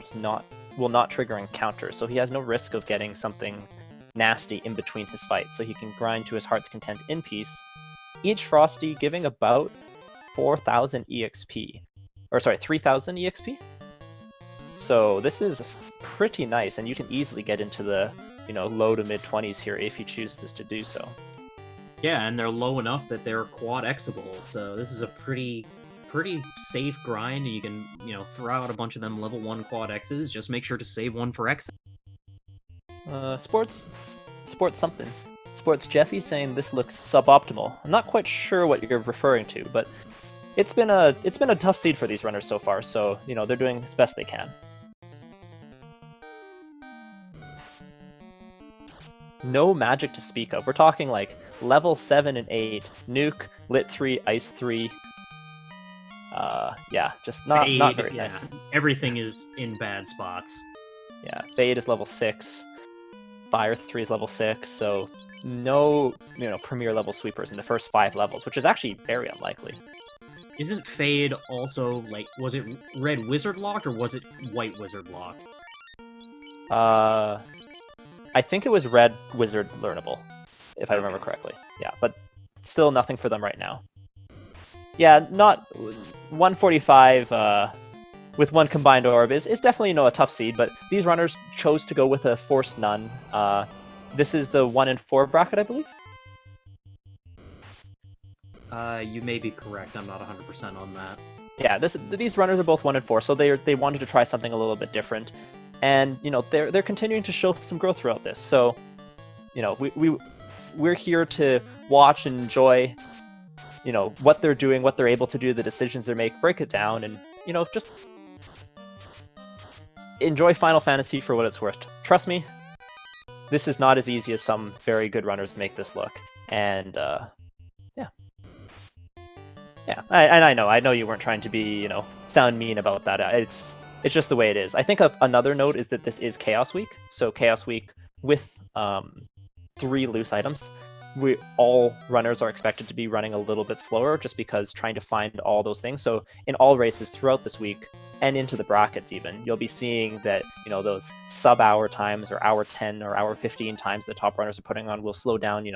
will not trigger encounter, so he has no risk of getting something nasty in between his fights, so he can grind to his heart's content in peace. Each Frosty giving about 4,000 EXP. Or sorry, 3,000 EXP? So this is pretty nice, and you can easily get into the, low to mid-20s here if he chooses to do so. Yeah, and they're low enough that they're quad Xable, so this is a pretty safe grind, and you can, throw out a bunch of them level 1 quad X's, just make sure to save one for X. Sports something. Sports Jeffy saying this looks suboptimal. I'm not quite sure what you're referring to, but It's been a tough seed for these runners so far, so they're doing as best they can. No magic to speak of. We're talking like level 7 and 8, nuke, lit 3, ice 3. Yeah, just not very nice. Everything is in bad spots. Yeah, Fade is level 6, Fire 3 is level 6, so no premier level sweepers in the first 5 levels, which is actually very unlikely. Isn't Fade also, like, was it red wizard locked or was it white wizard locked? I think it was red wizard learnable, if I remember correctly. Yeah, but still nothing for them right now. Yeah, not 145 with 1 combined orb is definitely a tough seed, but these runners chose to go with a force none. This is the 1 in 4 bracket, I believe. You may be correct. I'm not 100% on that. Yeah, these runners are both 1 in 4, so they wanted to try something a little bit different, and they're continuing to show some growth throughout this. So, we're here to watch and enjoy, what they're doing, what they're able to do, the decisions they make, break it down, and just enjoy Final Fantasy for what it's worth. Trust me, this is not as easy as some very good runners make this look, and yeah, I know you weren't trying to be, sound mean about that. It's just the way it is. I think another note is that this is Chaos Week, so Chaos Week with 3 loose items. All runners are expected to be running a little bit slower, just because trying to find all those things. So in all races throughout this week, and into the brackets even, you'll be seeing that those sub-hour times or hour 10 or hour 15 times the top runners are putting on will slow down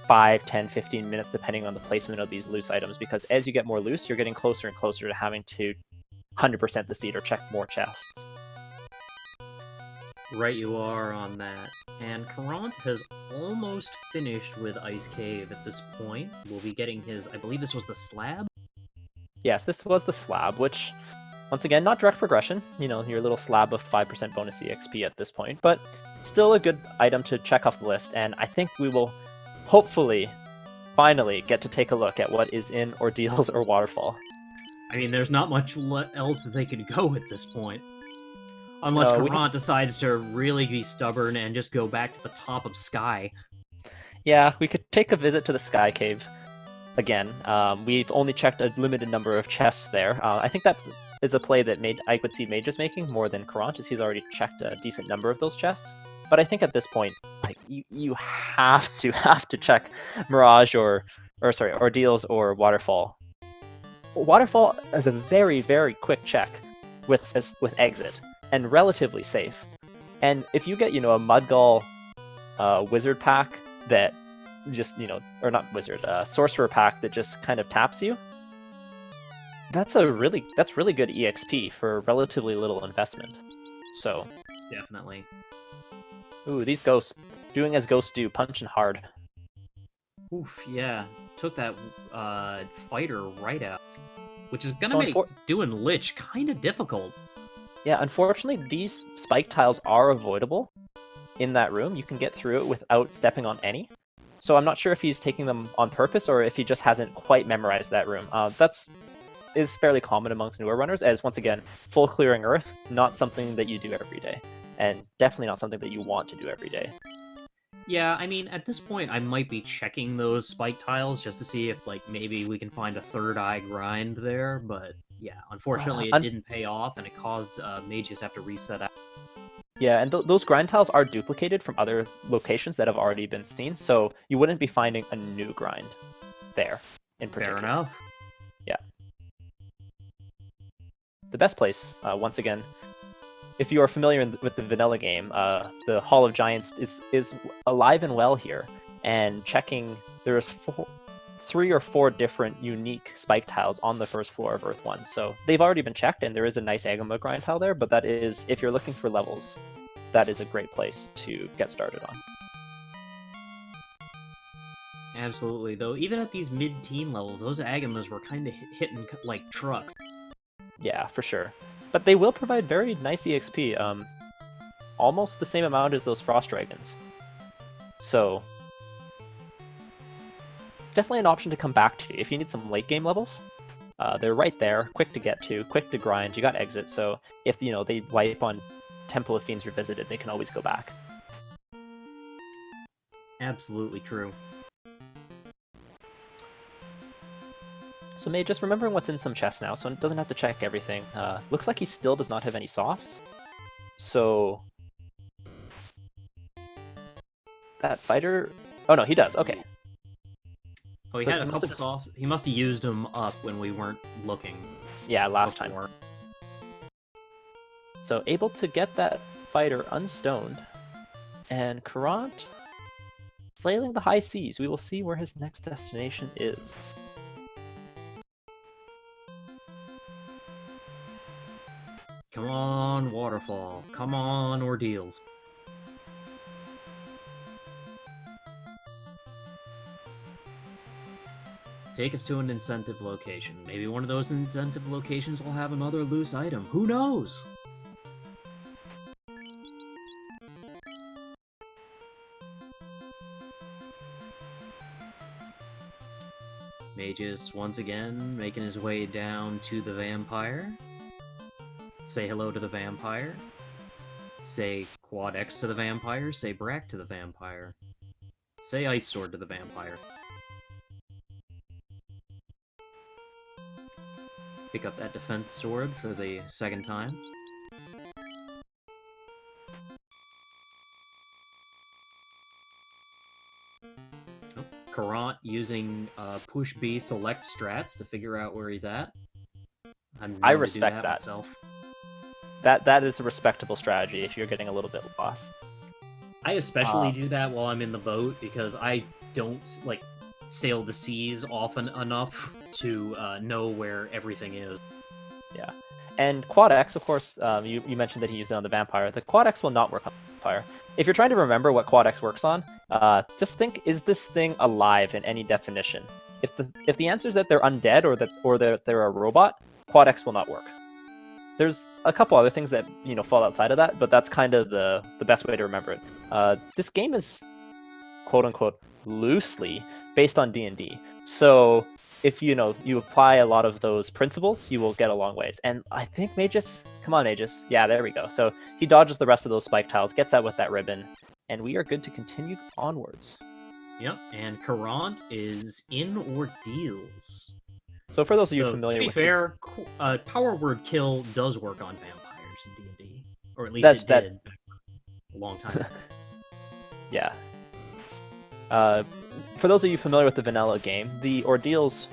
5, 10, 15 minutes depending on the placement of these loose items, because as you get more loose, you're getting closer and closer to having to 100% the seed or check more chests. Right you are on that. And Caront has almost finished with Ice Cave at this point. We'll be getting his, I believe this was the slab? Yes, this was the slab, which, once again, not direct progression, your little slab of 5% bonus EXP at this point, but still a good item to check off the list, and I think we will hopefully, finally, get to take a look at what is in Ordeals or Waterfall. I mean, there's not much else that they can go at this point. Unless Caront decides to really be stubborn and just go back to the top of Sky. Yeah, we could take a visit to the Sky Cave again. We've only checked a limited number of chests there. I think that is a play that I would see Mage is making more than Caront, as he's already checked a decent number of those chests. But I think at this point, like you have to check Mirage or Ordeals or Waterfall. Waterfall is a very, very quick check with exit, and relatively safe. And if you get, a Mudgull wizard pack that just, or not wizard, sorcerer pack that just kind of taps you, that's really good EXP for relatively little investment. So definitely. Ooh, these ghosts doing as ghosts do, punching hard. Oof, yeah. Took that fighter right out. Which is gonna make doing Lich kind of difficult. Yeah, unfortunately, these spike tiles are avoidable in that room. You can get through it without stepping on any. So I'm not sure if he's taking them on purpose or if he just hasn't quite memorized that room. Is fairly common amongst newer runners, as once again, full clearing Earth, not something that you do every day. And definitely not something that you want to do every day. Yeah, I mean, at this point, I might be checking those spike tiles just to see if, like, maybe we can find a third eye grind there, but yeah, unfortunately it didn't pay off, and it caused Mageius to have to reset out. Yeah, and those grind tiles are duplicated from other locations that have already been seen, so you wouldn't be finding a new grind there in particular. Fair enough. Yeah. The best place, once again, if you are familiar with the vanilla game, the Hall of Giants is alive and well here, and checking, there's 3 or 4 different unique spike tiles on the first floor of Earth 1, so they've already been checked, and there is a nice Agama grind tile there, but that is, if you're looking for levels, that is a great place to get started on. Absolutely, though, even at these mid-teen levels, those Agamas were kind of hitting like trucks. Yeah, for sure. But they will provide very nice EXP, almost the same amount as those Frost Dragons. So, definitely an option to come back to if you need some late game levels. They're right there, quick to get to, quick to grind. You got exit, so if they wipe on Temple of Fiends Revisited, they can always go back. Absolutely true. So May, just remembering what's in some chests now, so it doesn't have to check everything. Looks like he still does not have any softs. So that fighter... Oh no, he does, okay. Oh, he So had he a couple softs. He must have used them up when we weren't looking. Yeah, last time. before. So able to get that fighter unstoned. And Caront sailing the high seas. We will see where his next destination is. Come on, Waterfall. Come on, Ordeals. Take us to an incentive location. Maybe one of those incentive locations will have another loose item. Who knows? Mageius, once again, making his way down to the vampire. Say hello to the vampire. Say Quad X to the vampire. Say Brack to the vampire. Say Ice Sword to the vampire. Pick up that defense sword for the second time. Oh, Caront using push B select strats to figure out where he's at. I respect that. Myself. That is a respectable strategy if you're getting a little bit lost. I especially do that while I'm in the boat because I don't sail the seas often enough to know where everything is. Yeah, and Quad X, of course, you mentioned that he used it on the vampire. The Quad X will not work on the vampire. If you're trying to remember what Quad X works on, just think: is this thing alive in any definition? If the answer is that they're undead or that they're a robot, Quad X will not work. There's a couple other things that fall outside of that, but that's kind of the best way to remember it. This game is quote unquote loosely based on D&D, so if you apply a lot of those principles, you will get a long ways. And I think Mageius, come on Mageius, yeah, there we go. So he dodges the rest of those spike tiles, gets out with that ribbon, and we are good to continue onwards. Yep, and Caront is in Ordeals. So for those of you familiar with... To be fair, Power Word Kill does work on vampires in D&D. Or at least it did a long time ago. Yeah. For those of you familiar with the vanilla game, the Ordeals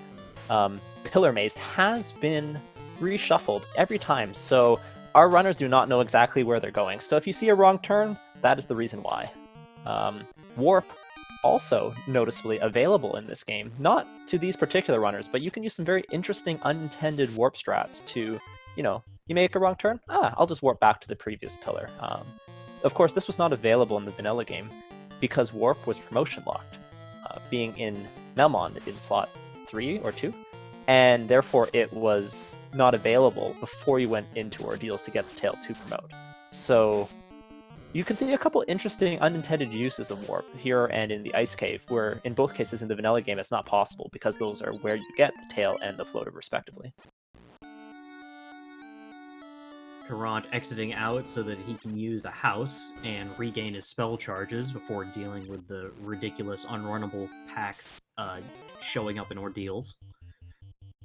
pillar maze has been reshuffled every time, so our runners do not know exactly where they're going. So if you see a wrong turn, that is the reason why. Warp, also noticeably available in this game, not to these particular runners, but you can use some very interesting unintended warp strats to, you make a wrong turn, I'll just warp back to the previous pillar. Of course, this was not available in the vanilla game because warp was promotion locked, being in Melmond in slot 3 or 2, and therefore it was not available before you went into Ordeals to get the tail to promote. So you can see a couple interesting unintended uses of warp here and in the Ice Cave, where in both cases in the vanilla game it's not possible because those are where you get the tail and the floater respectively. Caront exiting out so that he can use a house and regain his spell charges before dealing with the ridiculous unrunnable packs showing up in Ordeals.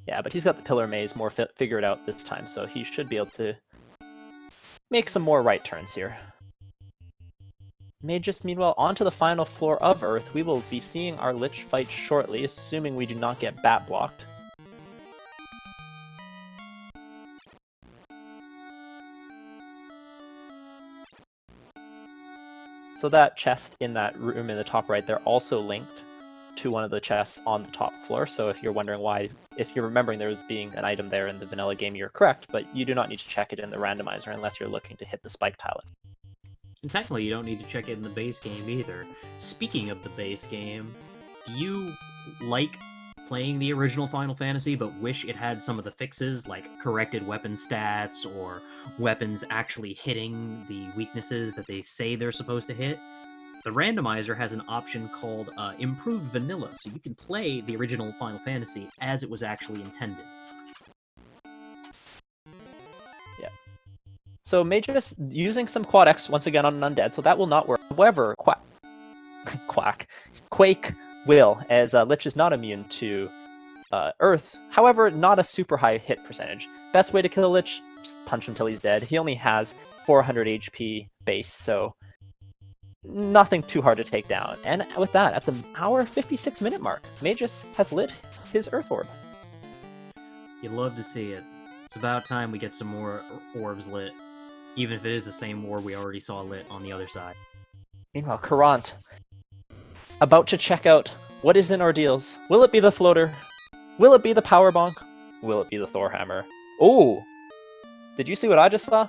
Yeah, but he's got the pillar maze more figured out this time, so he should be able to make some more right turns here. Mageius, meanwhile, onto the final floor of Earth. We will be seeing our Lich fight shortly, assuming we do not get bat blocked. So that chest in that room in the top right, they're also linked to one of the chests on the top floor. So if you're wondering why, if you're remembering there was being an item there in the vanilla game, you're correct, but you do not need to check it in the randomizer unless you're looking to hit the spike tile. And technically, you don't need to check it in the base game either. Speaking of the base game, do you like playing the original Final Fantasy but wish it had some of the fixes, like corrected weapon stats or weapons actually hitting the weaknesses that they say they're supposed to hit? The randomizer has an option called Improved Vanilla, so you can play the original Final Fantasy as it was actually intended. So Mageius using some Quad X once again on an undead, so that will not work. However, Quake will, as Lich is not immune to Earth. However, not a super high hit percentage. Best way to kill Lich, just punch him till he's dead. He only has 400 HP base, so nothing too hard to take down. And with that, at the hour 56-minute mark, Mageius has lit his Earth Orb. You'd love to see it. It's about time we get some more orbs lit, even if it is the same orb we already saw lit on the other side. Meanwhile, Caront, about to check out what is in our deals. Will it be the floater? Will it be the power bonk? Will it be the Thor hammer? Oh! Did you see what I just saw?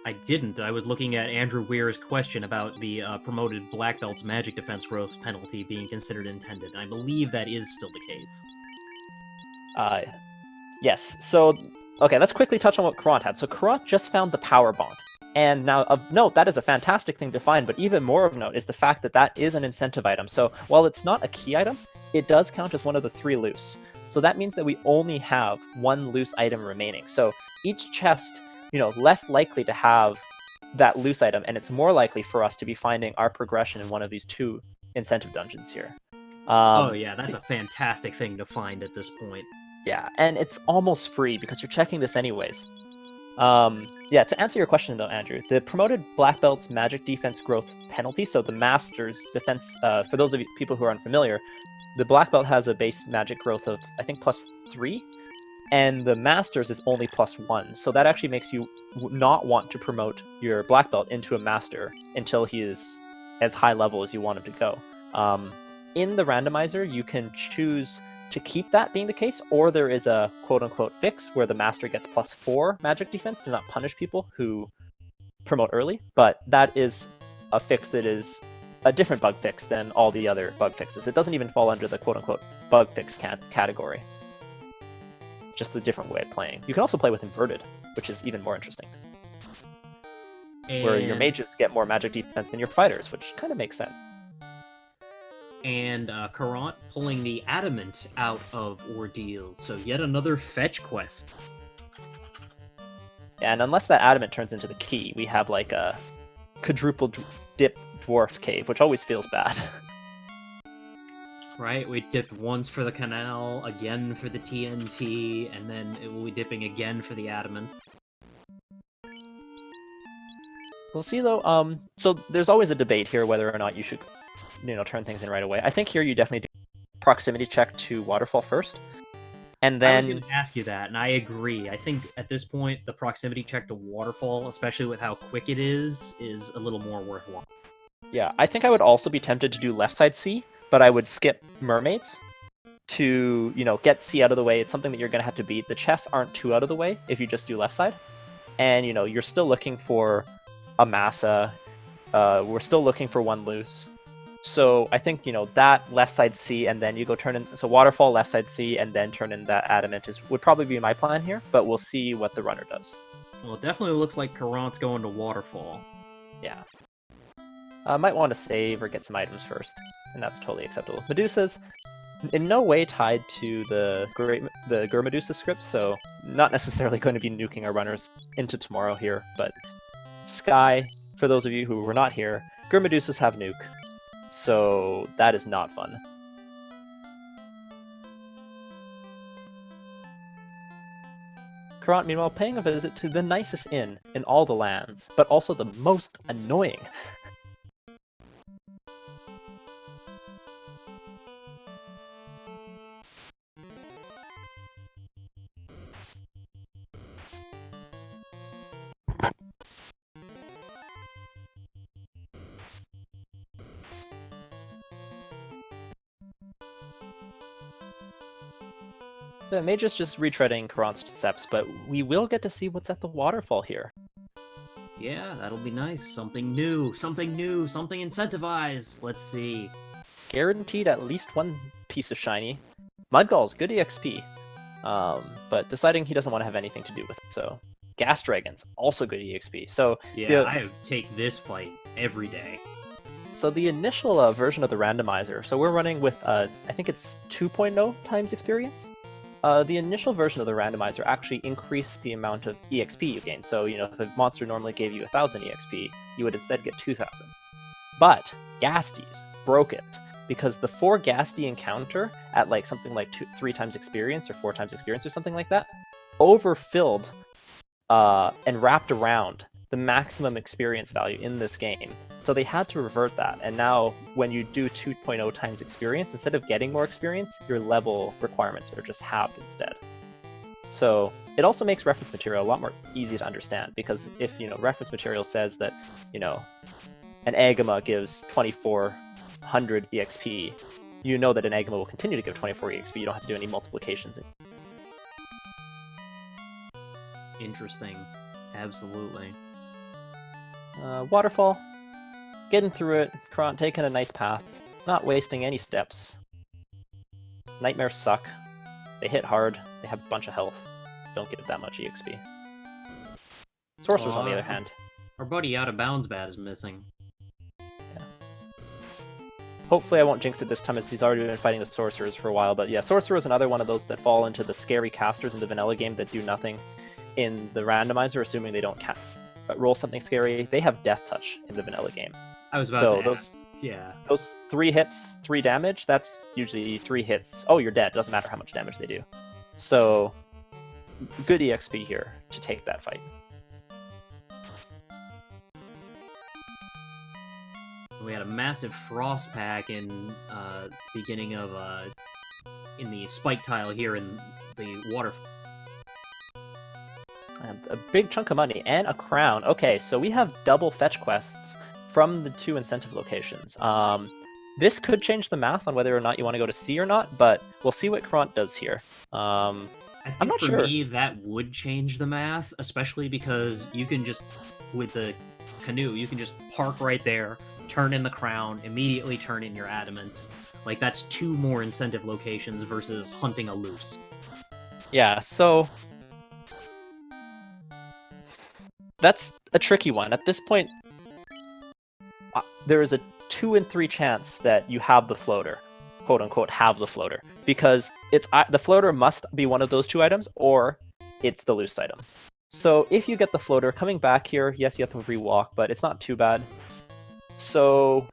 I didn't. I was looking at Andrew Weir's question about the promoted Black Belt's magic defense growth penalty being considered intended. I believe that is still the case. Yes. So, okay, let's quickly touch on what Caront had. So Caront just found the power bonk. And now, of note, that is a fantastic thing to find, but even more of note is the fact that that is an incentive item. So while it's not a key item, it does count as one of the 3 loose. So that means that we only have 1 loose item remaining. So each chest, less likely to have that loose item, and it's more likely for us to be finding our progression in one of these 2 incentive dungeons here. Oh yeah, that's a fantastic thing to find at this point. Yeah, and it's almost free because you're checking this anyways. Yeah, to answer your question though, Andrew, the promoted Black Belt's magic defense growth penalty, so the Master's defense, for those of you people who are unfamiliar, the Black Belt has a base magic growth of, I think, +3, and the Master's is only +1, so that actually makes you not want to promote your Black Belt into a Master until he is as high level as you want him to go. In the randomizer, you can choose to keep that being the case, or there is a quote-unquote fix where the Master gets +4 magic defense to not punish people who promote early, but that is a fix that is a different bug fix than all the other bug fixes. It doesn't even fall under the quote-unquote bug fix category. Just a different way of playing. You can also play with inverted, which is even more interesting. Where your mages get more magic defense than your fighters, which kind of makes sense. And Caront pulling the Adamant out of Ordeal, so yet another fetch quest. And unless that Adamant turns into the key, we have like a quadruple dip dwarf cave, which always feels bad. Right, we dipped once for the canal, again for the TNT, and then it will be dipping again for the Adamant. We'll see though, so there's always a debate here whether or not you should turn things in right away. I think here you definitely do proximity check to Waterfall first. And then... I was going to ask you that, and I agree. I think at this point, the proximity check to Waterfall, especially with how quick it is a little more worthwhile. Yeah, I think I would also be tempted to do left side C, but I would skip Mermaids to, get C out of the way. It's something that you're going to have to beat. The chests aren't too out of the way if you just do left side. And, you're still looking for a Massa. We're still looking for 1 loose. So I think, that left side C, and then you go turn in... So Waterfall, left side C, and then turn in that Adamant would probably be my plan here, but we'll see what the runner does. Well, it definitely looks like Caront's going to Waterfall. Yeah. Might want to save or get some items first, and that's totally acceptable. Medusa's in no way tied to the Gur Medusa script, so not necessarily going to be nuking our runners into tomorrow here, but Sky, for those of you who were not here, Gur Medusas have nuke. So that is not fun. Caront, meanwhile, paying a visit to the nicest inn in all the lands, but also the most annoying. So it may just retreading Caront's steps, but we will get to see what's at the waterfall here. Yeah, that'll be nice. Something new, something incentivized. Let's see. Guaranteed at least 1 piece of shiny. Mudgalls, good EXP. But deciding he doesn't want to have anything to do with it, so... Gas Dragons, also good EXP. So yeah, I take this fight every day. So the initial version of the randomizer, so we're running with, I think it's 2.0 times experience. The initial version of the randomizer actually increased the amount of EXP you gain. So, if a monster normally gave you 1,000 EXP, you would instead get 2,000. But Gasties broke it, because the 4 Gasty encounter at something like 3 times experience or 4 times experience or something like that overfilled and wrapped around the maximum experience value in this game. So they had to revert that, and now when you do 2.0 times experience, instead of getting more experience, your level requirements are just halved instead. So it also makes reference material a lot more easy to understand, because if reference material says that an Agama gives 2400 EXP, you know that an Agama will continue to give 24 EXP. You don't have to do any multiplications. Interesting. Absolutely. Waterfall. Getting through it. Caront taking a nice path. Not wasting any steps. Nightmares suck. They hit hard. They have a bunch of health. Don't give that much EXP. Sorcerers, on the other hand. Our buddy Out of Bounds Bat is missing. Yeah. Hopefully I won't jinx it this time, as he's already been fighting the Sorcerers for a while. But yeah, Sorcerer is another one of those that fall into the scary casters in the vanilla game that do nothing in the randomizer, assuming they don't roll something scary. They have Death Touch in the vanilla game. I was about to ask. Those 3 hits, 3 damage, that's usually 3 hits. Oh, you're dead. Doesn't matter how much damage they do. So, good EXP here to take that fight. We had a massive frost pack in beginning of in the spike tile here in the water. And a big chunk of money and a crown. Okay, so we have double fetch quests from the 2 incentive locations. This could change the math on whether or not you want to go to C or not, but we'll see what Caront does here. I'm not for sure. Me, that would change the math, especially because you can just, with the canoe, you can just park right there, turn in the crown, immediately turn in your adamant. That's 2 more incentive locations versus hunting a loose. Yeah, so that's a tricky one. At this point, there is a 2 in 3 chance that you have the floater, quote unquote, have the floater, because the floater must be one of those 2 items, or it's the loose item. So if you get the floater, coming back here, yes, you have to rewalk, but it's not too bad. So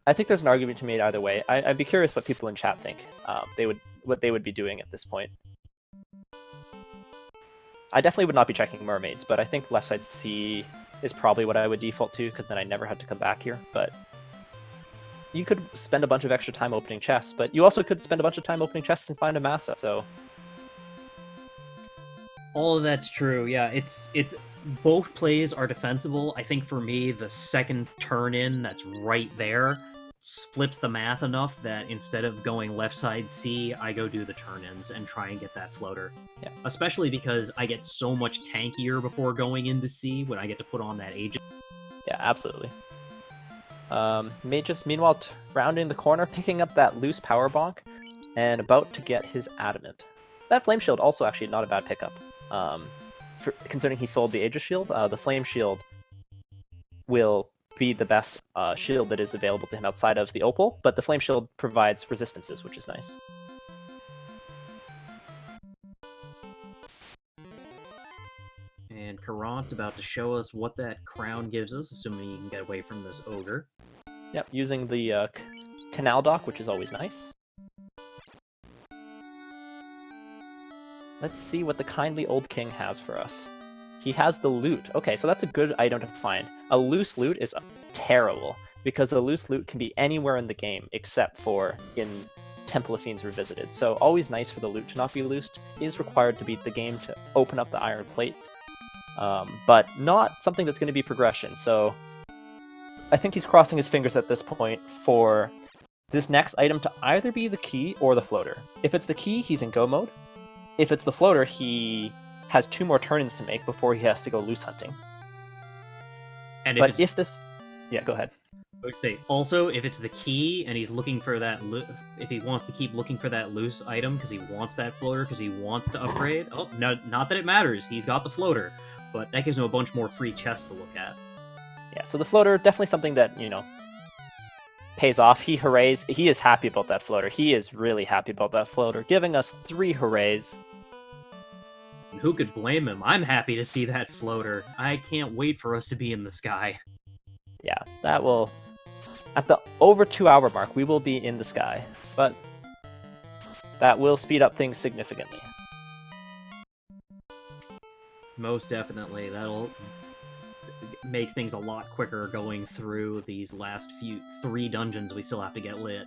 I think there's an argument to be made either way. I'd be curious what people in chat think what they would be doing at this point. I definitely would not be checking mermaids, but I think left side C is probably what I would default to, because then I never had to come back here. But you could spend a bunch of extra time opening chests, but you also could spend a bunch of time opening chests and find a massa, so... All of that's true, yeah. It's both plays are defensible. I think for me, the second turn-in that's right there flips the math enough that instead of going left side C, I go do the turn-ins and try and get that floater. Yeah. Especially because I get so much tankier before going into C when I get to put on that agent. Yeah, absolutely. Magus, meanwhile, rounding the corner, picking up that loose power bonk, and about to get his adamant. That flame shield also actually not a bad pickup. Considering he sold the Aegis shield, the flame shield will be the best shield that is available to him outside of the opal, but the flame shield provides resistances, which is nice. And Caront about to show us what that crown gives us, assuming you can get away from this ogre. Yep, using the canal dock, which is always nice. Let's see what the kindly old king has for us. He has the loot. Okay, so that's a good item to find. A loose loot is terrible, because the loose loot can be anywhere in the game except for in Temple of Fiends Revisited. So always nice for the loot to not be loosed. It is required to beat the game to open up the iron plate, but not something that's going to be progression. So I think he's crossing his fingers at this point for this next item to either be the key or the floater. If it's the key, he's in go mode. If it's the floater, he has 2 more turn-ins to make before he has to go loose hunting. And if this... Yeah, go ahead. I would say, also, if it's the key and he's looking for that... if he wants to keep looking for that loose item because he wants that floater, because he wants to upgrade... Oh, no, not that it matters. He's got the floater. But that gives him a bunch more free chests to look at. Yeah, so the floater, definitely something that, pays off. He hoorays. He is happy about that floater. He is really happy about that floater, giving us 3 hoorays. And who could blame him? I'm happy to see that floater. I can't wait for us to be in the sky. Yeah, that will... At the over 2-hour mark, we will be in the sky, but that will speed up things significantly. Most definitely. That'll make things a lot quicker going through these last 3 dungeons we still have to get lit.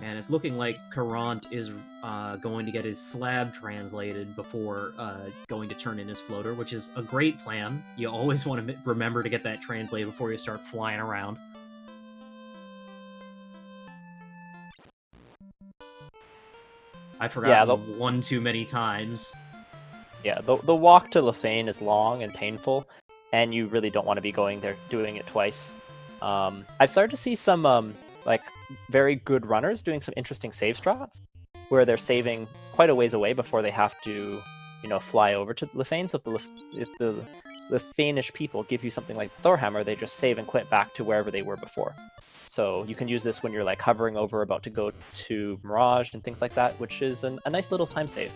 And it's looking like Caront is going to get his slab translated before going to turn in his floater, which is a great plan. You always want to remember to get that translated before you start flying around. I forgot one too many times. Yeah, the walk to Lefane is long and painful, and you really don't want to be going there doing it twice. I've started to see some like very good runners doing some interesting save strats, where they're saving quite a ways away before they have to, fly over to Lefane. So if the Lefanish people give you something like Thorhammer, they just save and quit back to wherever they were before. So you can use this when you're like hovering over about to go to Mirage and things like that, which is a nice little time save.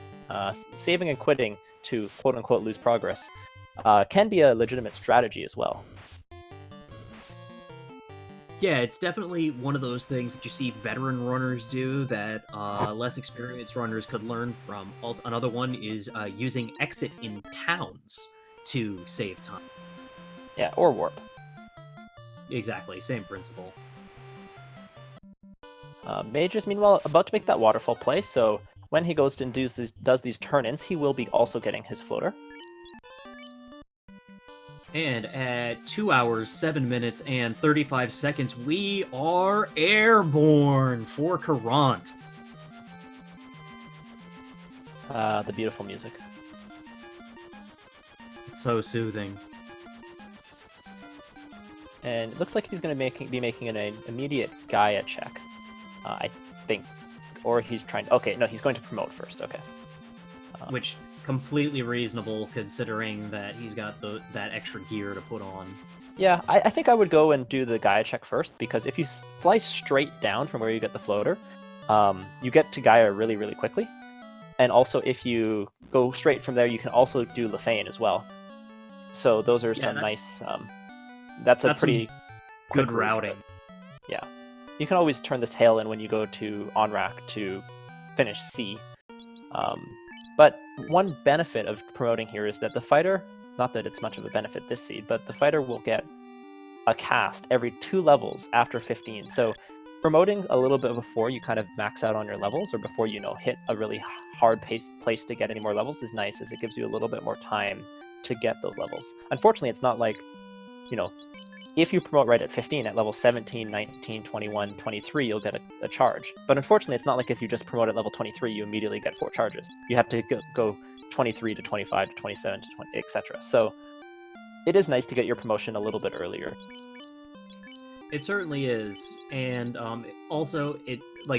Saving and quitting to quote-unquote lose progress can be a legitimate strategy as well. Yeah, it's definitely one of those things that you see veteran runners do that less experienced runners could learn from. Another one is using exit in towns to save time. Yeah, or warp. Exactly, same principle. Mageius, meanwhile, about to make that waterfall play, so when he goes and does these turn-ins, he will be also getting his floater. And at 2 hours, 7 minutes, and 35 seconds, we are airborne for Caront. The beautiful music. It's so soothing. And it looks like he's going to be making an immediate Gaia check. I think. Or he's trying to... Okay, no, he's going to promote first. Okay. Which, completely reasonable, considering that he's got that extra gear to put on. Yeah, I think I would go and do the Gaia check first, because if you fly straight down from where you get the floater, you get to Gaia really, really quickly. And also, if you go straight from there, you can also do Lefane as well. So those are some nice... That's a pretty good routing. Yeah. You can always turn the tail in when you go to Onrak to finish C. But one benefit of promoting here is that the fighter, not that it's much of a benefit this seed, but the fighter will get a cast every 2 levels after 15. So promoting a little bit before you kind of max out on your levels, or before you hit a really hard place to get any more levels, is nice, as it gives you a little bit more time to get those levels. Unfortunately, it's not like, if you promote right at 15, at level 17, 19, 21, 23, you'll get a charge. But unfortunately, it's not like if you just promote at level 23, you immediately get 4 charges. You have to go 23 to 25 to 27 to 20, etc. So it is nice to get your promotion a little bit earlier. It certainly is. And also,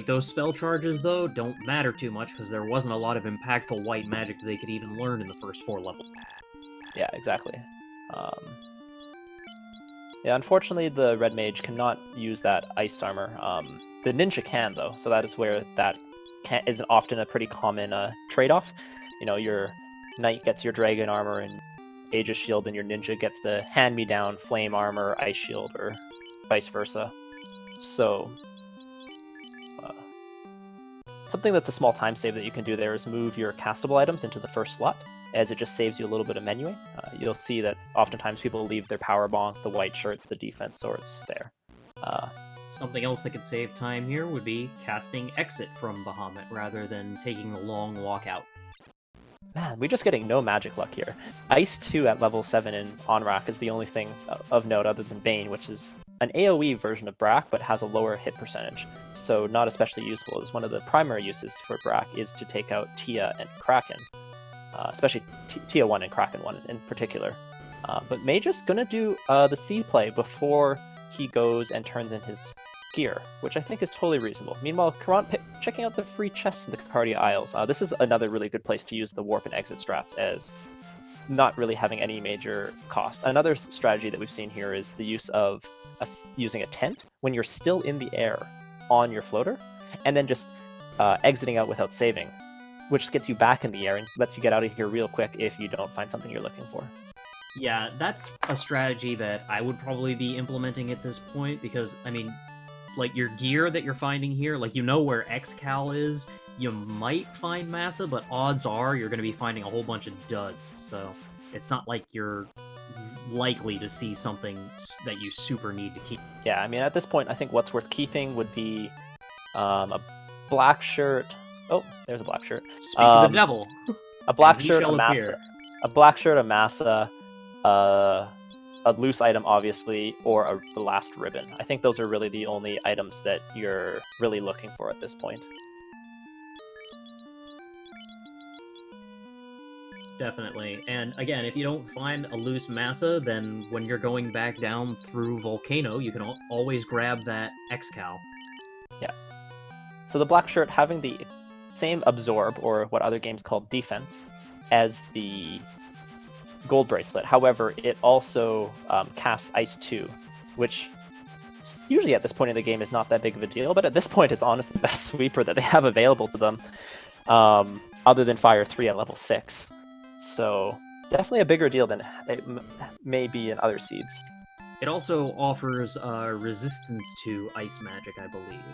those spell charges, though, don't matter too much, because there wasn't a lot of impactful white magic that they could even learn in the first 4 levels. Yeah, exactly. Yeah, unfortunately, the red mage cannot use that ice armor. The ninja can, though, so that is where that is often a pretty common trade-off. Your knight gets your dragon armor and Aegis shield, and your ninja gets the hand-me-down flame armor, ice shield, or vice versa. So, something that's a small time save that you can do there is move your castable items into the first slot, as it just saves you a little bit of menuing. You'll see that oftentimes people leave their power bonk, the white shirts, the defense swords there. Something else that could save time here would be casting Exit from Bahamut rather than taking the long walk out. Man, we're just getting no magic luck here. Ice 2 at level 7 in Onrak is the only thing of note other than Bane, which is an AoE version of Brack, but has a lower hit percentage, so not especially useful, as one of the primary uses for Brack is to take out Tia and Kraken. Especially Tia 1 and Kraken 1 in particular. But Mageius gonna do the C play before he goes and turns in his gear, which I think is totally reasonable. Meanwhile, Caront checking out the free chests in the Cardia Isles. This is another really good place to use the warp and exit strats, as not really having any major cost. Another strategy that we've seen here is the use of using a tent when you're still in the air on your floater, and then just exiting out without saving, which gets you back in the air and lets you get out of here real quick if you don't find something you're looking for. Yeah, that's a strategy that I would probably be implementing at this point, because, I mean, like, your gear that you're finding here, like, you know where Xcal is, you might find Massa, but odds are you're going to be finding a whole bunch of duds, so it's not like you're likely to see something that you super need to keep. Yeah, I mean, at this point, I think what's worth keeping would be a black shirt. Oh, there's a black shirt. Speak of the devil. A black And he shirt, shall a Massa. appear. A black shirt, a Massa, a loose item, obviously, or the last ribbon. I think those are really the only items that you're really looking for at this point. Definitely. And again, if you don't find a loose Massa, then when you're going back down through Volcano, you can always grab that Xcal. Yeah. So the black shirt having the same absorb, or what other games call defense, as the gold bracelet. However, it also casts Ice 2, which usually at this point in the game is not that big of a deal, but at this point it's honestly the best sweeper that they have available to them, other than Fire 3 at level 6. So definitely a bigger deal than it may be in other seeds. It also offers resistance to ice magic, I believe.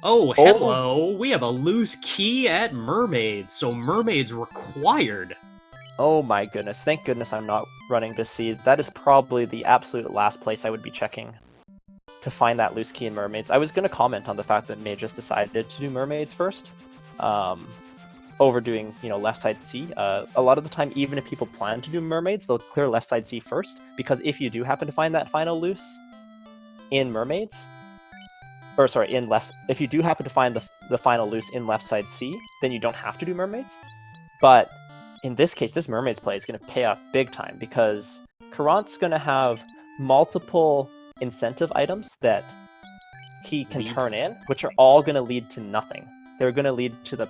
Oh, hello! We have a loose key at Mermaids, so Mermaids required! Oh my goodness, thank goodness I'm not running this seed. That is probably the absolute last place I would be checking to find that loose key in Mermaids. I was going to comment on the fact that Mageius decided to do Mermaids first, over doing, left side C. A lot of the time, even if people plan to do Mermaids, they'll clear left side C first, because if you do happen to find that final loose in Mermaids, if you do happen to find the final loose in left side C, then you don't have to do Mermaids. But in this case, this Mermaids play is going to pay off big time, because Caront's going to have multiple incentive items that he can turn in, which are all going to lead to nothing. They're going to lead to the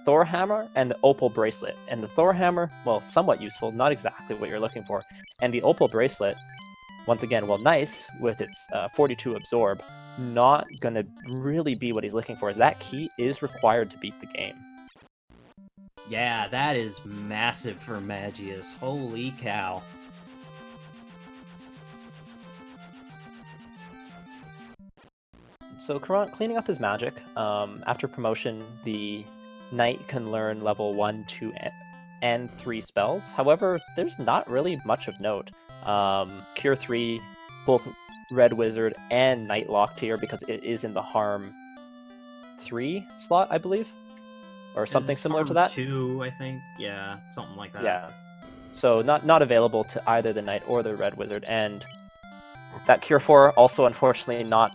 Thor Hammer and the Opal Bracelet. And the Thor Hammer, well, somewhat useful, not exactly what you're looking for. And the Opal Bracelet, once again, well, nice with its 42 absorb, not going to really be what he's looking for, as that key is required to beat the game. Yeah, that is massive for Mageius. Holy cow. So Caront cleaning up his magic. After promotion, the Knight can learn level 1, 2, and 3 spells. However, there's not really much of note. Cure 3, both Red Wizard and Knight locked here, because it is in the Harm 3 slot, I believe. Or something similar to that. 2, I think. Yeah, something like that. Yeah. So not available to either the Knight or the Red Wizard. And that Cure 4 also unfortunately not...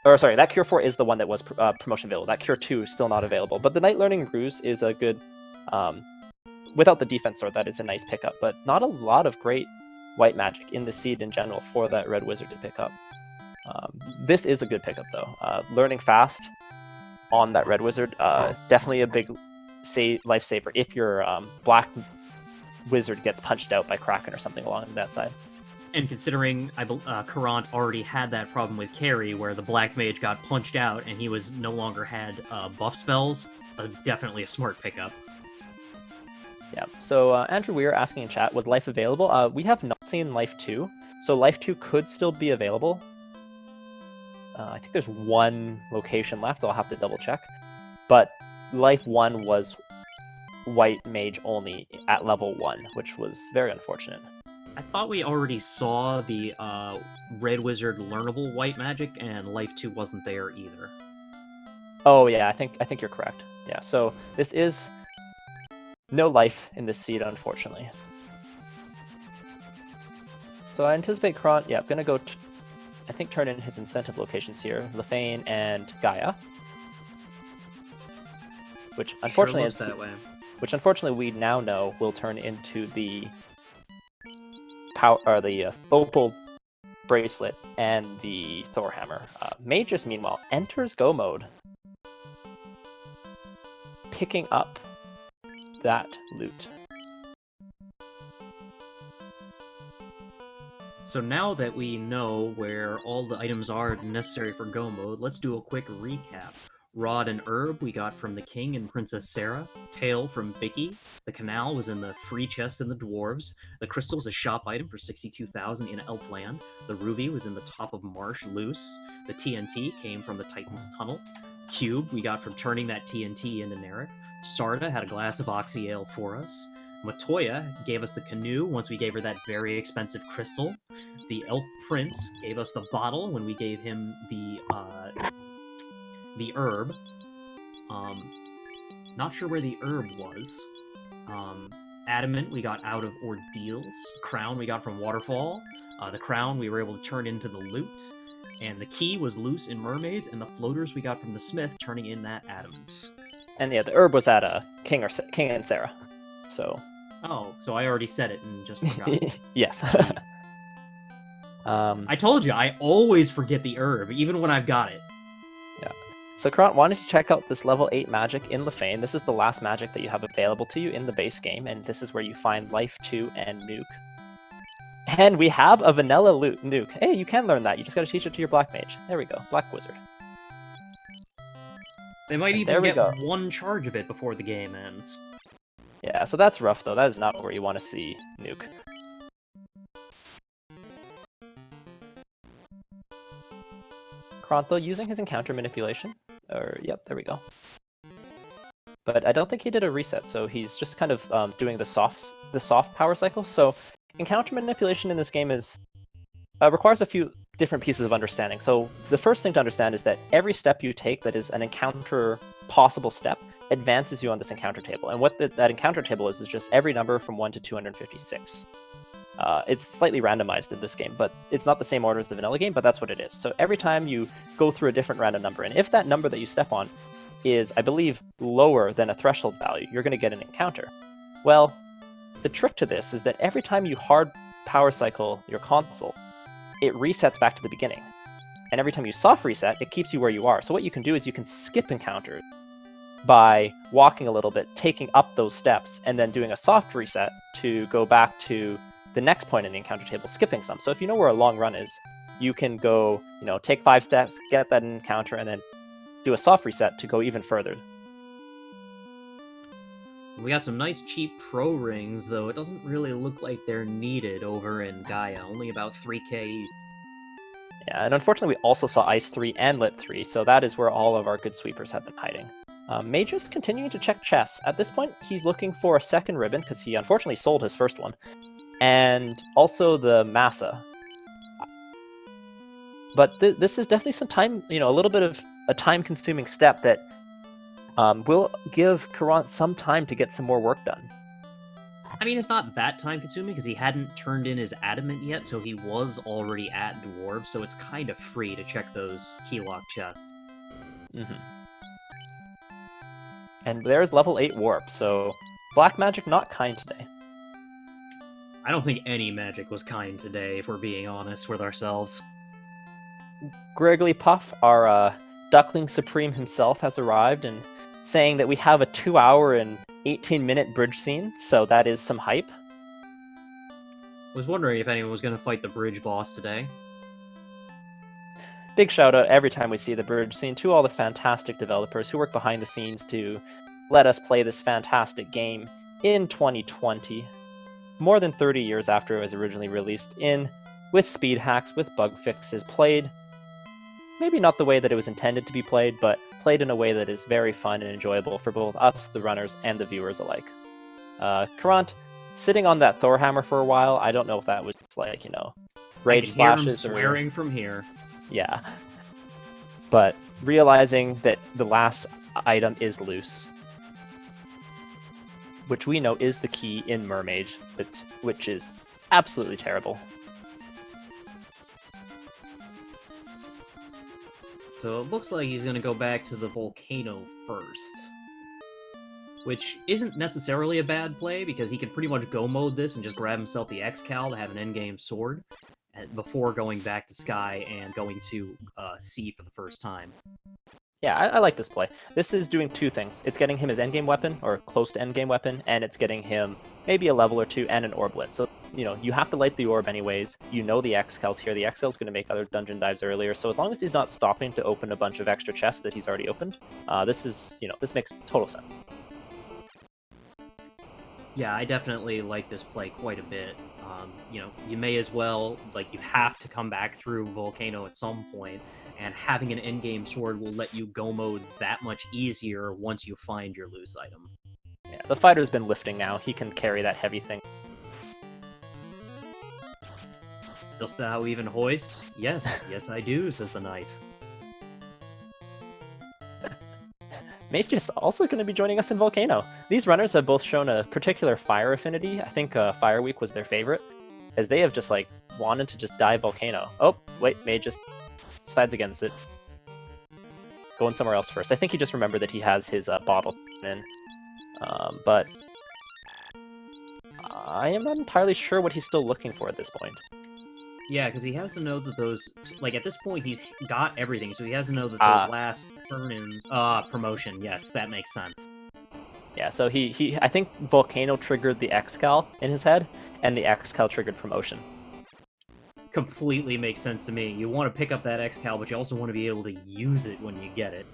Or sorry, that Cure 4 is the one that was promotion available. That Cure 2 is still not available. But the Knight Learning Ruse is a good... without the defense sword, that is a nice pickup. But not a lot of great white magic in the seed in general for that Red Wizard to pick up. This is a good pickup, though. Learning fast on that Red Wizard, definitely a big lifesaver if your Black Wizard gets punched out by Kraken or something along that side. And considering Caront already had that problem with Carry, where the Black Mage got punched out and he was no longer had buff spells, definitely a smart pickup. Yeah, so Andrew Weir asking in chat, was Life available? We have not seen Life 2, so Life 2 could still be available. I think there's one location left, I'll have to double check. But Life 1 was White Mage only at level 1, which was very unfortunate. I thought we already saw the Red Wizard learnable white magic, and Life 2 wasn't there either. Oh yeah, I think you're correct. Yeah, so this is no life in this seed, unfortunately. So I anticipate Caront, yeah, I'm gonna go, I think, turn in his incentive locations here, Lefane and Gaia. Which unfortunately Sure looks that way. Which unfortunately we now know will turn into the power, or the Opal Bracelet and the Thor Hammer. Mageius, meanwhile, enters Go mode, picking up that loot. so now that we know where all the items are necessary for Go mode, let's do a quick recap. Rod and Herb we got from the King and Princess Sarah. Tail from Bicky. The Canal was in the free chest in the Dwarves. The Crystal was a shop item for 62,000 in Elfland. The Ruby was in the top of Marsh loose. The TNT came from the Titan's Tunnel. Cube we got from turning that TNT into Narek. Sarda had a glass of Oxy Ale for us. Matoya gave us the canoe once we gave her that very expensive crystal. The Elf Prince gave us the bottle when we gave him the herb. Not sure where the herb was. Adamant we got out of Ordeals. Crown we got from Waterfall. The crown we were able to turn into the loot. And the key was loose in Mermaids, and the floaters we got from the smith, turning in that adamant. And yeah, the herb was at King and Sarah. So. Oh, so I already said it and just forgot. Yes. I told you, I always forget the herb, even when I've got it. Yeah. So Caront, why don't you check out this level 8 magic in Lefane? This is the last magic that you have available to you in the base game, and this is where you find Life 2 and Nuke. And we have a vanilla nuke. Hey, you can learn that. You just gotta teach it to your Black Mage. There we go. Black Wizard. They might even get one charge of it before the game ends. Yeah, so that's rough, though. That is not where you want to see Nuke. Caront, though, using his encounter manipulation. Yep, there we go. But I don't think he did a reset, so he's just kind of doing the soft power cycle. So encounter manipulation in this game requires a few different pieces of understanding. So the first thing to understand is that every step you take that is an encounter possible step advances you on this encounter table. And what that encounter table is just every number from 1 to 256. It's slightly randomized in this game, but it's not the same order as the vanilla game, but that's what it is. So every time you go through a different random number, and if that number that you step on is, I believe, lower than a threshold value, you're going to get an encounter. Well, the trick to this is that every time you hard power cycle your console, it resets back to the beginning. And every time you soft reset, it keeps you where you are. So what you can do is you can skip encounters by walking a little bit, taking up those steps, and then doing a soft reset to go back to the next point in the encounter table, skipping some. So if you know where a long run is, you can go, take 5 steps, get that encounter, and then do a soft reset to go even further. We got some nice cheap pro rings, though it doesn't really look like they're needed over in Gaia, only about 3k each. Yeah, and unfortunately we also saw Ice 3 and Lit 3, so that is where all of our good sweepers have been hiding. Mage's continuing to check chests. At this point, he's looking for a second ribbon, because he unfortunately sold his first one, and also the Massa. But this is definitely some time, a little bit of a time-consuming step that will give Caront some time to get some more work done. I mean, it's not that time-consuming, because he hadn't turned in his Adamant yet, so he was already at Dwarf, so it's kind of free to check those keylock chests. Mm-hmm. And there's level 8 Warp, so Black Magic not kind today. I don't think any magic was kind today, if we're being honest with ourselves. Griggly Puff, our Duckling Supreme himself, has arrived and saying that we have a 2-hour and 18-minute bridge scene, so that is some hype. Was wondering if anyone was going to fight the bridge boss today. Big shout out every time we see the bridge scene to all the fantastic developers who work behind the scenes to let us play this fantastic game in 2020. More than 30 years after it was originally released, with speed hacks, with bug fixes, played maybe not the way that it was intended to be played, but played in a way that is very fun and enjoyable for both us, the runners, and the viewers alike. Caront, sitting on that Thor hammer for a while, I don't know if that was like, rage splashes or swearing from here. Yeah. But realizing that the last item is loose, which we know is the key in Mermage, which is absolutely terrible. So it looks like he's going to go back to the volcano first. Which isn't necessarily a bad play, because he can pretty much go mode this and just grab himself the X-Cal to have an endgame sword before going back to Sky and going to Sea for the first time. Yeah, I like this play. This is doing two things. It's getting him his endgame weapon, or close to endgame weapon, and it's getting him maybe a level or two, and an orblet. So, you know, you have to light the orb anyways. You know the Excal's here. The Excal's going to make other dungeon dives earlier. So as long as he's not stopping to open a bunch of extra chests that he's already opened, this makes total sense. Yeah, I definitely like this play quite a bit. You know, you may as well, like, you have to come back through Volcano at some point, and having an endgame sword will let you go mode that much easier once you find your loose item. Yeah, the fighter's been lifting now. He can carry that heavy thing. Dost thou even hoist? Yes, yes I do, says the knight. Mageius also going to be joining us in Volcano. These runners have both shown a particular fire affinity. I think Fire Week was their favorite, as they have just like wanted to just dive Volcano. Oh, wait, Mageius decides against it. Going somewhere else first. I think he just remembered that he has his bottle in. But I am not entirely sure what he's still looking for at this point. Yeah, because he has to know that those, like, at this point, he's got everything, so he has to know that those last turn-ins... promotion, yes, that makes sense. Yeah, so I think Volcano triggered the Excal in his head, and the Excal triggered promotion. Completely makes sense to me. You want to pick up that Excal, but you also want to be able to use it when you get it.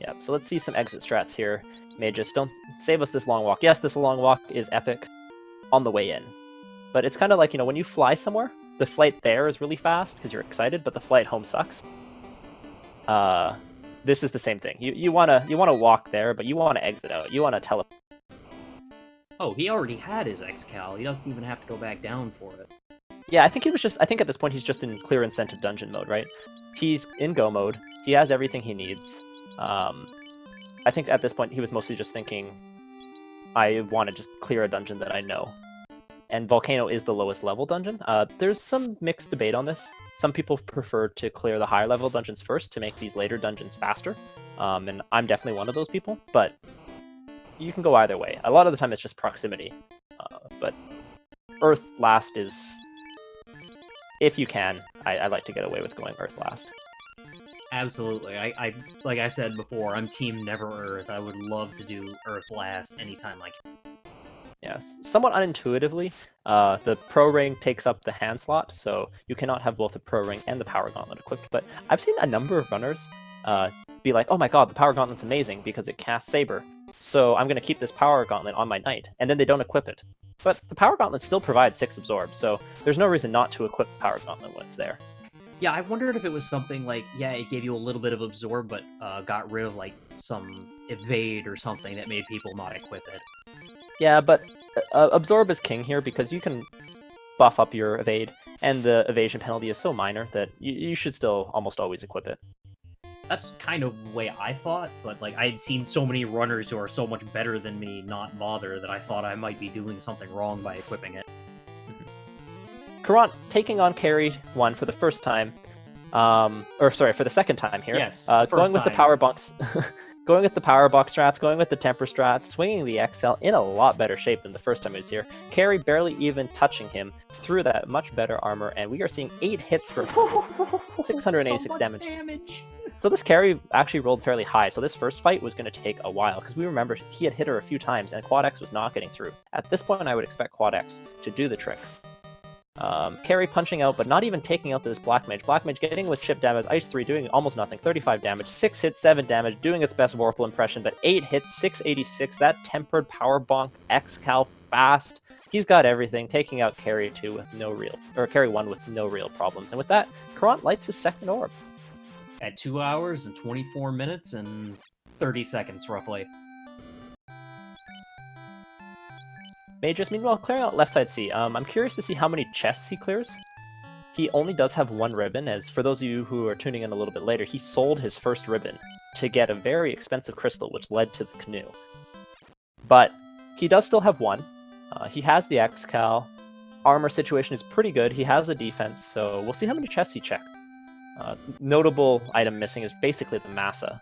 Yep, so let's see some exit strats here. Mageius, don't save us this long walk. Yes, this long walk is epic on the way in. But it's kind of like, you know, when you fly somewhere, the flight there is really fast because you're excited, but the flight home sucks. This is the same thing. You wanna walk there, but you want to exit out. You want to teleport. Oh, he already had his Excal. He doesn't even have to go back down for it. Yeah, I think at this point he's just in clear incentive dungeon mode, right? He's in go mode. He has everything he needs. I think at this point he was mostly just thinking, I want to just clear a dungeon that I know. And Volcano is the lowest level dungeon. There's some mixed debate on this. Some people prefer to clear the higher level dungeons first to make these later dungeons faster. And I'm definitely one of those people, but you can go either way. A lot of the time it's just proximity. But Earth last is, if you can, I like to get away with going Earth last. Absolutely. I like I said before, I'm team Never Earth. I would love to do Earth last anytime I can. Yeah, somewhat unintuitively, the Pro Ring takes up the hand slot, so you cannot have both the Pro Ring and the Power Gauntlet equipped. But I've seen a number of runners be like, oh my god, the Power Gauntlet's amazing because it casts Saber, so I'm going to keep this Power Gauntlet on my Knight, and then they don't equip it. But the Power Gauntlet still provides 6 Absorb, so there's no reason not to equip the Power Gauntlet when it's there. Yeah, I wondered if it was something like, yeah, it gave you a little bit of Absorb, but got rid of, like, some Evade or something that made people not equip it. Yeah, but Absorb is king here because you can buff up your Evade, and the evasion penalty is so minor that you should still almost always equip it. That's kind of the way I thought, but like I'd seen so many runners who are so much better than me not bother that I thought I might be doing something wrong by equipping it. Caront taking on Carry1 for the first time, for the second time here. Yes, going with the power box, going with the power box strats, going with the temper strats, swinging the XL in a lot better shape than the first time he was here. Carry barely even touching him through that much better armor, and we are seeing 8 hits for 686 so damage. So this Carry actually rolled fairly high, so this first fight was going to take a while, because we remember he had hit her a few times, and Quad X was not getting through. At this point, I would expect Quad X to do the trick. Carry punching out, but not even taking out this Black Mage. Black Mage getting with chip damage, Ice 3 doing almost nothing, 35 damage, 6 hits, 7 damage, doing its best Warple impression, but 8 hits, 686, that tempered power bonk, X-Cal fast. He's got everything, taking out Carry1 with no real problems. And with that, Caront lights his second orb. At 2 hours and 24 minutes and 30 seconds, roughly. Mageius, meanwhile, clearing out left side C. I'm curious to see how many chests he clears. He only does have 1 ribbon, as for those of you who are tuning in a little bit later, he sold his first ribbon to get a very expensive crystal, which led to the canoe. But he does still have 1. He has the X-Cal. Armor situation is pretty good. He has the defense, so we'll see how many chests he checked. Notable item missing is basically the Massa.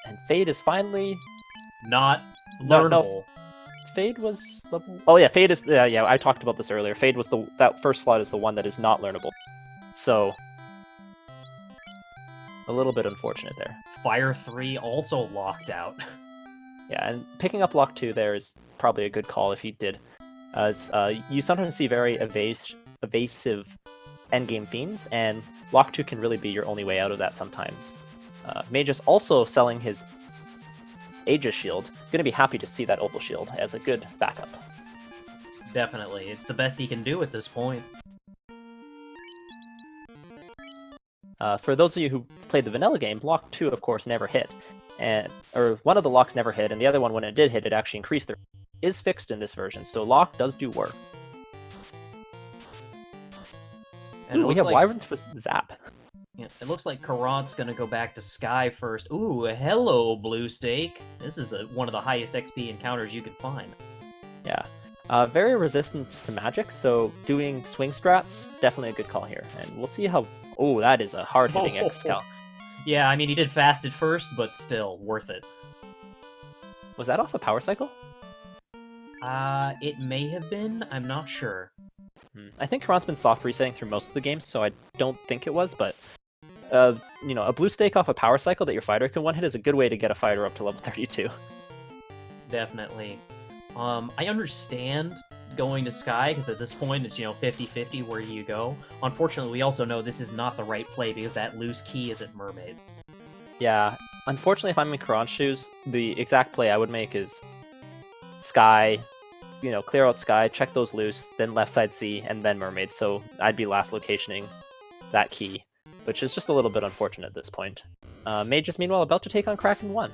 And Fade is finally... Not learnable. No. Fade was level... Oh yeah, Fade is... Yeah, I talked about this earlier. Fade was that first slot is the one that is not learnable. So... a little bit unfortunate there. Fire 3 also locked out. Yeah, and picking up Lock 2 there is probably a good call if he did, as you sometimes see very evasive endgame fiends, and Lock 2 can really be your only way out of that sometimes. Mageius also selling his Aegis shield. Going to be happy to see that Opal shield as a good backup. Definitely. It's the best he can do at this point. For those of you who played the vanilla game, Lock 2, of course, never hit. Or one of the locks never hit, and the other one, when it did hit, it actually increased. It is fixed in this version, so Lock does do work. And we have like... Wyvern's with Zap. Yeah, it looks like Caront's gonna go back to Sky first. Ooh, hello, Blue Stake. This is one of the highest XP encounters you can find. Yeah. Very resistant to magic, so doing swing strats, definitely a good call here. And we'll see how... Oh, that is a hard-hitting X-Cal. Yeah, I mean, he did fast at first, but still, worth it. Was that off a power cycle? It may have been. I'm not sure. I think Caront's been soft resetting through most of the games, so I don't think it was, but... you know, a blue stake off a power cycle that your fighter can one-hit is a good way to get a fighter up to level 32. Definitely. I understand going to Sky, because at this point it's, 50-50 where you go. Unfortunately, we also know this is not the right play, because that loose key is at Mermaid. Yeah, unfortunately, if I'm in Carant's shoes, the exact play I would make is Sky, clear out Sky, check those loose, then left side C, and then Mermaid, so I'd be last locationing that key, which is just a little bit unfortunate at this point. Mageius, meanwhile, about to take on Kraken 1.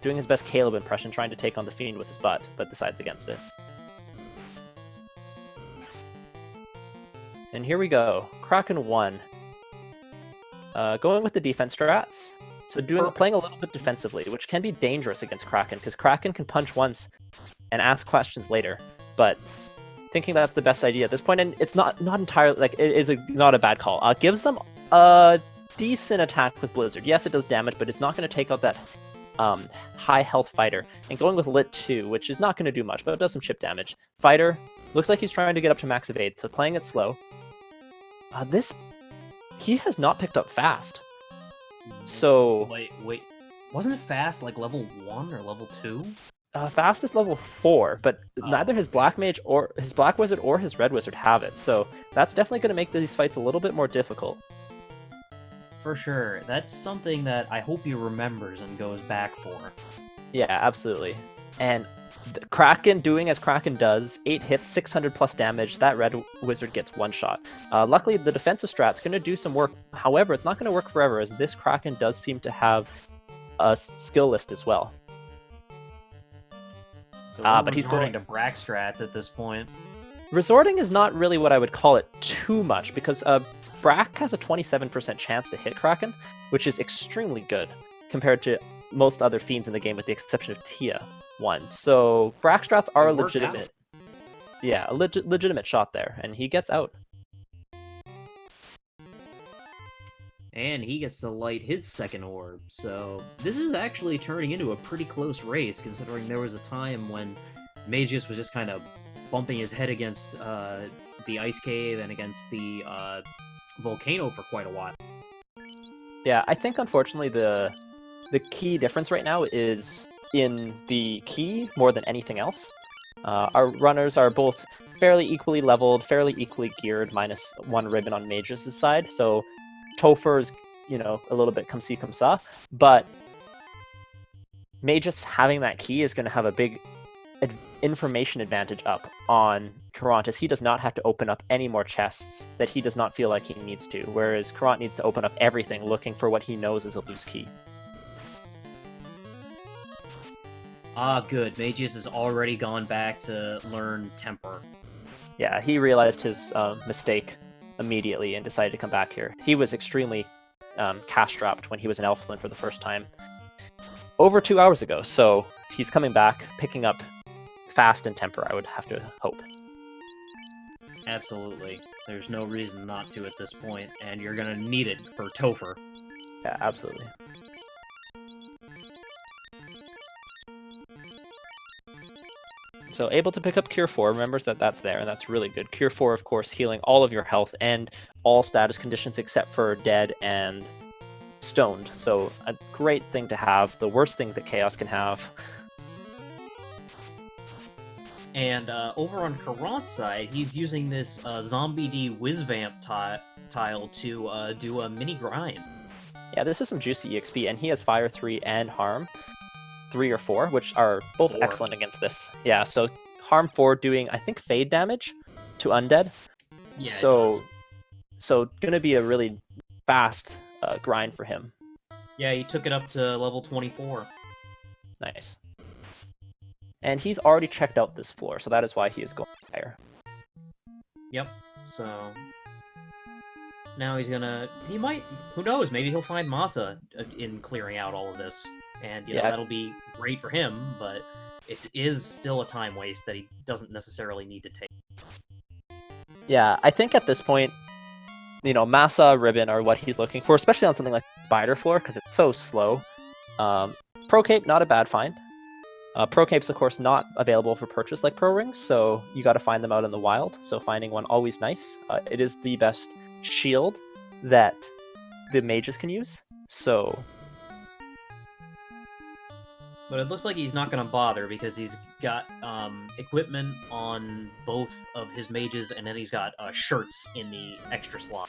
Doing his best Caleb impression, trying to take on the Fiend with his butt, but decides against it. And here we go. Kraken 1. Going with the defense strats. So playing a little bit defensively, which can be dangerous against Kraken, because Kraken can punch once and ask questions later. But thinking that's the best idea at this point, and it's not entirely, like, it is not a bad call. Gives them a decent attack with Blizzard. Yes, it does damage, but it's not going to take out that high health fighter. And going with Lit 2, which is not going to do much, but it does some chip damage. Fighter, looks like he's trying to get up to max evade, so playing it slow. He has not picked up fast. So... Wait. Wasn't it fast like level 1 or level 2? Fast is level 4, but neither his Black Mage or his Black Wizard or his Red Wizard have it, so that's definitely going to make these fights a little bit more difficult. For sure. That's something that I hope he remembers and goes back for. Yeah, absolutely. And Kraken doing as Kraken does, 8 hits, 600 plus damage, that Red Wizard gets one shot. Luckily, the defensive strat's going to do some work. However, it's not going to work forever, as this Kraken does seem to have a skill list as well. So but he's going to Brack strats at this point. Resorting is not really what I would call it too much, because Brack has a 27% chance to hit Kraken, which is extremely good compared to most other fiends in the game, with the exception of Tia 1. So Brack strats are legitimate. Yeah, a legitimate shot there, and he gets out. And he gets to light his second orb, so this is actually turning into a pretty close race, considering there was a time when Mageius was just kind of bumping his head against the ice cave and against the volcano for quite a while. Yeah, I think unfortunately the key difference right now is in the key more than anything else. Our runners are both fairly equally leveled, fairly equally geared, minus one ribbon on Mageius' side, so Topher's, a little bit come see, come saw, but Mageius having that key is going to have a big information advantage up on Caront, as he does not have to open up any more chests that he does not feel like he needs to, whereas Caront needs to open up everything looking for what he knows is a loose key. Good. Mageius has already gone back to learn Temper. Yeah, he realized his mistake immediately and decided to come back here. He was extremely cash-strapped when he was in Elfland for the first time over 2 hours ago, so he's coming back, picking up fast and Temper, I would have to hope. Absolutely. There's no reason not to at this point, and you're gonna need it for Topher. Yeah, absolutely. So able to pick up Cure 4, remembers that that's there, and that's really good. Cure 4, of course, healing all of your health and all status conditions except for dead and stoned. So great thing to have, the worst thing that Chaos can have. And over on Carant's side, he's using this Zombie D Whizvamp tile to do a mini grind. Yeah, this is some juicy EXP, and he has Fire 3 and Harm 3 or 4, which are both 4. excellent against this. Yeah, so Harm 4 doing, I think, Fade damage to Undead. Yeah, so gonna be a really fast grind for him. Yeah, he took it up to level 24. Nice. And he's already checked out this floor, so that is why he is going higher. Yep, so... Now he's gonna... He might... Who knows, maybe he'll find Masa in clearing out all of this. And, you know, that'll be great for him, but it is still a time waste that he doesn't necessarily need to take. Yeah, I think at this point, you know, Masa, Ribbon are what he's looking for, especially on something like Spider Floor, because it's so slow. Pro Cape, not a bad find. Pro Cape's, of course, not available for purchase like Pro Rings, so you got to find them out in the wild, so finding one always nice. It is the best shield that the mages can use, so... But it looks like he's not going to bother, because he's got equipment on both of his mages, and then he's got shirts in the extra slot.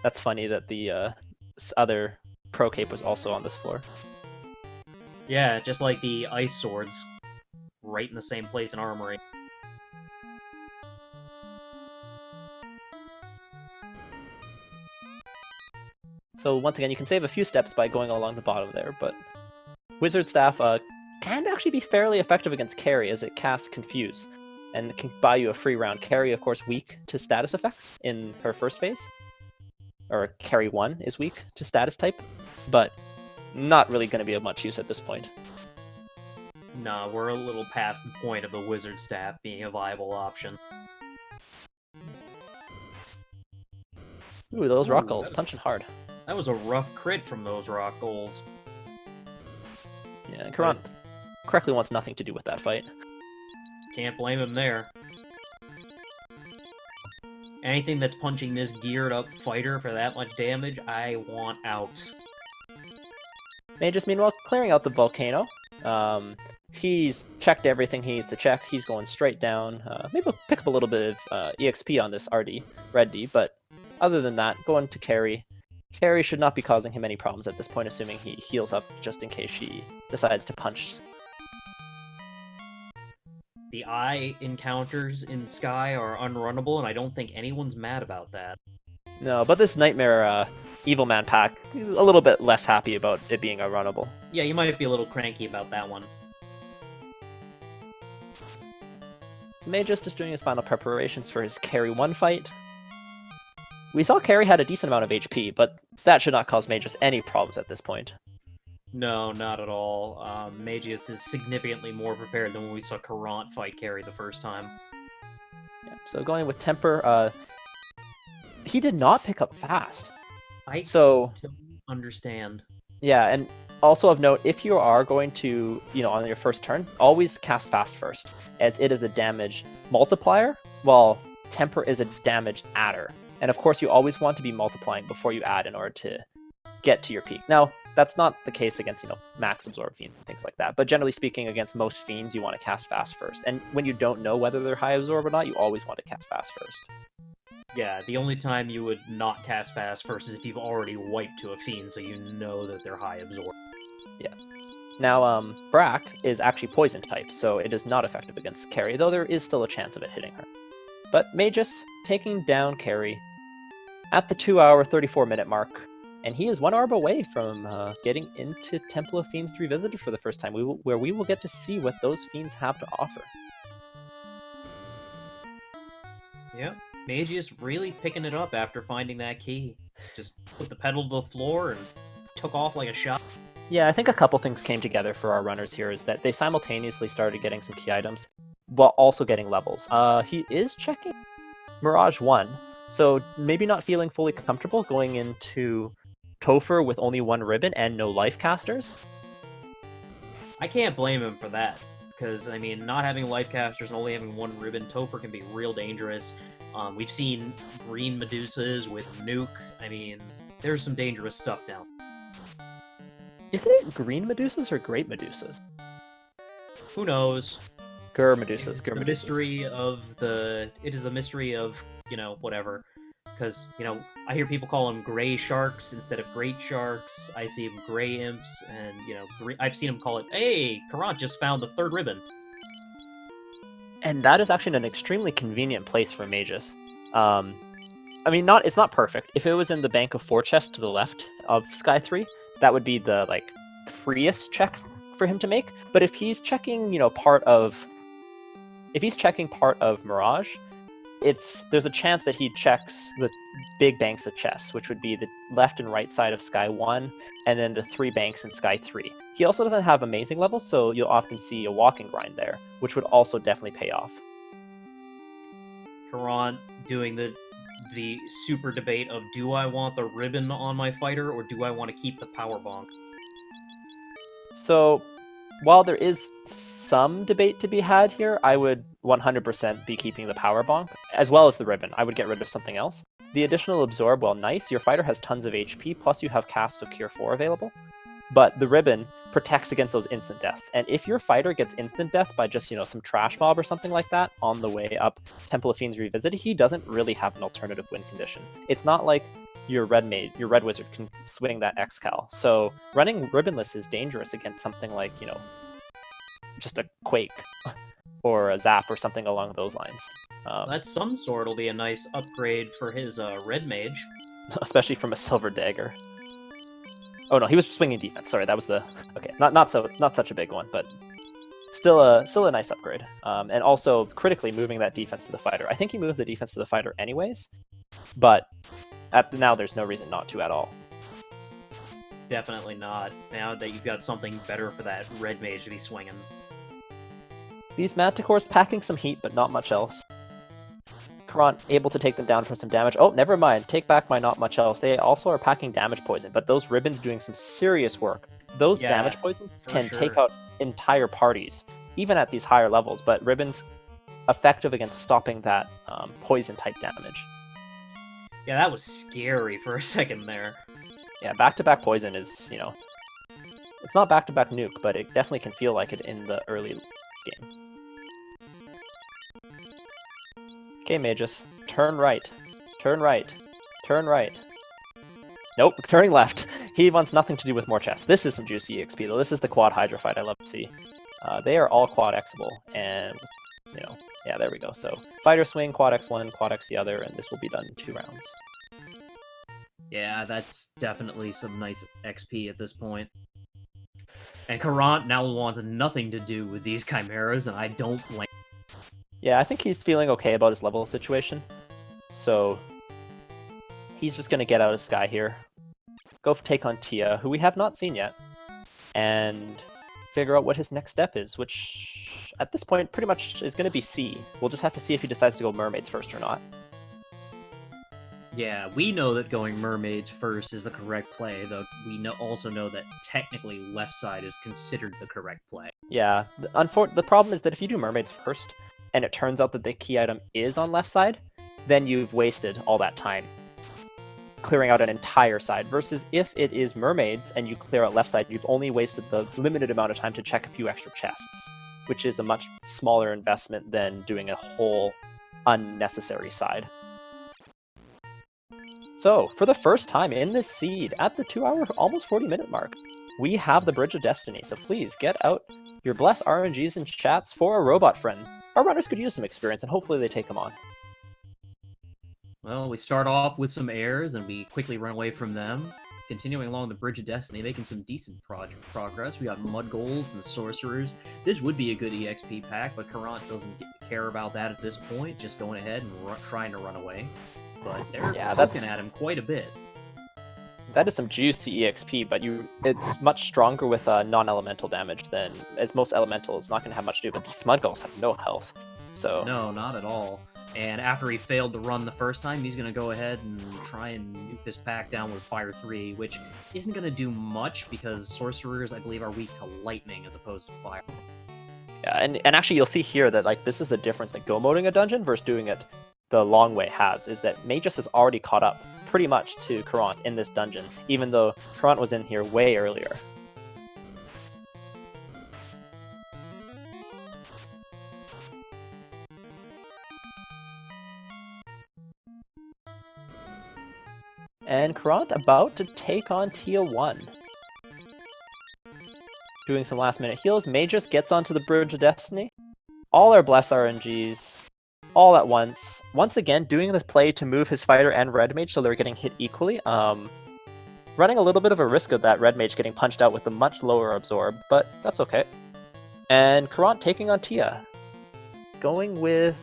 That's funny that the other Pro Cape was also on this floor. Yeah, just like the ice swords, right in the same place in Armory. So once again, you can save a few steps by going along the bottom there, but Wizard Staff can actually be fairly effective against Carry, as it casts Confuse, and can buy you a free round. Carry, of course, weak to status effects in her first phase. Or Carry 1 is weak to status type, but not really going to be of much use at this point. Nah, we're a little past the point of the Wizard Staff being a viable option. Ooh, those rock goals, punching hard. That was a rough crit from those rock goals. Yeah, Caront correctly wants nothing to do with that fight. Can't blame him there. Anything that's punching this geared up fighter for that much damage, I want out. Magus, meanwhile, clearing out the volcano. He's checked everything he needs to check. He's going straight down. Maybe we'll pick up a little bit of EXP on this RD, Red D, but other than that, going to Carry. Carry should not be causing him any problems at this point, assuming he heals up just in case she decides to punch. The eye encounters in Sky are unrunnable, and I don't think anyone's mad about that. No, but this Nightmare Evil Man pack, a little bit less happy about it being unrunnable. Yeah, you might be a little cranky about that one. So Magus just doing his final preparations for his Carry 1 fight. We saw Carry had a decent amount of HP, but that should not cause Magus any problems at this point. No, not at all. Mageius is significantly more prepared than when we saw Caront fight Carry the first time. Yeah, so going with Temper, he did not pick up fast. I don't understand. Yeah, and also of note, if you are going to, on your first turn, always cast fast first, as it is a damage multiplier, while Temper is a damage adder. And of course, you always want to be multiplying before you add in order to get to your peak. Now, that's not the case against, max absorb fiends and things like that. But generally speaking, against most fiends, you want to cast fast first. And when you don't know whether they're high absorb or not, you always want to cast fast first. Yeah, the only time you would not cast fast first is if you've already wiped to a fiend, so you know that they're high absorb. Yeah. Now, Brack is actually poison type, so it is not effective against Carry, though there is still a chance of it hitting her. But Magus taking down Carry at the 2-hour, 34-minute mark, and he is 1 orb away from getting into Temple of Fiends Revisited for the first time, where we will get to see what those fiends have to offer. Yep, Mageius really picking it up after finding that key. Just put the pedal to the floor and took off like a shot. Yeah, I think a couple things came together for our runners here, is that they simultaneously started getting some key items, while also getting levels. He is checking Mirage 1, so maybe not feeling fully comfortable going into Topher with only 1 ribbon and no life casters. I can't blame him for that, because, I mean, not having life casters and only having 1 ribbon, Topher can be real dangerous. We've seen green Medusas with Nuke. I mean, there's some dangerous stuff down. Is it green Medusas or great Medusas? Who knows? Gur Medusas. The mystery of the... It is the mystery of, whatever. Because, I hear people call them gray sharks instead of great sharks. I see them gray imps, and, I've seen them call it, hey, Caront just found the third ribbon. And that is actually an extremely convenient place for Mageius. I mean, it's not perfect. If it was in the bank of 4 chests to the left of Sky 3, that would be the, freest check for him to make. But if he's checking, part of Mirage, there's a chance that he checks the big banks of chests, which would be the left and right side of Sky 1, and then the 3 banks in Sky 3. He also doesn't have amazing levels, so you'll often see a walking grind there, which would also definitely pay off. Caront doing the super debate of, do I want the ribbon on my fighter, or do I want to keep the power bonk? So, while there is some debate to be had here, I would 100% be keeping the power bonk, as well as the ribbon. I would get rid of something else. The additional absorb, while nice, your fighter has tons of HP, plus you have Cast of Cure 4 available. But the ribbon protects against those instant deaths. And if your fighter gets instant death by just, some trash mob or something like that on the way up Temple of Fiends Revisited, he doesn't really have an alternative win condition. It's not like your red wizard can swing that X-Cal. So running ribbonless is dangerous against something like, just a Quake or a Zap or something along those lines. That Sun Sword will be a nice upgrade for his red mage. Especially from a Silver Dagger. Oh no, he was swinging defense. Sorry, that was the... Okay, it's not such a big one, but still a nice upgrade. And also critically moving that defense to the fighter. I think he moved the defense to the fighter anyways, but now there's no reason not to at all. Definitely not. Now that you've got something better for that red mage to be swinging. These Manticores packing some heat, but not much else. Caront able to take them down for some damage. Oh, never mind. Take back my not much else. They also are packing damage poison, but those ribbons doing some serious work. Those damage poisons can take out entire parties, even at these higher levels, but ribbons effective against stopping that poison type damage. Yeah, that was scary for a second there. Yeah, back-to-back poison is, it's not back-to-back nuke, but it definitely can feel like it in the early game. Okay, Mageius. Turn right. Turn right. Turn right. Nope, turning left. He wants nothing to do with more chests. This is some juicy EXP, though. This is the quad Hydra fight I love to see. They are all quad Xable, and, yeah, there we go. So, fighter swing, quad X one, quad X the other, and this will be done in 2 rounds. Yeah, that's definitely some nice XP at this point. And Caront now wants nothing to do with these chimeras, and I don't blame. Yeah, I think he's feeling okay about his level situation. So he's just going to get out of Sky here. Go take on Tia, who we have not seen yet. And figure out what his next step is, which at this point pretty much is going to be C. We'll just have to see if he decides to go mermaids first or not. Yeah, we know that going mermaids first is the correct play, though we also know that technically left side is considered the correct play. Yeah, the problem is that if you do mermaids first, and it turns out that the key item is on left side, then you've wasted all that time clearing out an entire side, versus if it is mermaids and you clear out left side, you've only wasted the limited amount of time to check a few extra chests, which is a much smaller investment than doing a whole unnecessary side. So, for the first time in this seed, at the 2-hour, almost 40-minute mark, we have the Bridge of Destiny, so please get out your bless RNGs and chats for a robot friend. Our runners could use some experience, and hopefully they take them on. Well, we start off with some airs, and we quickly run away from them. Continuing along the Bridge of Destiny, making some decent progress. We got Mud Goals and Sorcerers. This would be a good EXP pack, but Caront doesn't care about that at this point, just going ahead and trying to run away. But they're poking at him quite a bit. That is some juicy EXP, but it's much stronger with non-elemental damage than, as most elementals not going to have much to do, but these Mud Goals have no health. So no, not at all. And after he failed to run the first time, he's going to go ahead and try and nuke this pack down with Fire 3, which isn't going to do much because Sorcerers, I believe, are weak to Lightning as opposed to Fire. Yeah, and actually you'll see here that this is the difference that go-moding a dungeon versus doing it the long way has, is that Mageius has already caught up pretty much to Caront in this dungeon, even though Caront was in here way earlier. And Caront about to take on Tia 1. Doing some last minute heals. Mageius gets onto the Bridge of Destiny. All our Bless RNGs. All at once. Once again, doing this play to move his fighter and Red Mage so they're getting hit equally. Running a little bit of a risk of that Red Mage getting punched out with a much lower absorb, but that's okay. And Caront taking on Tia. Going with...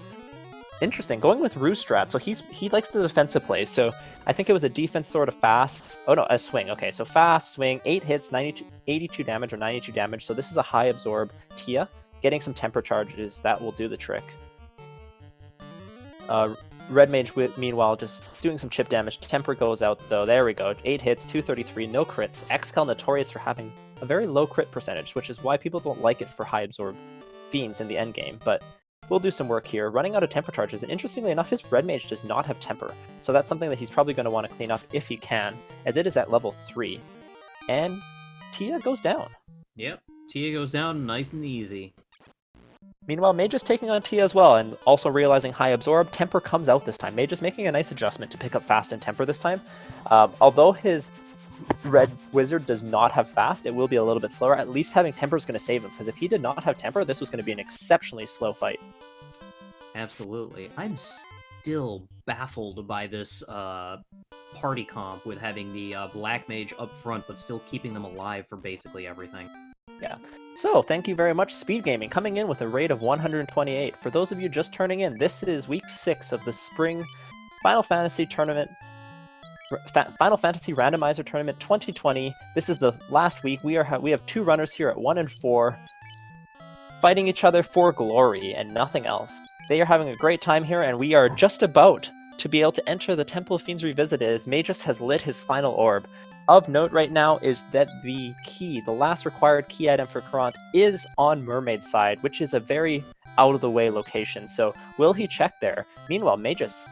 Interesting, going with Rue Strat. So he likes the defensive plays, so I think it was a defense sort of fast. Oh no, a swing. Okay, so fast, swing, 8 hits, 82 damage or 92 damage. So this is a high absorb Tia. Getting some temper charges, that will do the trick. Red Mage, meanwhile, just doing some chip damage. Temper goes out though. There we go. 8 hits, 233, no crits. Xcal notorious for having a very low crit percentage, which is why people don't like it for high absorb fiends in the endgame. But we'll do some work here. Running out of temper charges, and interestingly enough, his Red Mage does not have temper. So that's something that he's probably going to want to clean up if he can, as it is at level 3. And Tia goes down. Yep, Tia goes down nice and easy. Meanwhile, Mageius taking on Tia as well, and also realizing high absorb. Temper comes out this time. Mageius making a nice adjustment to pick up fast and temper this time. Although his Red Wizard does not have fast, it will be a little bit slower. At least having temper is going to save him, because if he did not have temper, this was going to be an exceptionally slow fight. Absolutely. I'm still baffled by this party comp with having the Black Mage up front, but still keeping them alive for basically everything. Yeah. So, thank you very much, Speed Gaming, coming in with a rate of 128. For those of you just turning in, this is week 6 of the Spring Final Fantasy Tournament, Final Fantasy Randomizer Tournament 2020. This is the last week. We have 2 runners here at 1 and 4, fighting each other for glory and nothing else. They are having a great time here, and we are just about to be able to enter the Temple of Fiends Revisited as Mageius has lit his final orb. Of note right now is that the key, the last required key item for Caront, is on Mermaid's side, which is a very out-of-the-way location, so will he check there? Meanwhile, Mageius,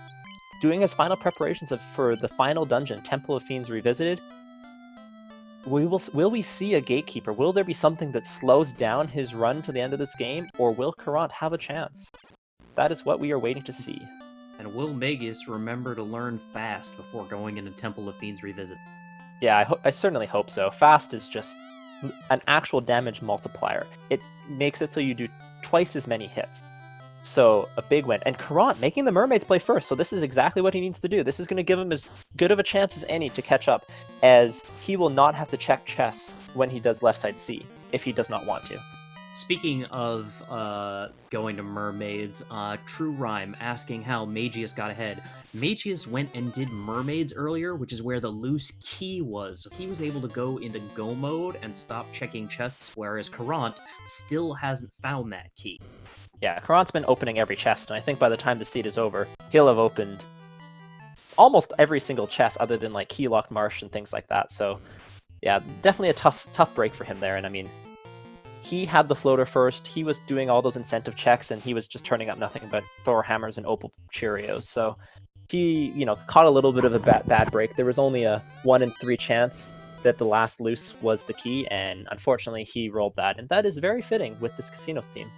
doing his final preparations for the final dungeon, Temple of Fiends Revisited, will we see a gatekeeper? Will there be something that slows down his run to the end of this game, or will Caront have a chance? That is what we are waiting to see. And will Mageius remember to learn fast before going into Temple of Fiends Revisited? Yeah, I certainly hope so. Fast is just an actual damage multiplier. It makes it so you do twice as many hits. So, a big win. And Caront making the mermaids play first, so this is exactly what he needs to do. This is going to give him as good of a chance as any to catch up, as he will not have to check chess when he does left side C, if he does not want to. Speaking of going to mermaids, True Rhyme asking how Mageius got ahead. Mageius went and did mermaids earlier, which is where the loose key was. So he was able to go into go mode and stop checking chests, whereas Caront still hasn't found that key. Yeah, Caront's been opening every chest, and I think by the time the seed is over, he'll have opened almost every single chest other than like Keylocked Marsh and things like that. So yeah, definitely a tough break for him there. And I mean, he had the floater first, he was doing all those incentive checks, and he was just turning up nothing but Thor Hammers and Opal Cheerios. So he, caught a little bit of a bad break. There was only a 1 in 3 chance that the last loose was the key, and unfortunately he rolled that. And that is very fitting with this casino theme.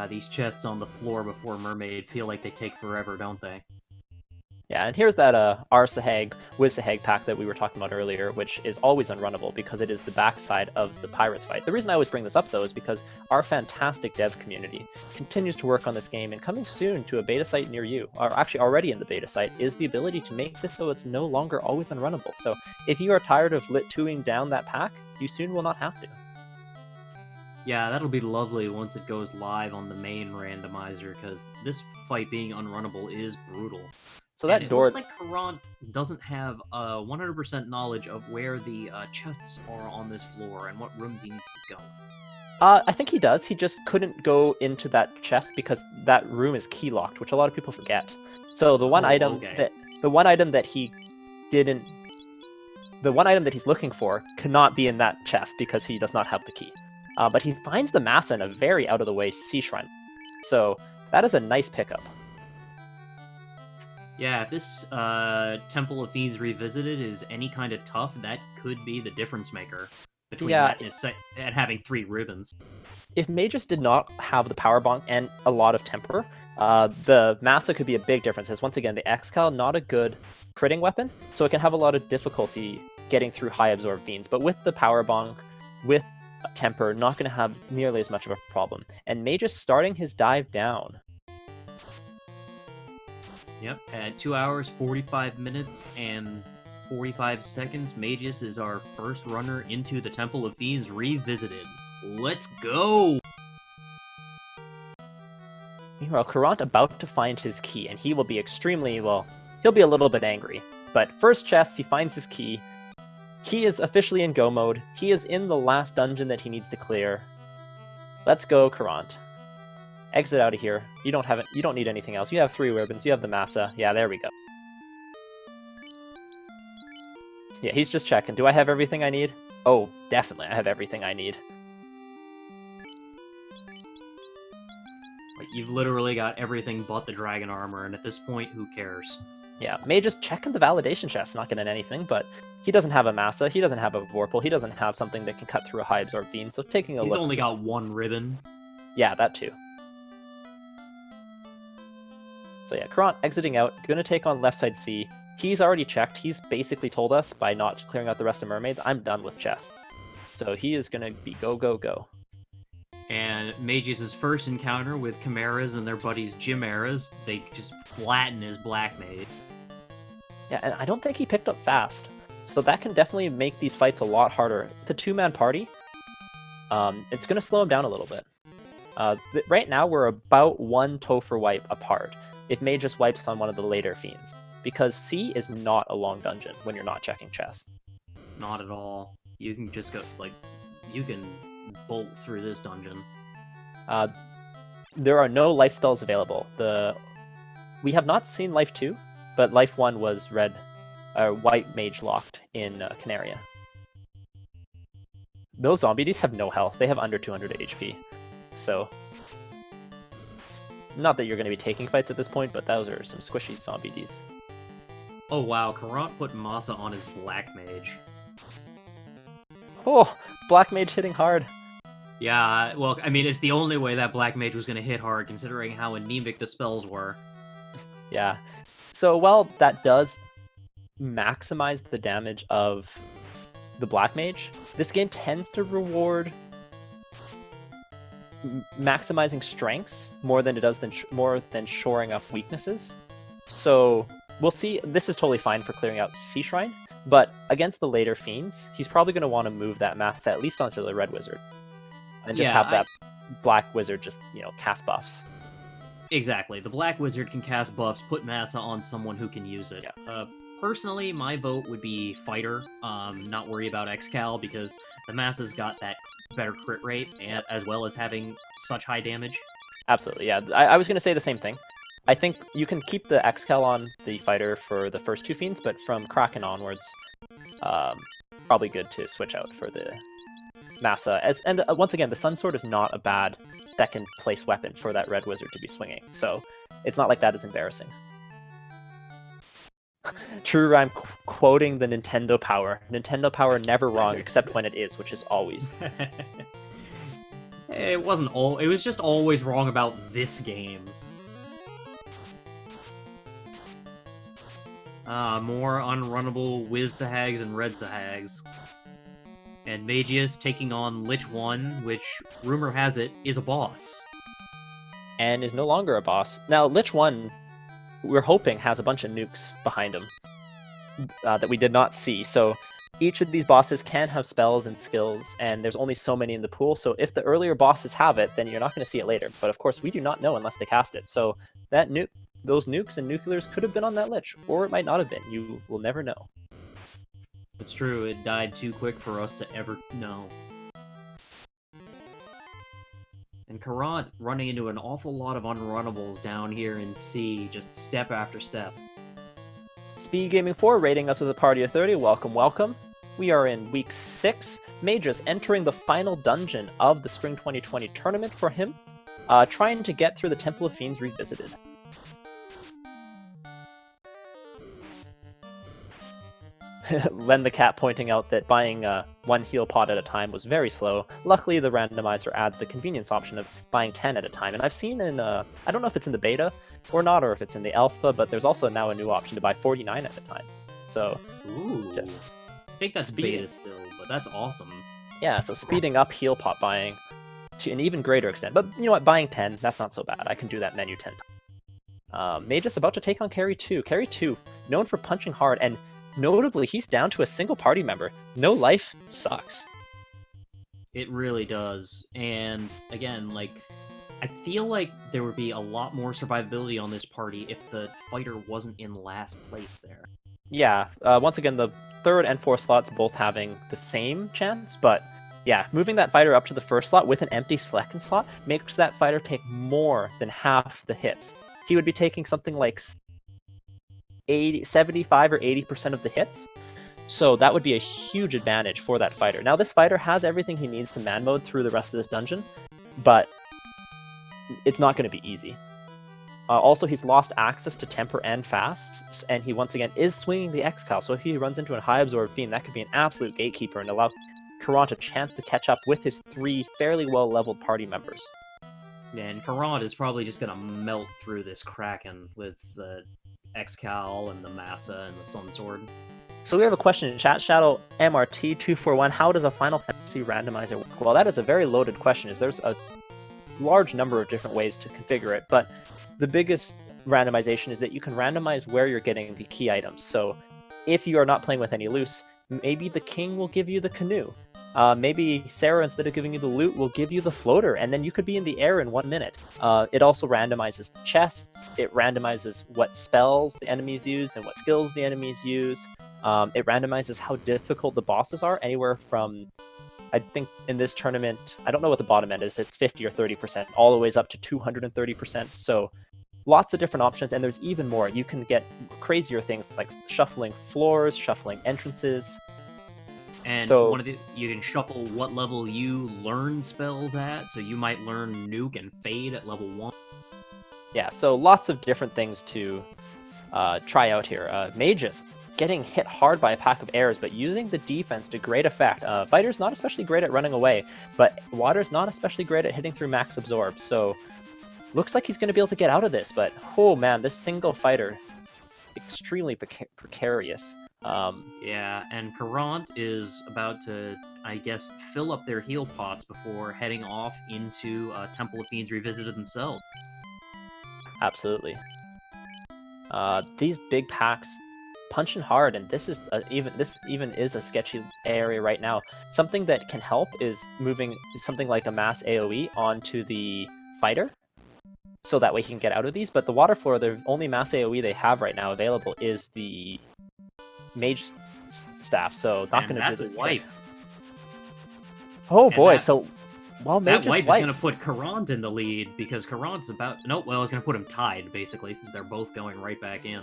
These chests on the floor before Mermaid feel like they take forever, don't they? Yeah, and here's that Arsahag, Wizahag pack that we were talking about earlier, which is always unrunnable because it is the backside of the Pirates fight. The reason I always bring this up, though, is because our fantastic dev community continues to work on this game, and coming soon to a beta site near you, or actually already in the beta site, is the ability to make this so it's no longer always unrunnable. So if you are tired of lit 2ing down that pack, you soon will not have to. Yeah, that'll be lovely once it goes live on the main randomizer, because this fight being unrunnable is brutal. So that and door... It looks like Caront doesn't have 100% knowledge of where the chests are on this floor and what rooms he needs to go. I think he does. He just couldn't go into that chest because that room is key locked, which a lot of people forget. So the one item that he's looking for cannot be in that chest because he does not have the key. But he finds the Massa in a very out-of-the-way sea shrine. So that is a nice pickup. Yeah, if this Temple of Fiends Revisited is any kind of tough, that could be the difference maker. between Yeah. that and having 3 ribbons. If Mageius did not have the Power Bonk and a lot of Temper, the Massa could be a big difference, as once again, the X-Cal, not a good critting weapon, so it can have a lot of difficulty getting through high absorb fiends. But with the Power Bonk, with Temper, not going to have nearly as much of a problem. And Mageius starting his dive down. Yep, at 2 hours, 45 minutes, and 45 seconds, Mageius is our first runner into the Temple of Fiends Revisited. Let's go! Meanwhile, Caront about to find his key, and he will be extremely, well, he'll be a little bit angry. But first chest, he finds his key. He is officially in go mode. He is in the last dungeon that he needs to clear. Let's go, Caront. Exit out of here. You don't need anything else. You have 3 ribbons. You have the Massa. Yeah, there we go. Yeah, he's just checking. Do I have everything I need? Oh, definitely. I have everything I need. Like, you've literally got everything but the dragon armor, and at this point, who cares? Yeah, Mageius checking the validation chest, not getting anything, but he doesn't have a Massa, he doesn't have a Vorpal, he doesn't have something that can cut through a high absorb fiend, so taking a look... He's only got 1 ribbon. Yeah, that too. So yeah, Caront exiting out, gonna take on left side C. He's already checked, he's basically told us by not clearing out the rest of mermaids, I'm done with chest. So he is gonna be go, go, go. And Mageius' first encounter with Chimeras and their buddies Chimeras, they just flatten his Black Mage. Yeah, and I don't think he picked up fast, so that can definitely make these fights a lot harder. It's a 2-man party. It's going to slow him down a little bit. Right now, we're about 1 Topher wipe apart, if Mageius wipes on one of the later fiends, because C is not a long dungeon when you're not checking chests. Not at all. You can just go, like, you can bolt through this dungeon. There are no life spells available. We have not seen Life 2, but Life 1 was white mage locked in Canaria. Those zombies have no health. They have under 200 HP. So, not that you're going to be taking fights at this point, but those are some squishy zombies. Oh wow, Caront put Massa on his Black Mage. Oh, Black Mage hitting hard. Yeah, well, I mean, it's the only way that Black Mage was going to hit hard, considering how anemic the spells were. Yeah. So while that does maximize the damage of the Black Mage, this game tends to reward maximizing strengths more than it does more than shoring up weaknesses. So we'll see. This is totally fine for clearing out Sea Shrine, but against the later fiends, he's probably going to want to move that Massa at least onto the Red Wizard, and just have that Black Wizard just, cast buffs. Exactly. The Black Wizard can cast buffs, put Massa on someone who can use it. Yeah. Personally, my vote would be Fighter. Not worry about X-Cal, because the Massa's got that better crit rate, and as well as having such high damage. Absolutely, yeah. I was going to say the same thing. I think you can keep the X-Cal on the Fighter for the first 2 fiends, but from Kraken onwards, probably good to switch out for the Massa. And once again, the Sun Sword is not a bad second place weapon for that Red Wizard to be swinging, so it's not like that is embarrassing. True Rhyme quoting the Nintendo Power. Nintendo Power never wrong except when it is, which is always. It was just always wrong about this game. More unrunnable Wiz Sahags and Red Sahags. And Mageius taking on Lich 1, which, rumor has it, is a boss. And is no longer a boss. Now, Lich 1, we're hoping, has a bunch of nukes behind him that we did not see. So each of these bosses can have spells and skills, and there's only so many in the pool. So if the earlier bosses have it, then you're not going to see it later. But of course, we do not know unless they cast it. So that those nukes and nuclears could have been on that Lich, or it might not have been. You will never know. It's true, it died too quick for us to ever know. And Caront running into an awful lot of unrunnables down here in C, just step after step. Speed Gaming 4 rating us with a party of 30. Welcome, welcome. We are in week 6. Mageius entering the final dungeon of the Spring 2020 tournament for him, trying to get through the Temple of Fiends Revisited. Len the Cat pointing out that buying one heal pot at a time was very slow. Luckily, the randomizer adds the convenience option of buying 10 at a time. And I've seen in, I don't know if it's in the beta or not, or if it's in the alpha, but there's also now a new option to buy 49 at a time. So, Ooh. just I think that's beta still, but that's awesome. yeah, so speeding up heal pot buying to an even greater extent. But you know what, buying 10, that's not so bad. I can do that menu 10 times. Mageius about to take on Carry2. Carry2, known for punching hard, and notably, he's down to a single party member. No life sucks. It really does. And again, like, I feel like there would be a lot more survivability on this party if the fighter wasn't in last place there. Yeah, once again, the third and fourth slots both having the same chance, but yeah, moving that fighter up to the first slot with an empty second slot makes that fighter take more than half the hits. He would be taking something like 75 or 80% of the hits, so that would be a huge advantage for that fighter. Now, this fighter has everything he needs to man mode through the rest of this dungeon, but it's not going to be easy. Also, he's lost access to Temper and Fast, and he once again is swinging the X-Cal, so if he runs into a high absorb fiend, that could be an absolute gatekeeper and allow Caront a chance to catch up with his 3 fairly well-leveled party members. Yeah, and Caront is probably just gonna melt through this Kraken with the X-Cal and the Massa and the Sun Sword. So we have a question in chat, Shadow MRT241, how does a Final Fantasy randomizer work? Well, that is a very loaded question, as there's a large number of different ways to configure it, but the biggest randomization is that you can randomize where you're getting the key items. So if you are not playing with any loose, maybe the king will give you the canoe. Maybe Sarah, instead of giving you the loot, will give you the floater, and then you could be in the air in 1 minute. It also randomizes the chests. It randomizes what spells the enemies use and what skills the enemies use. It randomizes how difficult the bosses are, anywhere from, I think in this tournament, I don't know what the bottom end is, if it's 50 or 30%, all the way up to 230%. So lots of different options, and there's even more. You can get crazier things like shuffling floors, shuffling entrances. And so, you can shuffle what level you learn spells at, so you might learn Nuke and Fade at level 1. Yeah, so lots of different things to try out here. Mageius getting hit hard by a pack of airs, but using the defense to great effect. Fighter's not especially great at running away, but Water's not especially great at hitting through max absorb, so looks like he's going to be able to get out of this, but oh man, this single fighter, extremely precarious. Yeah, and Caront is about to, I guess, fill up their heal pots before heading off into Temple of Fiends Revisited themselves. Absolutely. These big packs punching hard, and this is even is a sketchy area right now. Something that can help is moving something like a mass AoE onto the fighter, so that way he can get out of these. But the water floor, the only mass AoE they have right now available is the mage staff, so not going to do the wipe. Oh boy, so while that wipe is going to put Caront in the lead, because Caront's about... Nope, well, it's going to put him tied, basically, since they're both going right back in.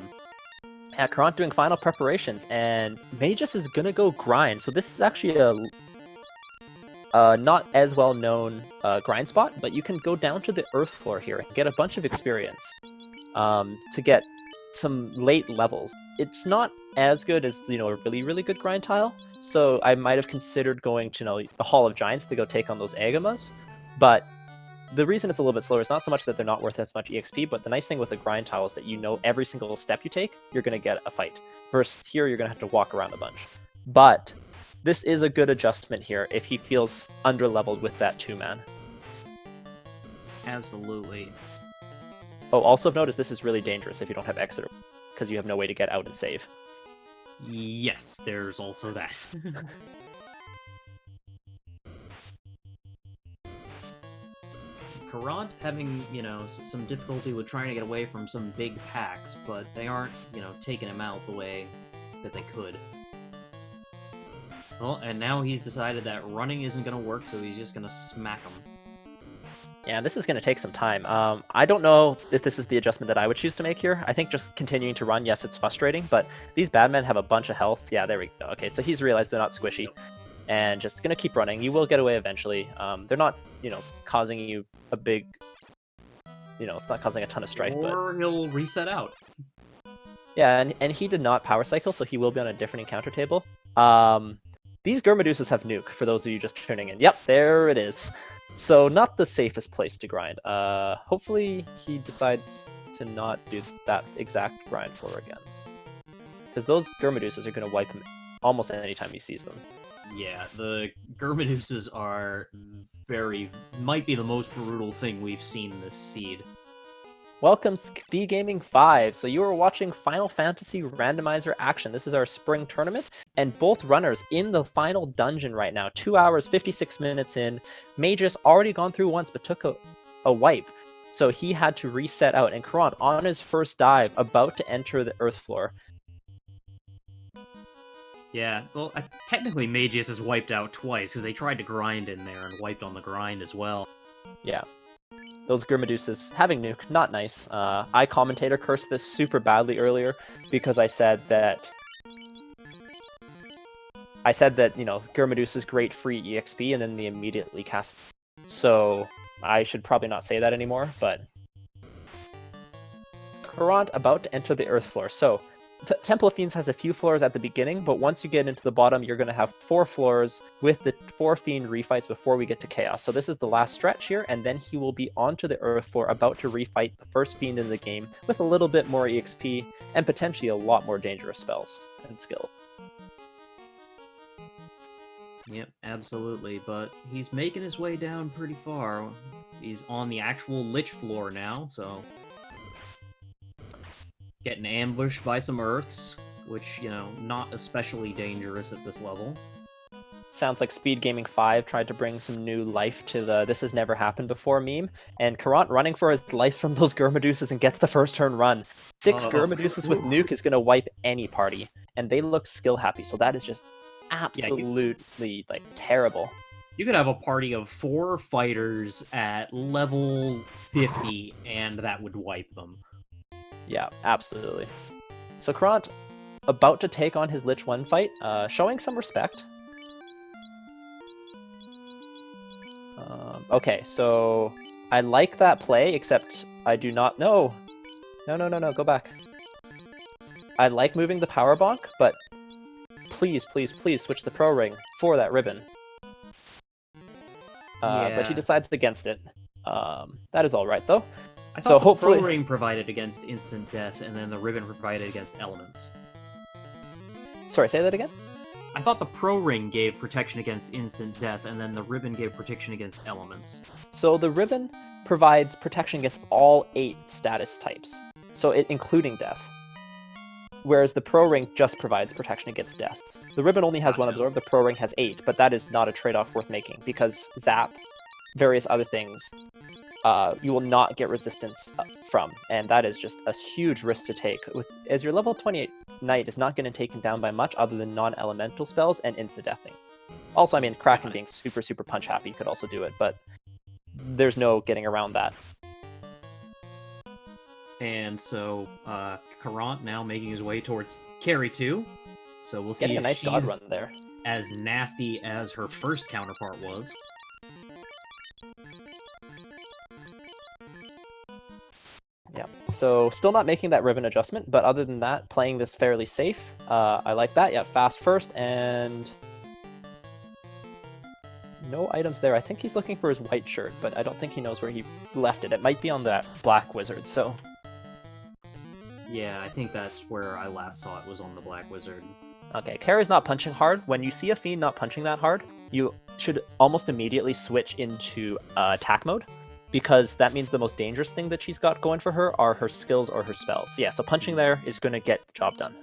Yeah, Caront doing final preparations, and Mageius is going to go grind. So this is actually a not as well-known grind spot, but you can go down to the earth floor here and get a bunch of experience to get some late levels. It's not as good as, a really, really good grind tile, so I might have considered going to, the Hall of Giants to go take on those Agamas, but the reason it's a little bit slower is not so much that they're not worth as much EXP, but the nice thing with the grind tile is that every single step you take, you're going to get a fight. Versus here, you're going to have to walk around a bunch. But this is a good adjustment here if he feels under-leveled with that 2-man. Absolutely. Oh, also notice this is really dangerous if you don't have Exeter, because you have no way to get out and save. Yes, there's also that. Caront having, some difficulty with trying to get away from some big packs, but they aren't, taking him out the way that they could. Well, and now he's decided that running isn't going to work, so he's just going to smack him. Yeah, this is going to take some time. I don't know if this is the adjustment that I would choose to make here. I think just continuing to run, yes, it's frustrating, but these bad men have a bunch of health. Yeah, there we go. Okay, so he's realized they're not squishy, and just going to keep running. You will get away eventually. They're not, causing you a big, it's not causing a ton of strife. Or he'll reset out. Yeah, and he did not power cycle, so he will be on a different encounter table. These Gurmaduses have nuke, for those of you just tuning in. Yep, there it is. So not the safest place to grind. Hopefully he decides to not do that exact grind floor again. Because those Gurmaduses are going to wipe him almost anytime he sees them. Yeah, the Gurmaduses are might be the most brutal thing we've seen this seed. Welcome, Speed Gaming 5. So you are watching Final Fantasy Randomizer action. This is our spring tournament, and both runners in the final dungeon right now. 2 hours, 56 minutes in. Mageius already gone through once, but took a wipe. So he had to reset out, and Caront, on his first dive, about to enter the earth floor. Yeah, well, technically Mageius is wiped out twice, because they tried to grind in there and wiped on the grind as well. Yeah. Those Gurmaduses having nuke, not nice. I commentator cursed this super badly earlier because I said that you know, Gurmadus is great free EXP and then they immediately cast. So I should probably not say that anymore, but Caront about to enter the earth floor. So Temple of Fiends has a few floors at the beginning, but once you get into the bottom, you're going to have 4 floors with the 4 Fiend refights before we get to Chaos. So this is the last stretch here, and then he will be onto the Earth floor, about to refight the first Fiend in the game with a little bit more EXP and potentially a lot more dangerous spells and skill. Yep, absolutely, but he's making his way down pretty far. He's on the actual Lich floor now, so... Getting ambushed by some Earths, which, you know, not especially dangerous at this level. Sounds like Speed Gaming 5 tried to bring some new life to the "this has never happened before" meme, and Caront running for his life from those Gurmaduses and gets the first turn run. 6 Gurmaduses with nuke is going to wipe any party, and they look skill happy, so that is just absolutely, like, terrible. You could have a party of 4 fighters at level 50, and that would wipe them. Yeah, absolutely. So Caront, about to take on his Lich 1 fight, showing some respect. Okay, so I like that play, except I do not... No, go back. I like moving the power bonk, but please switch the pro ring for that ribbon. But he decides against it. That is alright, though. I thought the pro ring provided against instant death, and then the ribbon provided against elements. Sorry, say that again? I thought the pro ring gave protection against instant death, and then the ribbon gave protection against elements. So the ribbon provides protection against all 8 status types, so including death. Whereas the pro ring just provides protection against death. The ribbon only has 1 absorb, the pro ring has 8, but that is not a trade-off worth making, because zap, various other things, you will not get resistance from, and that is just a huge risk to take. As your level 28 knight is not going to take him down by much other than non-elemental spells and insta-deathing. Also, I mean, Kraken being super punch happy could also do it, but there's no getting around that. And so, Caront now making his way towards carry 2, so we'll see if a nice she's god run there. As nasty as her first counterpart was. Yeah, so still not making that ribbon adjustment, but other than that, playing this fairly safe. I like that. Yeah, fast first, and no items there. I think he's looking for his white shirt, but I don't think he knows where he left it. It might be on that black wizard, so... Yeah, I think that's where I last saw it, was on the black wizard. Okay, carry's not punching hard. When you see a fiend not punching that hard, you should almost immediately switch into attack mode, because that means the most dangerous thing that she's got going for her are her skills or her spells. Yeah, so punching there is going to get the job done.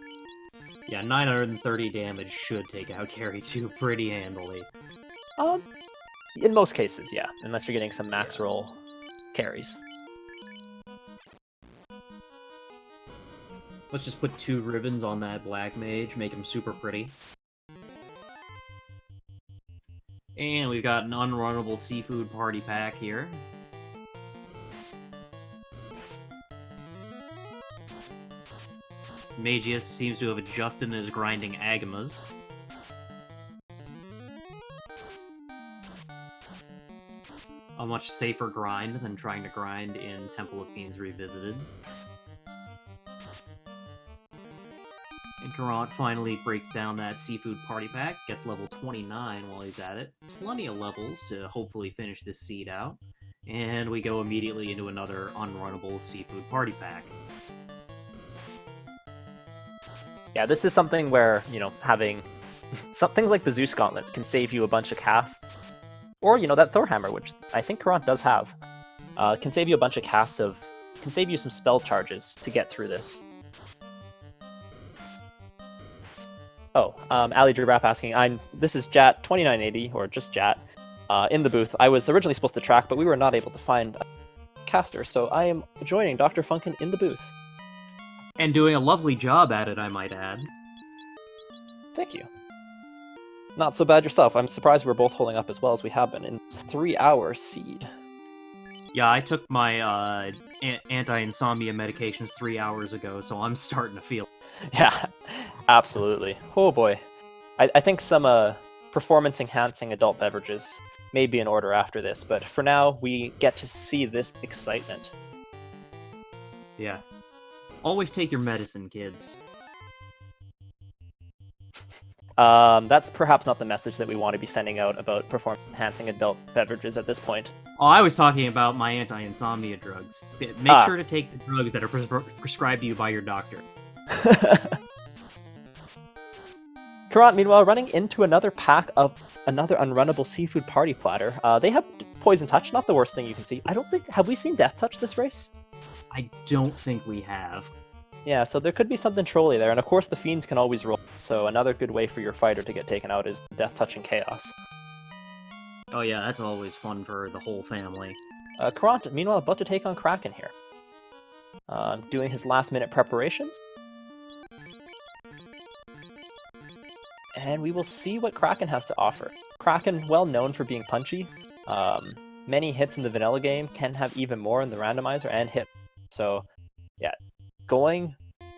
Yeah, 930 damage should take out carry 2 pretty handily. In most cases, yeah, unless you're getting some max roll carries. Let's just put 2 ribbons on that black mage, make him super pretty. And we've got an unrunnable seafood party pack here. Mageius seems to have adjusted his grinding Agamas. A much safer grind than trying to grind in Temple of Fiends Revisited. And Caront finally breaks down that seafood party pack, gets level 29 while he's at it. Plenty of levels to hopefully finish this seed out. And we go immediately into another unrunnable seafood party pack. Yeah, this is something where, having things like the Zeus Gauntlet can save you a bunch of casts. Or, that Thor Hammer, which I think Caront does have, can save you a bunch of casts can save you some spell charges to get through this. Oh, Ali Giraffe asking, this is Jat2980, or just Jat, in the booth. I was originally supposed to track, but we were not able to find a caster, so I am joining Dr. Funkin in the booth. And doing a lovely job at it, I might add. Thank you. Not so bad yourself. I'm surprised we're both holding up as well as we have been in 3-hour seed. Yeah, I took my anti-insomnia medications 3 hours ago, so I'm starting to feel. Yeah, absolutely. Oh boy. I think some performance-enhancing adult beverages may be in order after this, but for now, we get to see this excitement. Yeah. Always take your medicine, kids. That's perhaps not the message that we want to be sending out about performance-enhancing adult beverages at this point. Oh, I was talking about my anti-insomnia drugs. Make sure to take the drugs that are prescribed to you by your doctor. Caront, meanwhile, running into another pack of another unrunnable seafood party platter. They have Poison Touch, not the worst thing you can see. Have we seen Death Touch this race? I don't think we have. Yeah, so there could be something trolly there, and of course the Fiends can always roll, so another good way for your fighter to get taken out is Death Touch and Chaos. Oh yeah, that's always fun for the whole family. Caront, meanwhile, about to take on Kraken here. Doing his last-minute preparations. And we will see what Kraken has to offer. Kraken, well known for being punchy. Many hits in the vanilla game, can have even more in the randomizer and hit. So, yeah,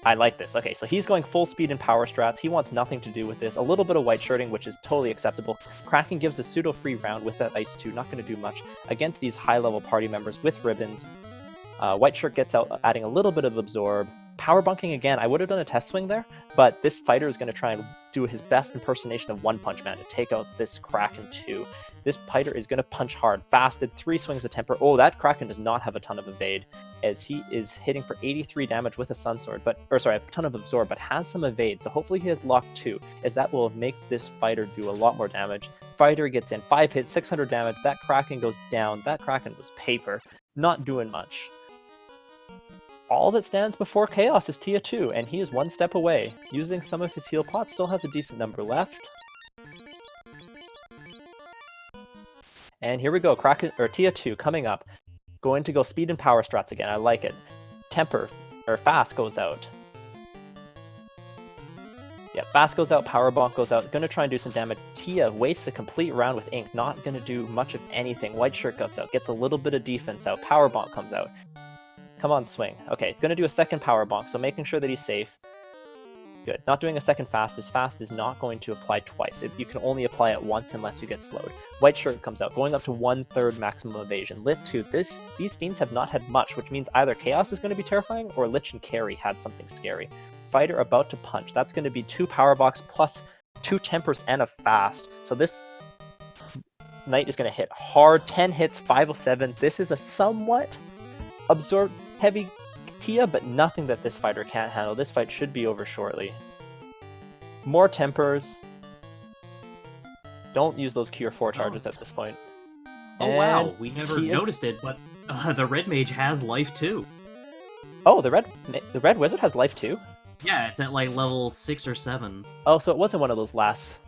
I like this. Okay, so he's going full speed and power strats. He wants nothing to do with this. A little bit of white shirting, which is totally acceptable. Kraken gives a pseudo-free round with that Ice 2, not going to do much against these high-level party members with ribbons. White shirt gets out, adding a little bit of absorb. Power bunking again. I would have done a test swing there, but this fighter is going to try and do his best impersonation of One Punch Man to take out this Kraken 2. This fighter is going to punch hard, fasted, 3 swings of temper. Oh, that Kraken does not have a ton of evade, as he is hitting for 83 damage with a Sun Sword, a ton of absorb, but has some evade, so hopefully he has lock 2, as that will make this fighter do a lot more damage. Fighter gets in 5 hits, 600 damage, that Kraken goes down. That Kraken was paper, not doing much. All that stands before Chaos is Tia 2, and he is 1 step away. Using some of his heal pots, still has a decent number left. And here we go, Tia 2 coming up. Going to go speed and power strats again, I like it. Fast goes out. Yeah, Fast goes out, Power Bonk goes out. Gonna try and do some damage. Tia wastes a complete round with Ink, not gonna do much of anything. White Shirt goes out, gets a little bit of defense out. Power Bonk comes out. Come on, swing. Okay, gonna do a second Power Bonk, so making sure that he's safe. Good. Not doing a second Fast is not going to apply twice. You can only apply it once unless you get slowed. White Shirt comes out, going up to 1/3 maximum evasion. Lit 2, these Fiends have not had much, which means either Chaos is going to be terrifying, or Lich and Carry had something scary. Fighter about to punch. That's going to be 2 Power Box plus 2 Tempers and a Fast. So this Knight is going to hit hard. 10 hits, 507. This is a somewhat absorb heavy Tia, but nothing that this fighter can't handle. This fight should be over shortly. More Tempers. Don't use those Cure 4 charges at this point. Oh and wow, we never noticed it, but the Red Mage has life too. Oh, the Red Wizard has life too? Yeah, it's at like level 6 or 7. Oh, so it wasn't one of those last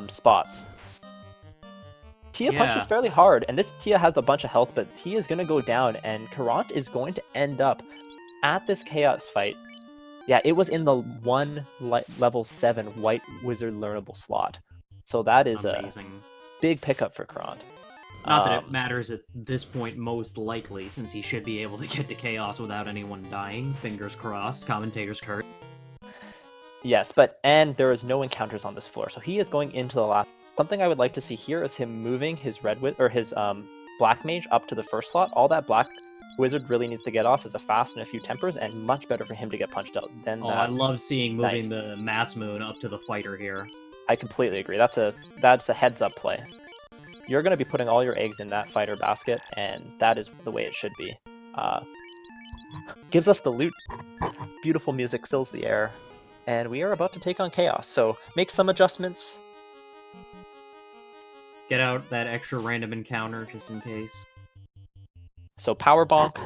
spots. Tia punches fairly hard, and this Tia has a bunch of health, but he is going to go down, and Caront is going to end up at this Chaos fight. Yeah, it was in the level 7 White Wizard learnable slot. So that is amazing. A big pickup for Caront. Not that it matters at this point, most likely, since he should be able to get to Chaos without anyone dying. Fingers crossed, commentators curse. Yes, and there is no encounters on this floor, so he is going into the last. Something I would like to see here is him moving his Black Mage up to the first slot. All that Black Wizard really needs to get off is a fast and a few tempers, and much better for him to get punched out than Oh, that. I love seeing moving Knight. the Mass Moon up to the fighter here. I completely agree. That's a heads-up play. You're going to be putting all your eggs in that fighter basket, and that is the way it should be. Gives us the loot. Beautiful music fills the air, and we are about to take on Chaos. So make some adjustments. Get out that extra random encounter just in case. So power bonk,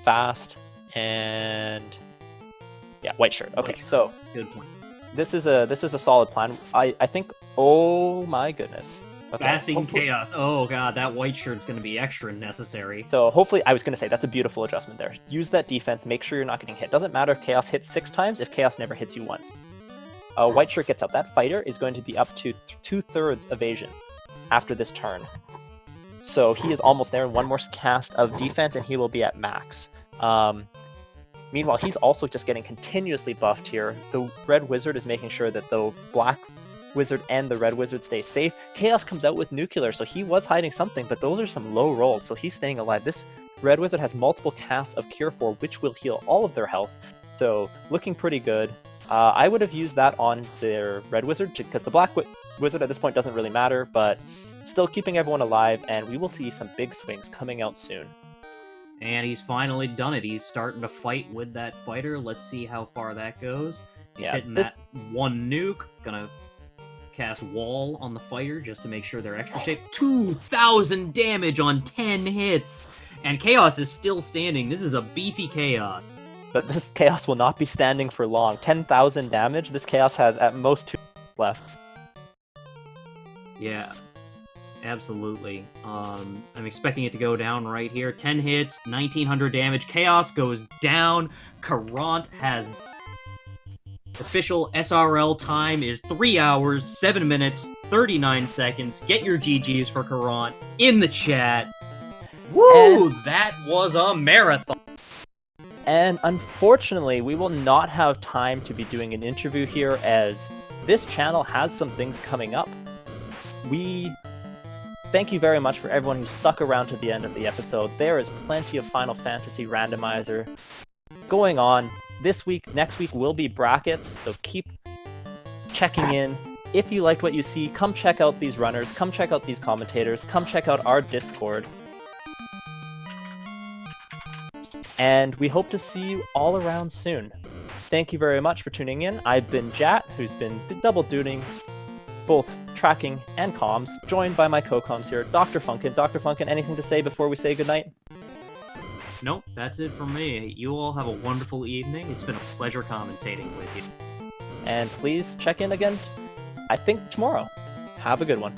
fast, and yeah, white shirt. Okay, White shirt. so Good point. this is a solid plan. I think. Oh my goodness. Okay, Fasting Chaos. Oh god, that white shirt's going to be extra necessary. So hopefully, I was going to say, that's a beautiful adjustment there. Use that defense, make sure you're not getting hit. Doesn't matter if Chaos hits 6 times, if Chaos never hits you once. White shirt gets up. That fighter is going to be up to 2/3 evasion after this turn. So he is almost there, one more cast of defense, and he will be at max. Meanwhile, he's also just getting continuously buffed here. The red wizard is making sure that the black wizard and the red wizard stay safe. Chaos comes out with nuclear, so he was hiding something, but those are some low rolls, so he's staying alive. This red wizard has multiple casts of Cure 4, which will heal all of their health, so looking pretty good. I would have used that on their red wizard, because the black wizard at this point doesn't really matter, but still keeping everyone alive, and we will see some big swings coming out soon. And he's finally done it. He's starting to fight with that fighter. Let's see how far that goes. He's hitting that one nuke. Gonna cast Wall on the fighter just to make sure they're extra safe. 2,000 damage on 10 hits! And Chaos is still standing. This is a beefy Chaos. But this Chaos will not be standing for long. 10,000 damage. This Chaos has at most 2 left. Yeah, absolutely. I'm expecting it to go down right here. 10 hits, 1,900 damage. Chaos goes down. Caront has... Official SRL time is 3 hours, 7 minutes, 39 seconds. Get your GGs for Caront in the chat. Woo! That was a marathon! And unfortunately, we will not have time to be doing an interview here, as this channel has some things coming up. We thank you very much for everyone who stuck around to the end of the episode. There is plenty of Final Fantasy Randomizer going on. This week, next week will be brackets, so keep checking in. If you liked what you see, come check out these runners, come check out these commentators, come check out our Discord. And we hope to see you all around soon. Thank you very much for tuning in. I've been Jat, who's been double duting both tracking and comms, joined by my co-comms here, Dr. Funkin. Dr. Funkin, anything to say before we say goodnight? Nope, that's it from me. You all have a wonderful evening. It's been a pleasure commentating with you. And please check in again, I think tomorrow. Have a good one.